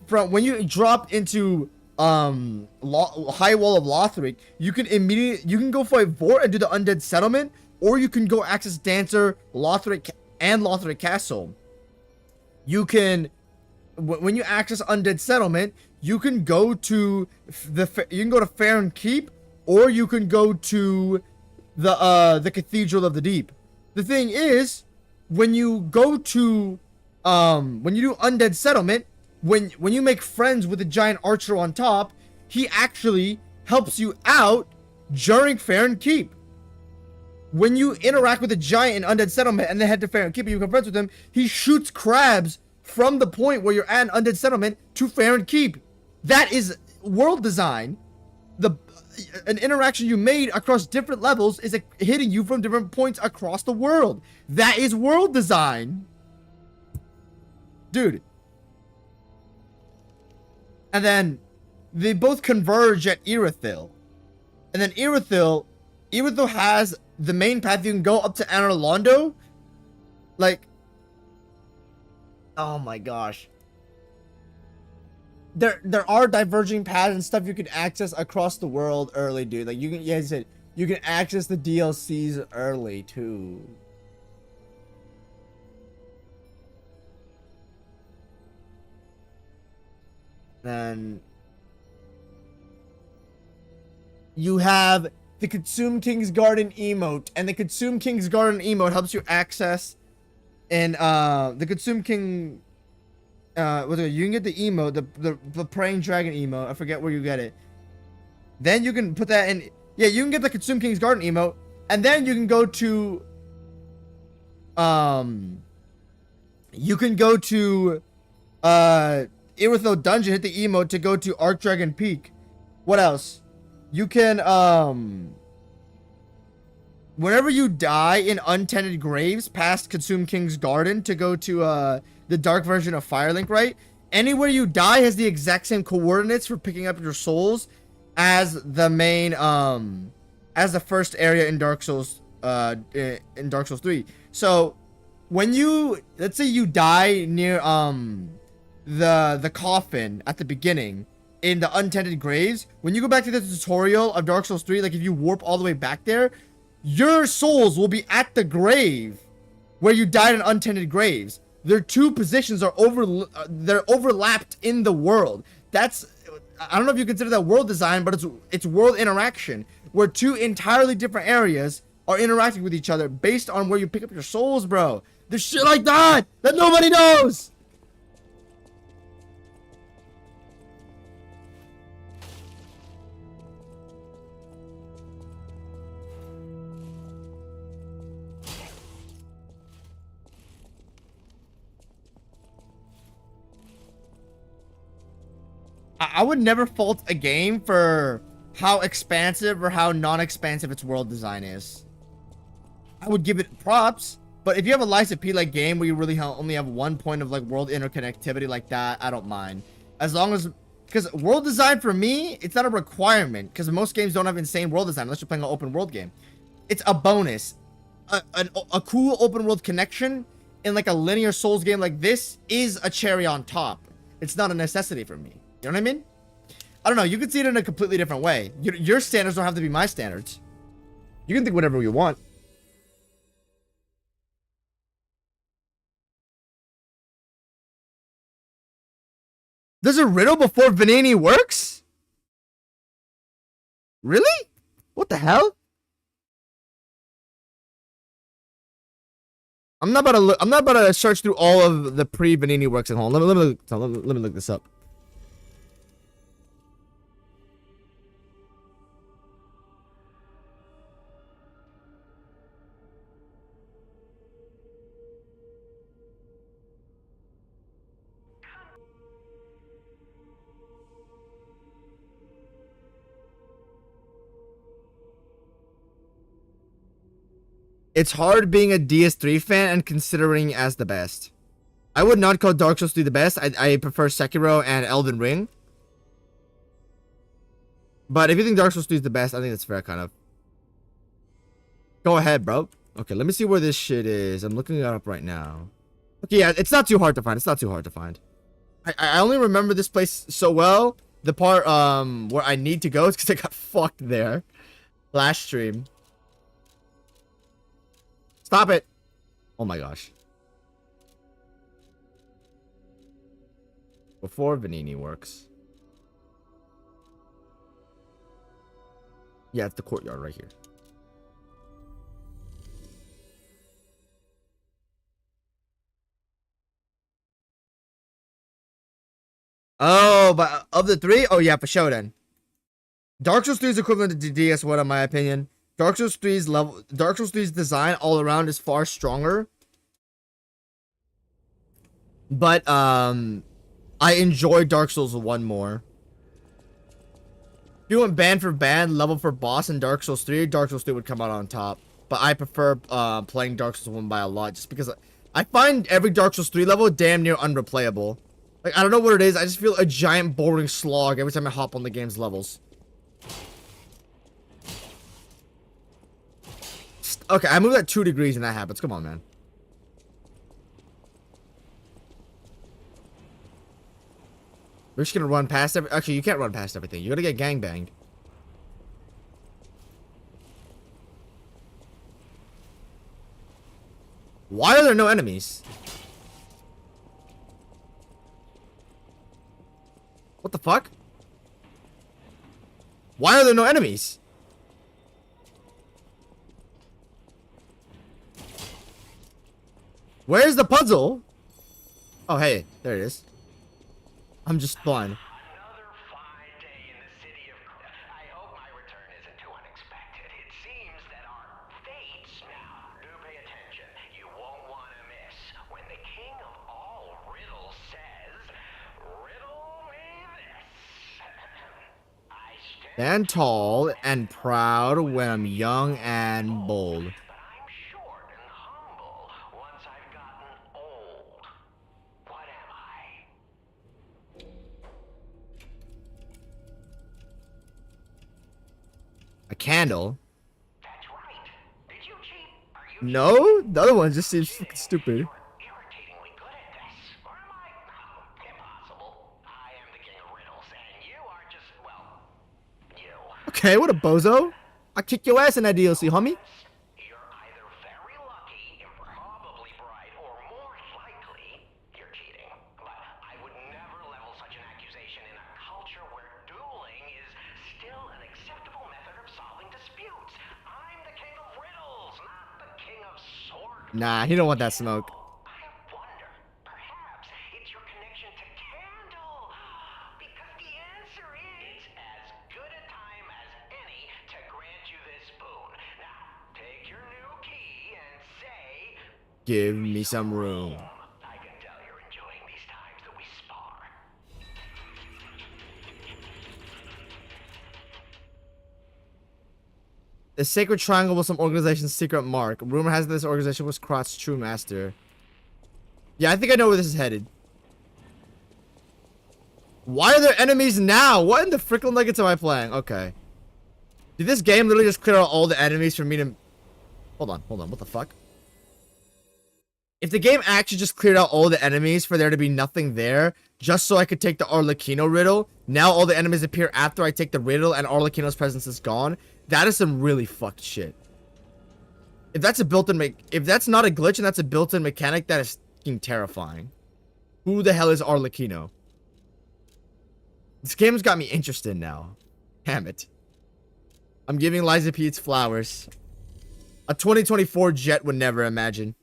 A: From when you drop into High Wall of Lothric, you can go fight Vort and do the Undead Settlement, or you can go access Dancer, Lothric, and Lothric Castle. You can, when you access Undead Settlement, you can go to Faerun Keep, or you can go to the Cathedral of the Deep. The thing is, when you go to when you do Undead Settlement, when you make friends with the giant archer on top, he actually helps you out during Faerun Keep. When you interact with a giant in Undead Settlement and then head to Faerun Keep and you become friends with him, he shoots crabs from the point where you're at an Undead Settlement to Faerun Keep. That is world design. An interaction you made across different levels is hitting you from different points across the world. That is world design. Dude. And then they both converge at Irithyll. And then Irithyll has the main path. You can go up to Anor Londo. Like, oh my gosh. There are diverging paths and stuff you can access across the world early, dude. Like, you can, yeah, you can access the DLCs early too. Then you have the Consume King's Garden emote, and the Consume King's Garden emote helps you access and the Consume King you can get the emote, the Praying Dragon emote. I forget where you get it. Then you can put that in. Yeah, you can get the Consume King's Garden emote, and then you can go to Irithyll Dungeon, hit the emote to go to Archdragon Peak. What else? You can whenever you die in Untended Graves past Consume King's Garden to go to the dark version of Firelink, right? Anywhere you die has the exact same coordinates for picking up your souls as the main as the first area in Dark Souls 3. So when you, let's say you die near the coffin at the beginning in the Untended Graves, when you go back to the tutorial of Dark Souls 3, like if you warp all the way back there, your souls will be at the grave where you died in Untended Graves. Their two positions are they're overlapped in the world. That's, I don't know if you consider that world design, but it's world interaction. where two entirely different areas are interacting with each other based on where you pick up your souls, bro. There's shit like that nobody knows. I would never fault a game for how expansive or how non-expansive its world design is. I would give it props, but if you have a Lies of P like game where you really only have one point of like world interconnectivity like that, I don't mind. As long as, because world design for me, it's not a requirement, because most games don't have insane world design unless you're playing an open world game. It's a bonus. A cool open world connection in like a linear Souls game like this is a cherry on top. It's not a necessity for me. You know what I mean? I don't know. You can see it in a completely different way. Your standards don't have to be my standards. You can think whatever you want. There's a riddle before Venini works? Really? What the hell? I'm not about to search through all of the pre-Venini works at home. Let me look this up. It's hard being a DS3 fan and considering as the best. I would not call Dark Souls 3 the best. I prefer Sekiro and Elden Ring. But if you think Dark Souls 3 is the best, I think that's fair, kind of. Go ahead, bro. Okay, let me see where this shit is. I'm looking it up right now. Okay, yeah, it's not too hard to find. It's not too hard to find. I only remember this place so well. The part where I need to go is because I got fucked there. Last stream. Stop it. Oh my gosh. Before Venini works. Yeah, it's the courtyard right here. Oh, but of the three? Oh yeah, for sure then. Dark Souls 3 is equivalent to DS1 in my opinion. Dark Souls 3's design all around is far stronger. But I enjoy Dark Souls 1 more. If you went band for band, level for boss in Dark Souls 3, Dark Souls 3 would come out on top. But I prefer playing Dark Souls 1 by a lot, just because I find every Dark Souls 3 level damn near unreplayable. Like, I don't know what it is, I just feel a giant boring slog every time I hop on the game's levels. Okay, I moved at 2 degrees and that happens. Come on, man. We're just gonna run past every... Actually, you can't run past everything. You're gonna get gangbanged. Why are there no enemies? What the fuck? Why are there no enemies? Where's the puzzle? Oh, hey, there it is. I'm just blind.
E: Another fine day in the city of... I hope my return isn't too unexpected. It seems that our fates... Now, do pay attention. You won't want to miss when the king of all riddles says, "Riddle me this." I
A: Stand tall and proud when I'm young and bold.
E: But I'm short and humble once I've gotten old. What am I?
A: A candle?
E: That's right. Did you cheat? Are you
A: No? The other one just seems fucking stupid.
E: irritatingly good at this? Or am I? Impossible. I am the king of riddles, and you are just, well, you.
A: Okay, what a bozo. I kick your ass in that DLC, homie.
E: You're either very lucky, improbably bright, or more likely, you're cheating. But I would never level such an accusation in a culture where dueling is still an acceptable method of solving disputes.
A: Nah, he don't want that smoke.
E: I wonder, perhaps it's your connection to Candle. Because the answer is as good a time as any to grant you this boon. Now, take your new key and say,
A: Give me some room.
E: I can tell you're enjoying these times that we spar.
A: The Sacred Triangle was some organization's secret mark. Rumor has it this organization was Krot's true master. Yeah, I think I know where this is headed. Why are there enemies now? What in the frickle nuggets am I playing? Okay. Did this game literally just clear out all the enemies for me to... Hold on, what the fuck? If the game actually just cleared out all the enemies for there to be nothing there, just so I could take the Arlecchino riddle, now all the enemies appear after I take the riddle and Arlecchino's presence is gone, that is some really fucked shit. If that's a built-in if that's not a glitch and that's a built-in mechanic, that is fucking terrifying. Who the hell is Arlecchino? This game's got me interested now. Damn it. I'm giving Liza P its flowers. A 2024 Jet would never imagine.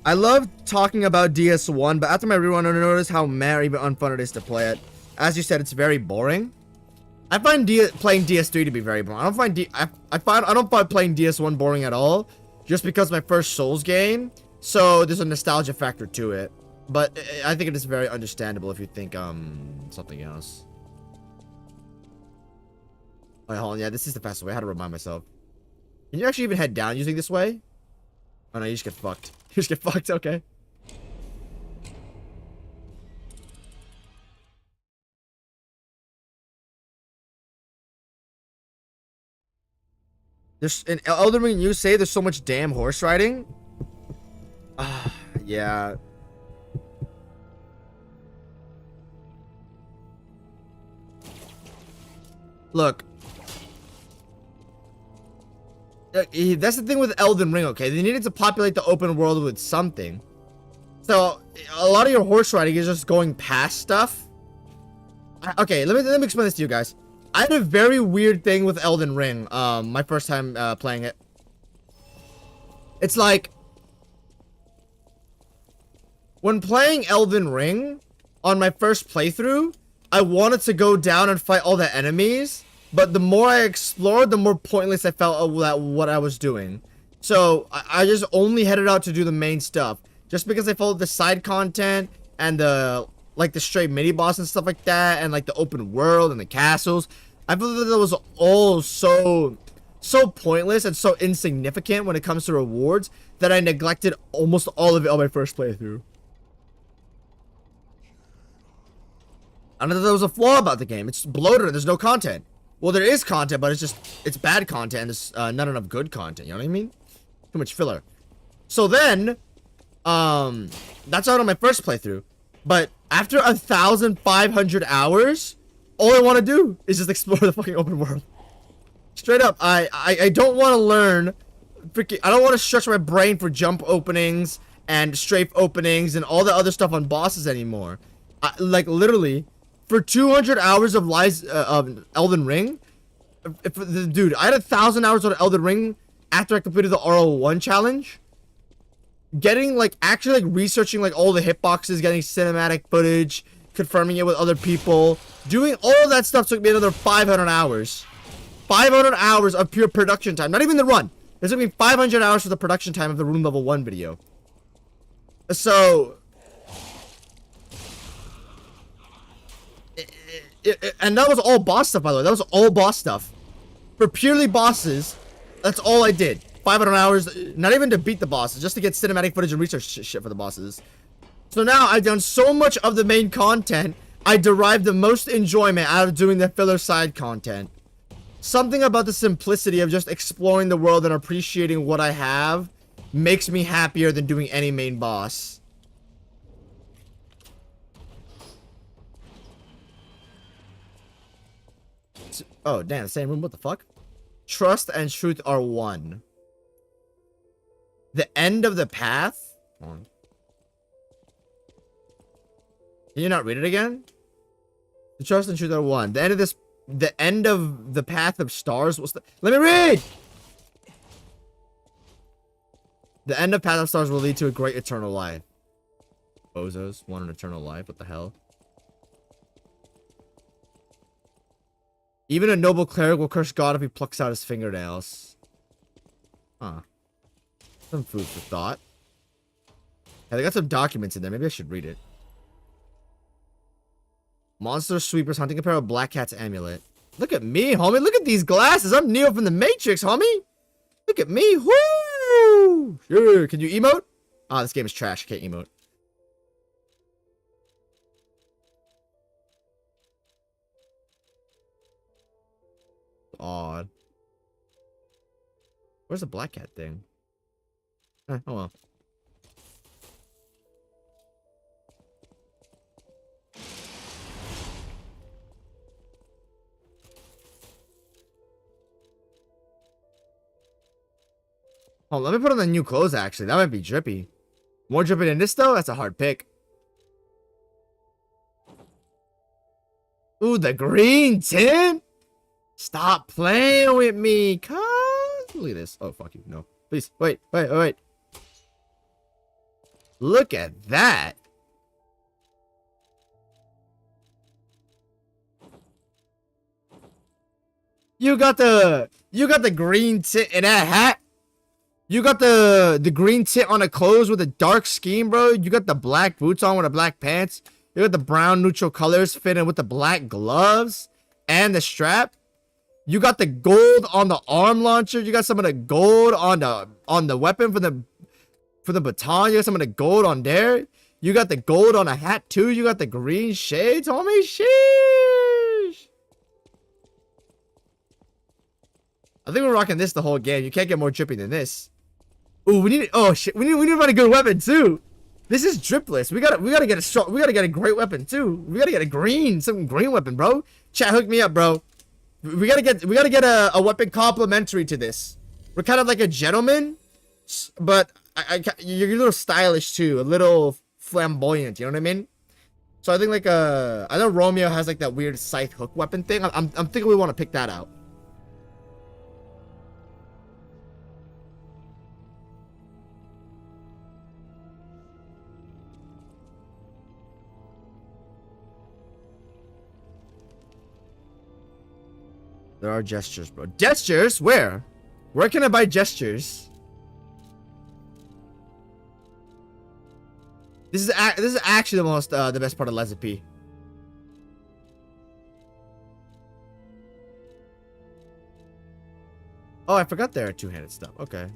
A: I love talking about DS1, but after my rerun, I noticed how mad or even unfun it is to play it. As you said, it's very boring. I find playing DS3 to be very boring. I don't find playing DS1 boring at all, just because my first Souls game. So there's a nostalgia factor to it. But I think it is very understandable if you think something else. Wait, hold on. Yeah, this is the fastest way. I had to remind myself. Can you actually even head down using this way? Oh no, you just get fucked. You just get fucked, okay. There's in Elden Ring, you say there's so much damn horse riding? Yeah. Look. That's the thing with Elden Ring, okay? They needed to populate the open world with something. So, a lot of your horse riding is just going past stuff. Okay, let me explain this to you guys. I had a very weird thing with Elden Ring, my first time playing it. It's like, when playing Elden Ring, on my first playthrough, I wanted to go down and fight all the enemies, but the more I explored, the more pointless I felt at what I was doing. So, I just only headed out to do the main stuff. Just because I followed the side content, and the straight mini-boss and stuff like that, and like the open world and the castles. I feel that was all so pointless and so insignificant when it comes to rewards that I neglected almost all of it on my first playthrough. I know that there was a flaw about the game. It's bloated and there's no content. Well, there is content, but it's bad content and there's not enough good content. You know what I mean? Too much filler. So then, that's out on my first playthrough. But after 1,500 hours, all I want to do is just explore the fucking open world. Straight up, I don't want to learn I don't want to stretch my brain for jump openings and strafe openings and all the other stuff on bosses anymore. Like literally, for 200 hours of Elden Ring, dude, I had 1,000 hours on Elden Ring after I completed the RL1 challenge. Getting actually researching all the hitboxes, getting cinematic footage, confirming it with other people, doing all of that stuff took me another 500 hours. 500 hours of pure production time, not even the run. It took me 500 hours for the production time of the Rune Level 1 video. So, and that was all boss stuff, by the way. That was all boss stuff. For purely bosses, that's all I did. 500 hours, not even to beat the bosses, just to get cinematic footage and research shit for the bosses. So now I've done so much of the main content, I derive the most enjoyment out of doing the filler side content. Something about the simplicity of just exploring the world and appreciating what I have makes me happier than doing any main boss. Oh, damn, same room, what the fuck? Trust and truth are one. The end of the path? Hold on. Can you not read it again? The Trust and Truth are one. The end of the path of stars was the. Let me read! The end of Path of Stars will lead to a great eternal life. Bozos want an eternal life. What the hell? Even a noble cleric will curse God if he plucks out his fingernails. Huh. Some food for thought. Yeah, they got some documents in there. Maybe I should read it. Monster sweepers hunting apparel, Black Cat's amulet. Look at me, homie. Look at these glasses. I'm Neo from the Matrix, homie. Look at me. Woo! Sure. Can you emote? Ah, this game is trash. I can't emote. Odd. Where's the Black Cat thing? Oh well. Oh, let me put on the new clothes, actually. That might be drippy. More drippy than this, though? That's a hard pick. Ooh, the green tint? Stop playing with me, cuz. Look at this. Oh, fuck you. No. Please. Wait. Look at that. You got the green tint in that hat? You got the green tint on the clothes with a dark scheme, bro. You got the black boots on with the black pants. You got the brown neutral colors fitting with the black gloves and the strap. You got the gold on the arm launcher. You got some of the gold on the weapon for the baton. You got some of the gold on there. You got the gold on a hat too. You got the green shades, homie. Sheesh. I think we're rocking this the whole game. You can't get more drippy than this. Ooh, we need. Oh shit, we need to find a good weapon too. This is dripless. We gotta get a strong. We gotta get a great weapon too. We gotta get some green weapon, bro. Chat, hook me up, bro. We gotta get a weapon complementary to this. We're kind of like a gentleman, but you're a little stylish too, a little flamboyant. You know what I mean? So I think like I know Romeo has like that weird scythe hook weapon thing. I'm thinking we want to pick that out. There are gestures, bro. Gestures? Where? Where can I buy gestures? This is actually the best part of Lezipi. Oh, I forgot there are two-handed stuff. Okay.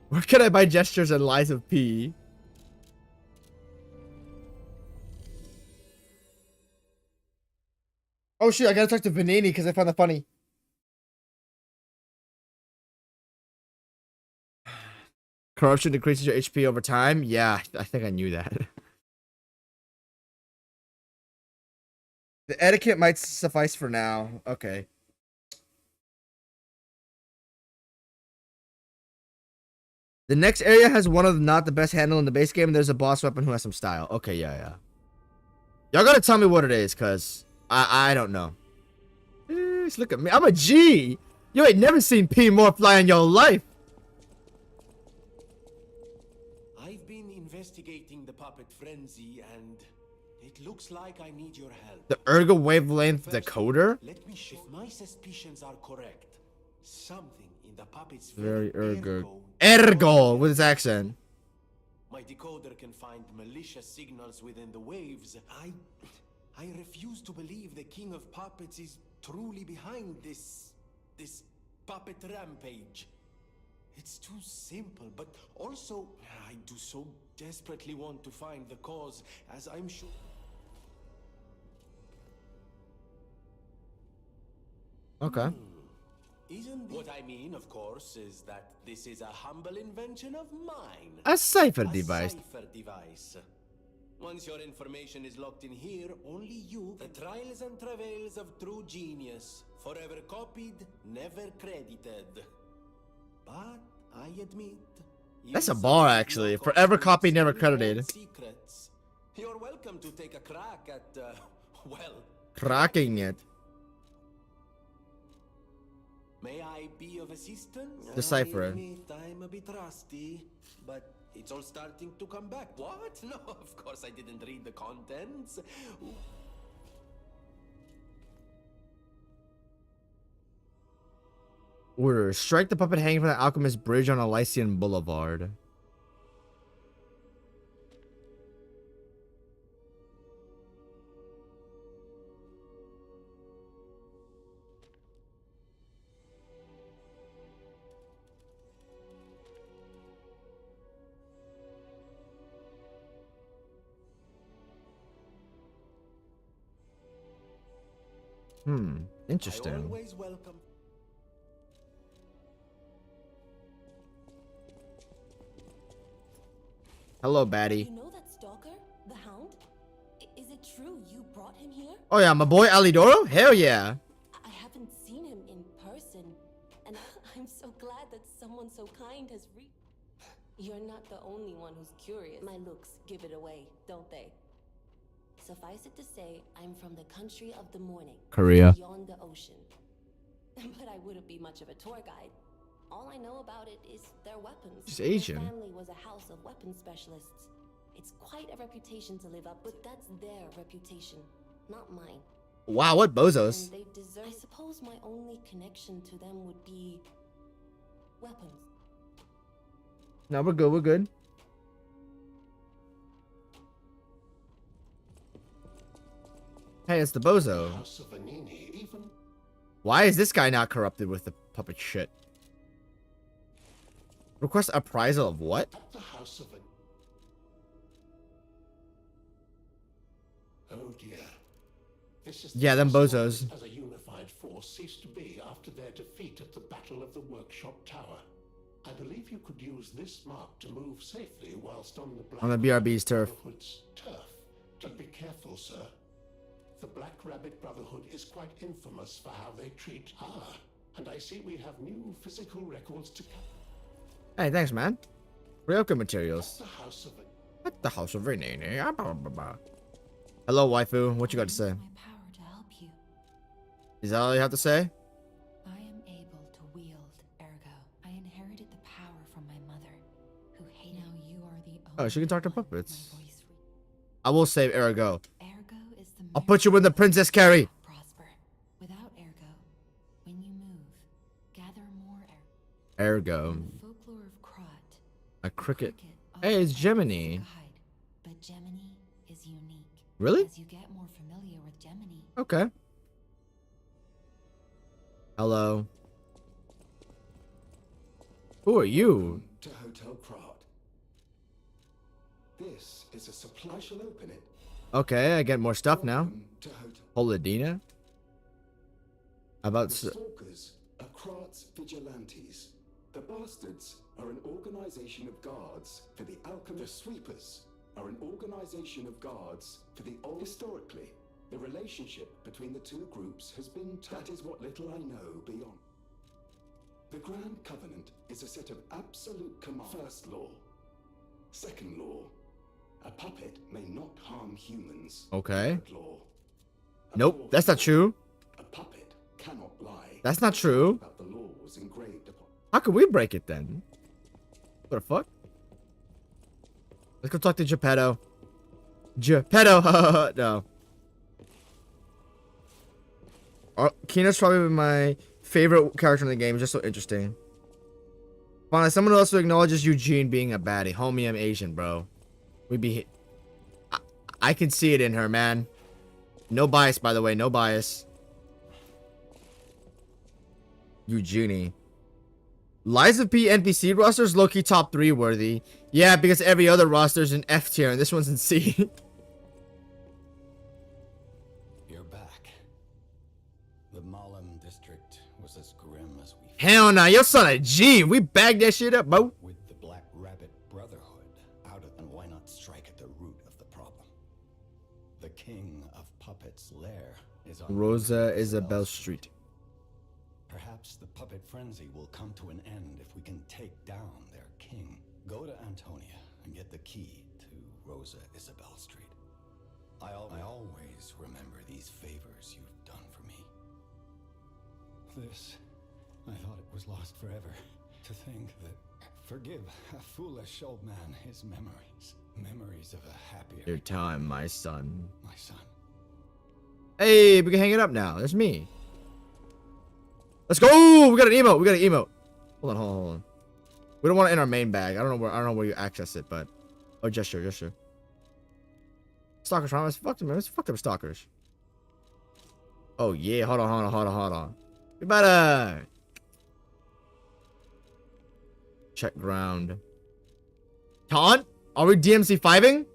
A: Where can I buy gestures and Lies of P? Oh shit, I gotta talk to Vanini because I found that funny. Corruption decreases your HP over time? Yeah, I think I knew that. The etiquette might suffice for now. Okay. The next area has one of not the best handle in the base game, and there's a boss weapon who has some style. Okay, yeah. Y'all gotta tell me what it is, cause I don't know. Jeez, look at me. I'm a G. You ain't never seen P more fly in your life.
D: I've been investigating the puppet frenzy, and it looks like I need your help.
A: The Ergo wavelength decoder?
D: Let me if my suspicions are correct, something in the puppet's
A: Very Ergo with his accent.
D: My decoder can find malicious signals within the waves. I refuse to believe the King of Puppets is truly behind this puppet rampage. It's too simple, but also I do so desperately want to find the cause, as I'm sure.
A: Okay.
D: Isn't what I mean, of course, is that this is a humble invention of mine.
A: A cipher device.
D: Cipher device. Once your information is locked in here, only you, the trials and travails of true genius, forever copied, never credited. But I admit,
A: That's a
D: you
A: bar,
D: sometimes
A: actually.
D: knock off
A: Forever
D: some
A: copied, never
D: extremely
A: credited.
D: old secrets. You're welcome to take a crack at, well,
A: Cracking it.
D: may I be of assistance?
A: Decipher
D: I
A: it.
D: admit I'm a bit rusty, but it's all starting to come back. What? No, of course I didn't read the contents.
A: Order. Strike the puppet hanging from the Alchemist Bridge on Elysian Boulevard.
D: I
A: Interesting.
D: always welcome.
A: Hello,
H: You
A: baddie.
H: know that stalker? The Hound? Is it true you brought him here?
A: Oh yeah, my boy Alidoro? Hell yeah.
H: I haven't seen him in person, and I'm so glad that someone so kind has You're not the only one who's curious. My looks give it away, don't they? Suffice it to say, I'm from the country of the morning.
A: Korea.
H: Beyond the ocean. But I wouldn't be much of a tour guide. All I know about it is their weapons.
A: She's Asian.
H: Their family was a house of weapons specialists. It's quite a reputation to live up, but that's their reputation, not mine.
A: Wow, what bozos.
H: And they deserve. I suppose my only connection to them would be weapons.
A: No, we're good, we're good. Hey, it's the bozo.
I: House of Anini, even
A: Why is this guy not corrupted with the puppet shit? Request appraisal of what?
I: at the House of An... Oh dear. This is the
A: Yeah, them
I: first
A: bozos.
I: time as a unified force ceased to be after their defeat at the Battle of the Workshop Tower. I believe you could use this mark to move safely whilst on the Black
A: On the BRB's turf.
I: Brotherhood's turf. But be careful, sir. The Black Rabbit Brotherhood is quite infamous for how they treat... Ah, and I see we have new physical records to...
A: Hey, thanks, man. Real good materials.
I: The House of An...
A: At the house of Renee. Hello, waifu. What you got to say?
J: My power to help you.
A: Is that all you have to say?
J: I am able to wield Ergo. I inherited the power from my mother, who hated. Now you are the
A: Oh, she can talk to
J: only one
A: puppets.
J: my voice
A: I will save Ergo.
J: Ergo is the
A: I'll put you in the Princess Carrie.
J: prosper. Without Ergo, when you move, gather more
A: Ergo.
J: In the folklore of Krot,
A: A cricket.
J: often
A: Hey, it's
J: acts as a
A: Gemini.
J: guide, but Gemini is unique.
A: Really?
J: As you get more familiar with Gemini,
A: Okay. Hello. Who are you?
K: To Hotel Krat. This is a supply. I shall open it.
A: Okay, I get more stuff now.
K: Welcome to Hotel.
A: Holadina? About...
K: The Stalkers are Krat's vigilantes. The Bastards are an organization of guards for the Alchemist. Sweepers are an organization of guards for the old. Historically, the relationship between the two groups has been. That is what little I know beyond. The Grand Covenant is a set of absolute command. First law. Second law. A puppet may not harm humans.
A: Okay.
K: Third law. A
A: Nope,
K: fourth
A: that's not
K: law.
A: true.
K: A puppet cannot lie.
A: That's not true.
K: But the law was engraved upon.
A: How could we break it then? What the fuck? Let's go talk to Geppetto. Geppetto! No. Kina's probably my favorite character in the game. It's just so interesting. Finally, someone else who acknowledges Eugene being a baddie. Homie, I'm Asian, bro. We be... I can see it in her, man. No bias, by the way. No bias. Eugenie. Liza P NPC rosters low-key top 3 worthy. Yeah, because every other roster's in F tier and this one's in C.
L: You're back. The Malam district was as grim as we
A: Hell nah, your son a G. We bagged that shit up, bro.
L: with the Black Rabbit Brotherhood out of, and why not strike at the root of the problem? king of puppets' lair is on
A: Rosa Isabel Street.
L: Perhaps the puppet frenzy will come to an end if we can take down their king. Go to Antonia and get the key to Rosa Isabel Street. I always remember these favors you've done for me. This, I thought it was lost forever. To think that, forgive a foolish old man his memories. Memories of a happier...
A: Your time, my son.
L: My son.
A: Hey, we can hang it up now. There's me. Let's go! We got an emote. We got an emote. Hold on. We don't want it in our main bag. I don't know where you access it, but oh, gesture. Stalkers, right? Fuck them, man. Fuck them stalkers. Oh yeah, hold on. We better check ground. Taunt? Are we DMC 5ing?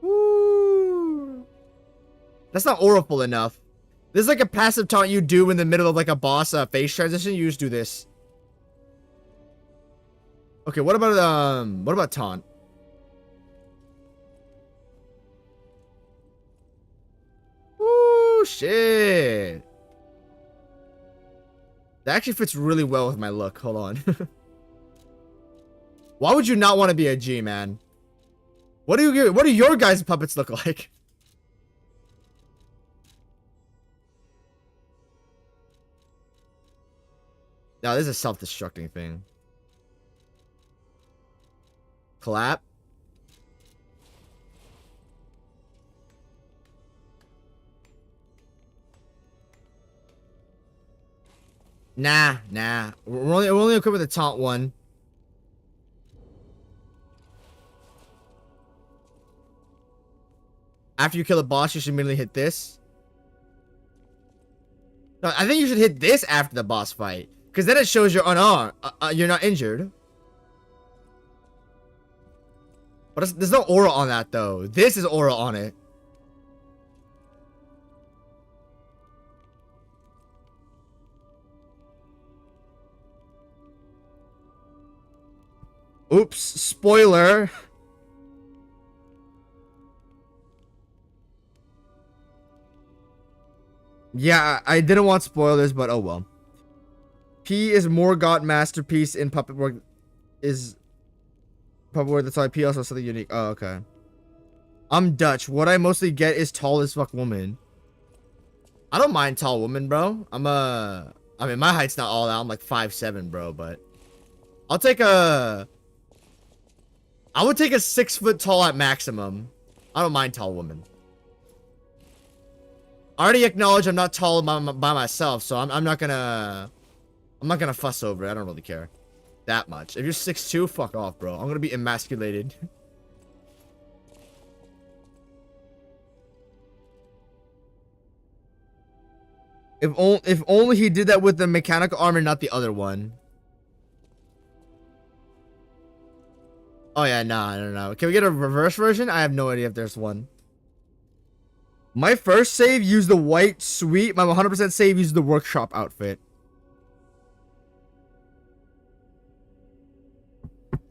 A: Woo. That's not auraful enough. This is like a passive taunt you do in the middle of like a boss face transition. You just do this. Okay, what about taunt? Woo, shit. That actually fits really well with my look. Hold on. Why would you not want to be a G, man? What do your guys' puppets look like? No, this is a self-destructing thing. Clap. Nah. We're only equipped with the taunt one. After you kill a boss, you should immediately hit this. No, I think you should hit this after the boss fight, because then it shows you're unarmed. You're not injured. But there's no aura on that though. This is aura on it. Oops, spoiler. Yeah, I didn't want spoilers, but oh well. P is Morgott masterpiece in puppet work. Is puppet work that's why P also something unique. Oh, okay. I'm Dutch. What I mostly get is tall as fuck woman. I don't mind tall woman, bro. I mean, my height's not all out. I'm like 5'7", bro, but I'll take a... I would take a 6 foot tall at maximum. I don't mind tall women. I already acknowledge I'm not tall by myself, so I'm not gonna fuss over it. I don't really care that much. If you're 6'2", fuck off, bro. I'm gonna be emasculated. If only he did that with the mechanical armor, not the other one. Oh yeah, no. Can we get a reverse version? I have no idea if there's one. My first save used the white suite. My 100% save used the workshop outfit.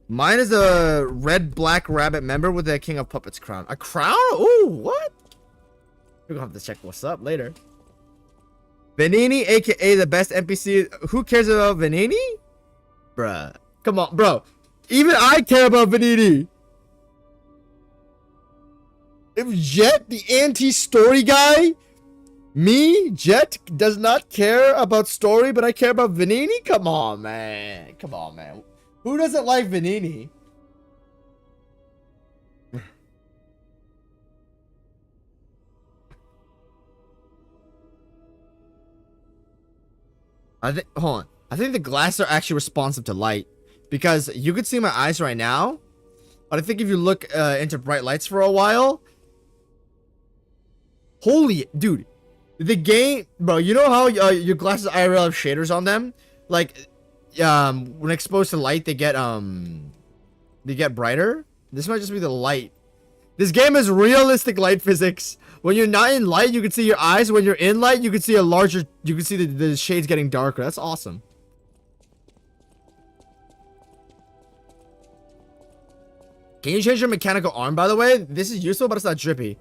A: Mine is a red black rabbit member with a King of Puppets crown. A crown? Ooh, what? We're gonna have to check what's up later. Venini, aka the best NPC. Who cares about Venini? Bruh. Come on, bro. Even I care about Venini. If Jet, the anti-story guy, me, Jet, does not care about story, but I care about Venini? Come on, man. Who doesn't like Venini? Hold on. I think the glasses are actually responsive to light. Because you could see my eyes right now. But I think if you look into bright lights for a while. Holy, dude. The game, bro, you know how your glasses IRL have shaders on them? Like, when exposed to light, they get brighter. This might just be the light. This game has realistic light physics. When you're not in light, you can see your eyes. When you're in light, you can see the shades getting darker. That's awesome. Can you change your mechanical arm, by the way? This is useful, but it's not drippy.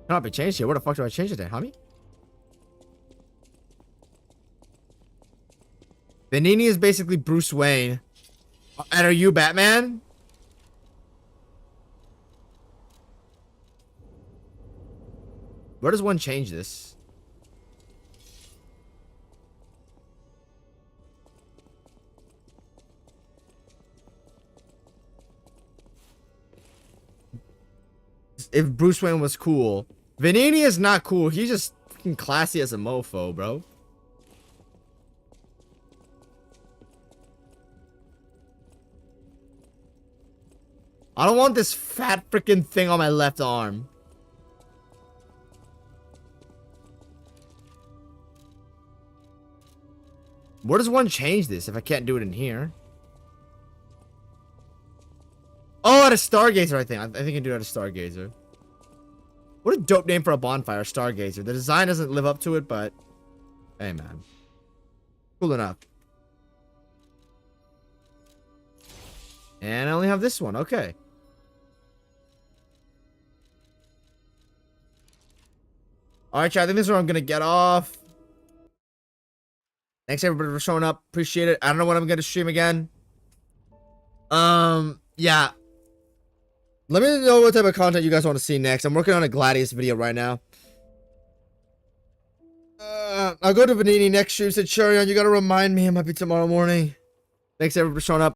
A: Cannot be changed here. Where the fuck do I change it then, homie? Venini is basically Bruce Wayne. And are you Batman? Where does one change this? If Bruce Wayne was cool. Venini is not cool. He's just fucking classy as a mofo, bro. I don't want this fat freaking thing on my left arm. Where does one change this if I can't do it in here? Oh, at a Stargazer, I think. I think I can do it at a Stargazer. What a dope name for a bonfire, Stargazer. The design doesn't live up to it, but... Hey, man. Cool enough. And I only have this one. Okay. Alright, chat. I think this is where I'm going to get off. Thanks, everybody, for showing up. Appreciate it. I don't know when I'm going to stream again. Yeah. Let me know what type of content you guys want to see next. I'm working on a Gladius video right now. I'll go to Venini next stream. Said Churion, you got to remind me. It might be tomorrow morning. Thanks, everybody, for showing up.